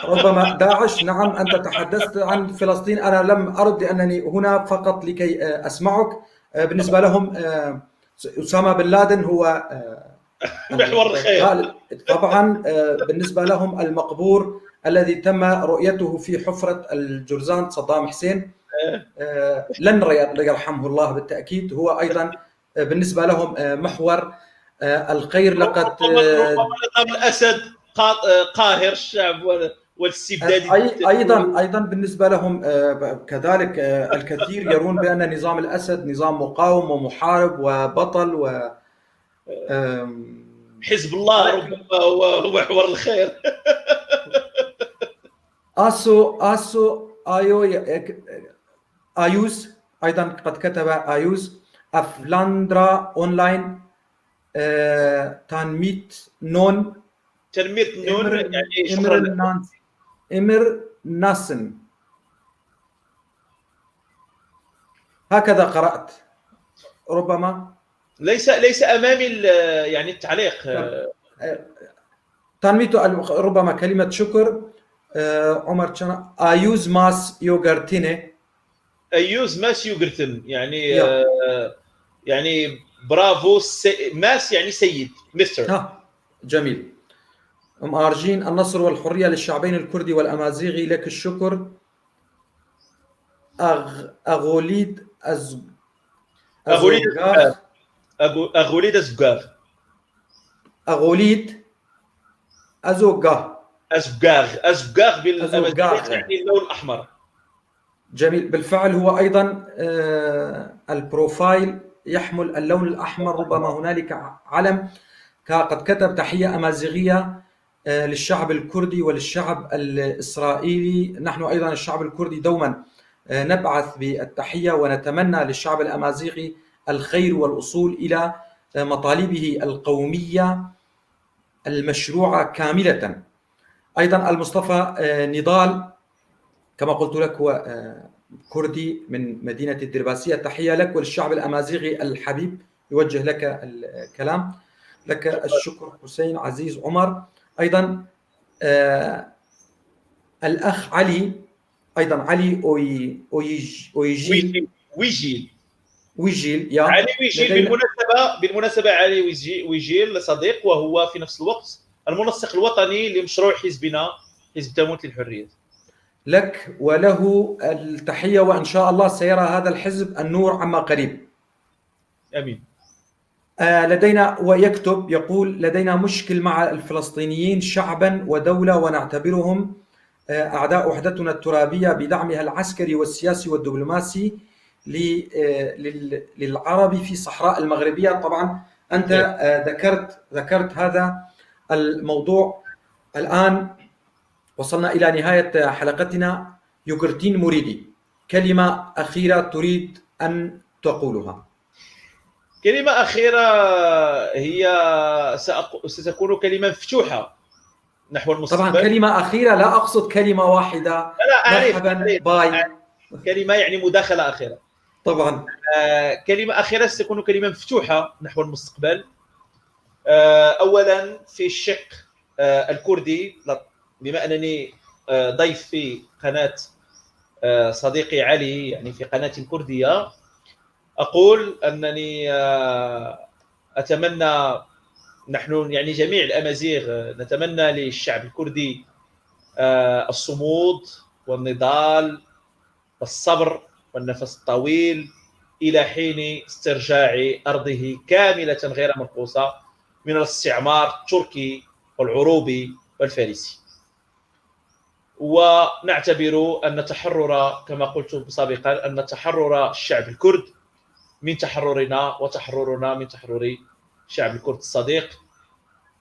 ربما داعش. نعم، أنت تحدثت عن فلسطين، أنا لم أرد لأنني هنا فقط لكي أسمعك. بالنسبة لهم أسامة بن لادن هو محور الخير. طبعا بالنسبة لهم المقبور الذي تم رؤيته في حفرة الجرزان صدام حسين لن يرحمه الله بالتأكيد، هو أيضا بالنسبة لهم محور الخير. لقد ربما الأسد قاهر الشعب والاستبداد. أيضا بالنسبة لهم كذلك الكثير يرون بأن نظام الأسد نظام مقاوم ومحارب وبطل، و حزب الله ربما هو محور الخير. آيوز أيضا قد كتب آيوز: أفلاندرا أونلاين تنميت نون يعني إمر ناسن، هكذا قرأت ربما. ليس امامي يعني التعليق. تنميت ربما كلمة شكر. عمر تشانا ايوز ماس يوغرتيني. ايوز ماس يوغرتن يعني يا يعني برافو. ماس يعني سيد، مستر. ها جميل. أرجين النصر والحرية للشعبين الكردي والأمازيغي، لك الشكر. أغوليد اغوليد الزقاق. أزوغاخ. اغوليد الزقاق. أغوليد أزوغاخ. أزقاق بالامازيغيه أزوغاخ يعني اللون الاحمر. جميل. بالفعل هو أيضا البروفايل يحمل اللون الأحمر. ربما هنالك علم، قد كتب تحية أمازيغية للشعب الكردي وللشعب الإسرائيلي. نحن أيضا الشعب الكردي دوما نبعث بالتحية ونتمنى للشعب الأمازيغي الخير والوصول إلى مطالبه القومية المشروعة كاملة. أيضا المصطفى نضال كما قلت لك هو كردي من مدينة الدرباسية. تحية لك وللشعب الأمازيغي الحبيب، يوجه لك الكلام. لك الشكر حسين عزيز عمر. أيضا الأخ علي، أيضا علي ويجيل ويجيل علي ويجيل. بالمناسبة علي ويجيل صديق، وهو في نفس الوقت المنسق الوطني لمشروع حزبنا، حزب تموت للحرية. لك وله التحية، وإن شاء الله سيرى هذا الحزب النور عما قريب. امين. لدينا، ويكتب يقول: لدينا مشكل مع الفلسطينيين شعبا ودولة، ونعتبرهم أعداء وحدتنا الترابية بدعمها العسكري والسياسي والدبلوماسي للعرب في صحراء المغربية. طبعا أنت ذكرت هذا الموضوع. الآن وصلنا إلى نهاية حلقتنا. يوغرتين مريدي، كلمة أخيرة تريد أن تقولها. كلمة أخيرة هي ستكون كلمة مفتوحة نحو المستقبل. طبعا كلمة أخيرة، لا أقصد كلمة واحدة. لا أعرف. مرحبا باي. كلمة يعني مداخلة أخيرة. طبعا كلمة أخيرة ستكون كلمة مفتوحة نحو المستقبل. أولا في الشق الكردي، بما أنني ضيف في قناة صديقي علي، يعني في قناة كردية، أقول أنني أتمنى، نحن يعني جميع الأمازيغ نتمنى للشعب الكردي الصمود والنضال والصبر والنفس الطويل إلى حين استرجاع أرضه كاملة غير منقوصة من الاستعمار التركي والعروبي والفارسي. ونعتبر أن تحرر، كما قلت سابقا، أن تحرر الشعب الكرد من تحررنا، وتحررنا من تحرر الشعب الكرد الصديق،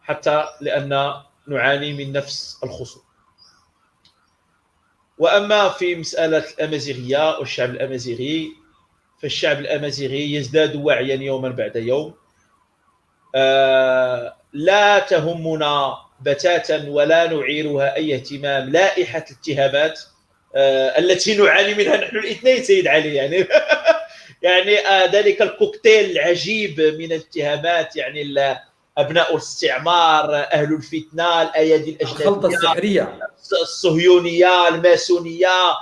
حتى لأن نعاني من نفس الخصوم. وأما في مسألة الأمازيغية والشعب الأمازيغي، فالشعب الأمازيغي يزداد وعيا يوما بعد يوم. لا تهمنا بتاتا ولا نعيرها أي اهتمام لائحة الاتهامات التي نعاني منها نحن الاثنين سيد علي، يعني يعني ذلك الكوكتيل العجيب من الاتهامات، يعني أبناء الاستعمار، أهل الفتنة، الأيادي الأجنبية، الخلطة السحرية، الصهيونية، الماسونية،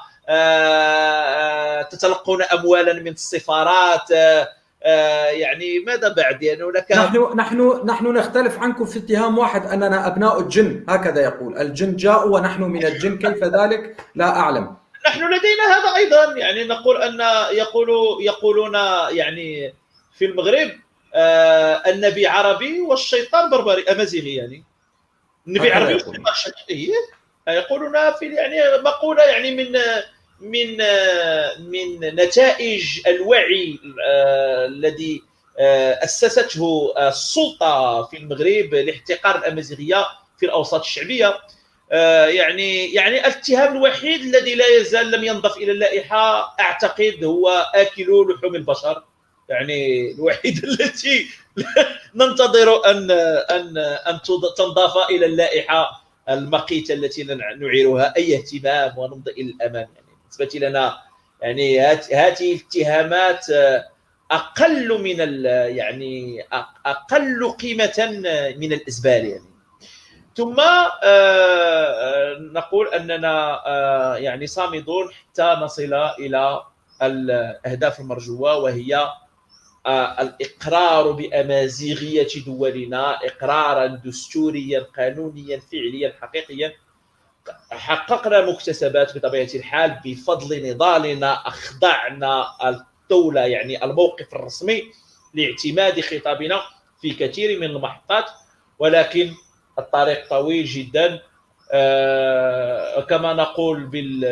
تتلقون أموالا من السفارات. يعني ماذا بعد؟ يعني هناك نحن نختلف عنكم في اتهام واحد، أننا أبناء الجن، هكذا يقول. الجن جاءوا ونحن من الجن، كيف ذلك؟ لا أعلم. نحن لدينا هذا أيضا، يعني نقول أن يقولون يعني في المغرب النبي عربي والشيطان بربري أمازيغي، يعني النبي عربي والشيطان شيعي. يقولون في يعني مقولة يعني من نتائج الوعي الذي أسسته السلطة في المغرب لاحتقار الأمازيغية في الأوساط الشعبية. يعني الاتهام الوحيد الذي لا يزال لم ينضف إلى اللائحة أعتقد هو آكل لحوم البشر، يعني الوحيد التي ننتظر أن تنضاف إلى اللائحة المقيتة التي لا نعيرها أي اهتمام ونمضي إلى الأمام. يعني بالنسبة لنا يعني هذه الاتهامات أقل من يعني أقل قيمة من الإزبال يعني. ثم نقول أننا يعني صامدون حتى نصل إلى الأهداف المرجوة، وهي الإقرار بأمازيغية دولنا إقرارا دستوريا قانونيا فعليا حقيقيا. حققنا مكتسبات بطبيعة الحال بفضل نضالنا، أخضعنا الدولة يعني الموقف الرسمي لاعتماد خطابنا في كثير من المحطات، ولكن الطريق طويل جدا. كما نقول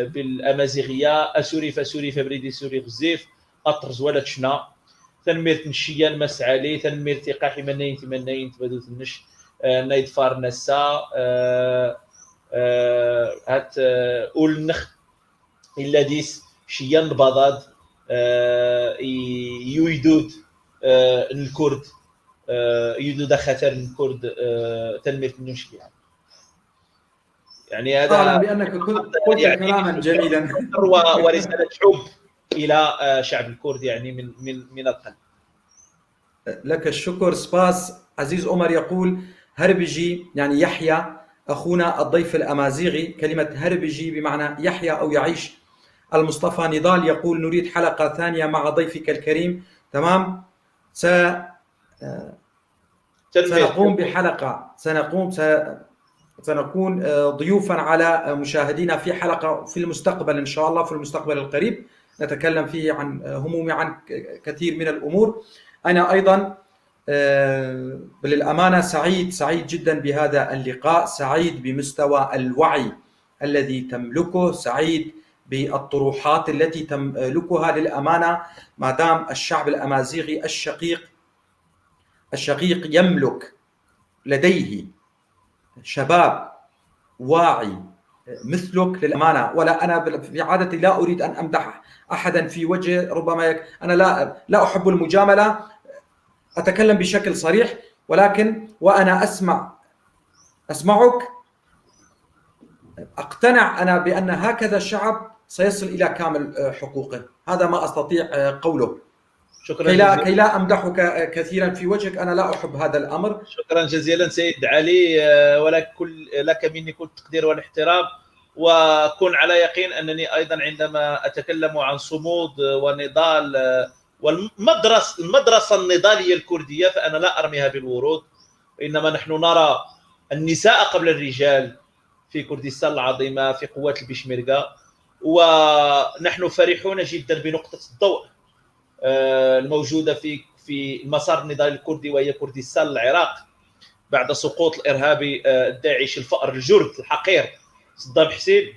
بالأمازيغية أسوري فسوري فبريدي سوري غزيف أطرز ولا تشنا تنمير تنشيان مسعالي تنمير تقاحي منين تمنين تبدو تنش نايد فار نسا هات أول نخ إلا ديس شيان البضاد يويدود الكرد يويدود خطر الكرد تنمير تنش يعني هذا أعلم بأنك قلت يعني كلاما جميلا ورسالة حب إلى شعب الكرد يعني من القلب. لك الشكر. سباس. عزيز عمر يقول هربجي يعني يحيى أخونا الضيف الأمازيغي، كلمة هربجي بمعنى يحيى أو يعيش. المصطفى نضال يقول نريد حلقة ثانية مع ضيفك الكريم. تمام، سنقوم بحلقة، سنكون ضيوفا على مشاهدينا في حلقة في المستقبل إن شاء الله، في المستقبل القريب نتكلم فيه عن همومي عن كثير من الأمور. أنا أيضا للأمانة سعيد جدا بهذا اللقاء، سعيد بمستوى الوعي الذي تملكه، سعيد بالطروحات التي تملكها. للأمانة ما دام الشعب الأمازيغي الشقيق يملك لديه شباب واعي مثلك للأمانة، ولا أنا في عادتي لا أريد أن أمدح أحدا في وجه، ربما أنا لا أحب المجاملة، أتكلم بشكل صريح، ولكن وأنا أسمعك أقتنع أنا بأن هكذا الشعب سيصل إلى كامل حقوقه. هذا ما أستطيع قوله. كي لا أمدحك كثيرا في وجهك، أنا لا أحب هذا الأمر. شكرا جزيلا سيد علي، ولك مني كل التقدير والاحترام، وكن على يقين أنني أيضا عندما أتكلم عن صمود ونضال والمدرسة النضالية الكردية فأنا لا أرميها بالورود، إنما نحن نرى النساء قبل الرجال في كردستان العظيمة في قوات البشمركة، ونحن فرحون جدا بنقطة الضوء الموجودة في المسار النضالي الكردي، وهي كردستان العراق بعد سقوط الإرهابي الداعش الفأر الجرد الحقير صدام حسين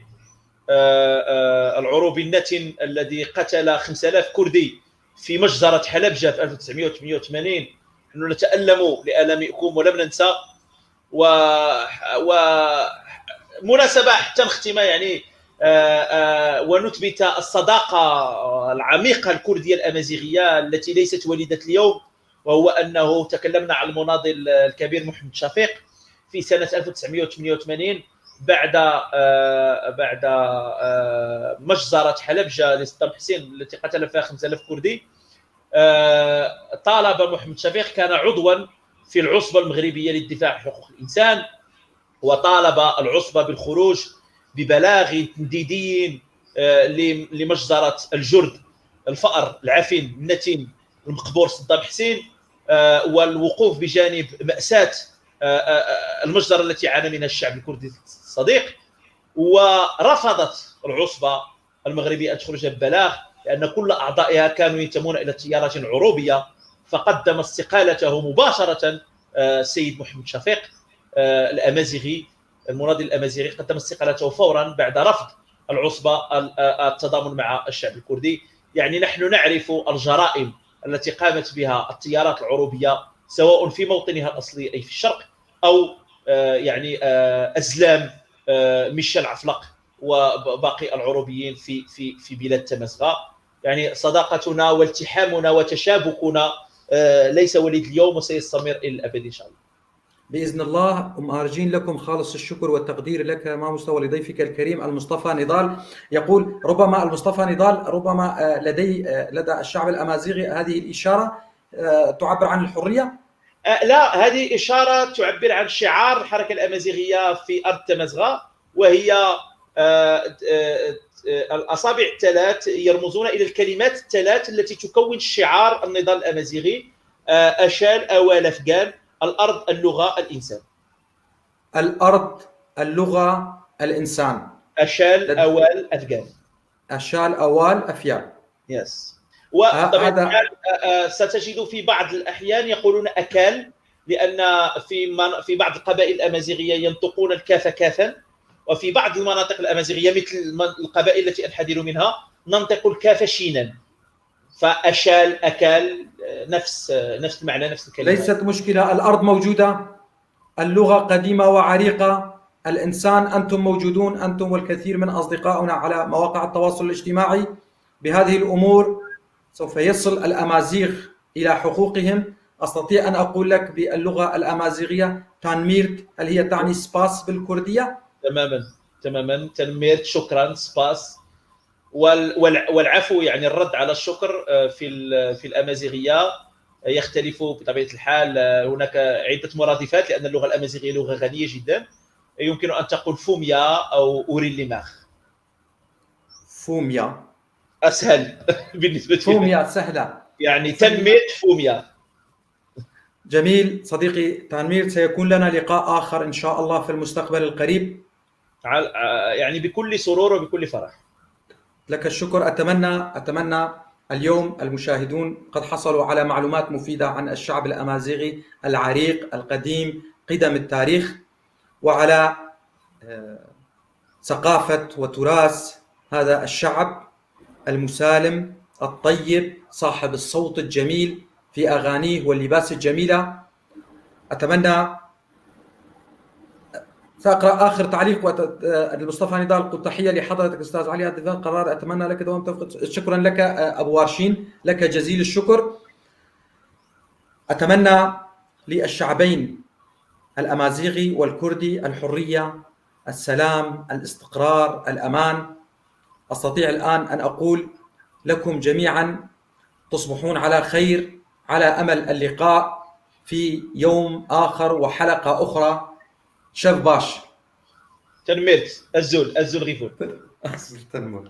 العروبي النتن الذي قتل 5000 كردي في مجزرة حلبجة في 1988. نحن نتألم لآلامكم ولم ننسى. ومناسبة حتى نختم يعني ونثبت الصداقة العميقة الكردية الأمازيغية التي ليست وليدة اليوم، وهو أنه تكلمنا عن المناضل الكبير محمد شفيق في سنة 1988 بعد مجزرة حلبجة لصدام حسين التي قتل فيها 5000 كردي. طالب محمد شفيق، كان عضوا في العصبة المغربية للدفاع عن حقوق الإنسان، وطالب العصبة بالخروج ببلاغ تنديدي لمجزرة الجرد الفأر العفن النتن المقبور صدام حسين، والوقوف بجانب مأساة المجزرة التي عانى منها الشعب الكردي الصديق. ورفضت العصبة المغربية أن تخرج ببلاغ لأن كل أعضائها كانوا ينتمون إلى التيارات العروبية، فقدم استقالته مباشرة السيد محمد شفيق الأمازيغي المناضل الأمازيغي، قدم استقالته فورا بعد رفض العصبة التضامن مع الشعب الكردي. يعني نحن نعرف الجرائم التي قامت بها التيارات العروبية سواء في موطنها الأصلي أي في الشرق، أو يعني أزلام ميشيل عفلق وباقي العروبيين في بلاد تمزغة. يعني صداقتنا والتحامنا وتشابكنا ليس وليد اليوم وسيستمر إلى الأبد إن شاء الله. بإذن الله مارجين لكم خالص الشكر والتقدير لك ما مستوى لضيفك الكريم المصطفى نضال. يقول ربما المصطفى نضال ربما لدى الشعب الأمازيغي هذه الإشارة تعبر عن الحرية؟ لا، هذه إشارة تعبر عن شعار الحركة الأمازيغية في أرض تمزغة، وهي الأصابع الثلاث يرمزون إلى الكلمات الثلاث التي تكون شعار النضال الأمازيغي: أشال، أوال، أفغان. الأرض، اللغة، الإنسان. الأرض، اللغة، الإنسان. أشال، أوال، أفغان. أشال، أوال، أفيال. يس. وطبعا ستجد في بعض الأحيان يقولون أكال، لأن في بعض القبائل الأمازيغية ينطقون الكاف كافا، وفي بعض المناطق الأمازيغية مثل القبائل التي أنحدر منها ننطق الكاف شينا. فأشال، أكال، نفس المعنى، نفس الكلمة. ليست مشكلة، الأرض موجودة، اللغة قديمة وعريقة، الإنسان أنتم موجودون، أنتم والكثير من أصدقائنا على مواقع التواصل الاجتماعي. بهذه الأمور سوف يصل الأمازيغ إلى حقوقهم. أستطيع أن أقول لك باللغة الأمازيغية تانميرت، هل هي تعني سباس بالكردية؟ تماما تنميرت، شكرا، سباس. والعفو يعني الرد على الشكر في الأمازيغية يختلف بطبيعة الحال. هناك عدة مرادفات، لأن اللغة الأمازيغية لغة غنية جدا. يمكن أن تقول فوميا أو أوريليماخ. فوميا أسهل بالنسبة لي. فوميا سهلة، يعني تنميت فوميا. جميل صديقي تانمير، سيكون لنا لقاء آخر إن شاء الله في المستقبل القريب. يعني بكل سرور وبكل فرح. لك الشكر. أتمنى اليوم المشاهدون قد حصلوا على معلومات مفيدة عن الشعب الأمازيغي العريق القديم قدم التاريخ، وعلى ثقافة وتراث هذا الشعب المسالم الطيب صاحب الصوت الجميل في أغانيه واللباس الجميلة. أتمنى سأقرأ آخر تعليق لمصطفى نضال. قلت تحية لحضرتك أستاذ علي هذا قرار، أتمنى لك دوام توفيق. شكرا لك أبو وارشين، لك جزيل الشكر. أتمنى للشعبين الأمازيغي والكردي الحرية، السلام، الاستقرار، الأمان. أستطيع الآن أن أقول لكم جميعا تصبحون على خير، على أمل اللقاء في يوم آخر وحلقة أخرى. شف باش تنميرت الزول غيفون. تنمر.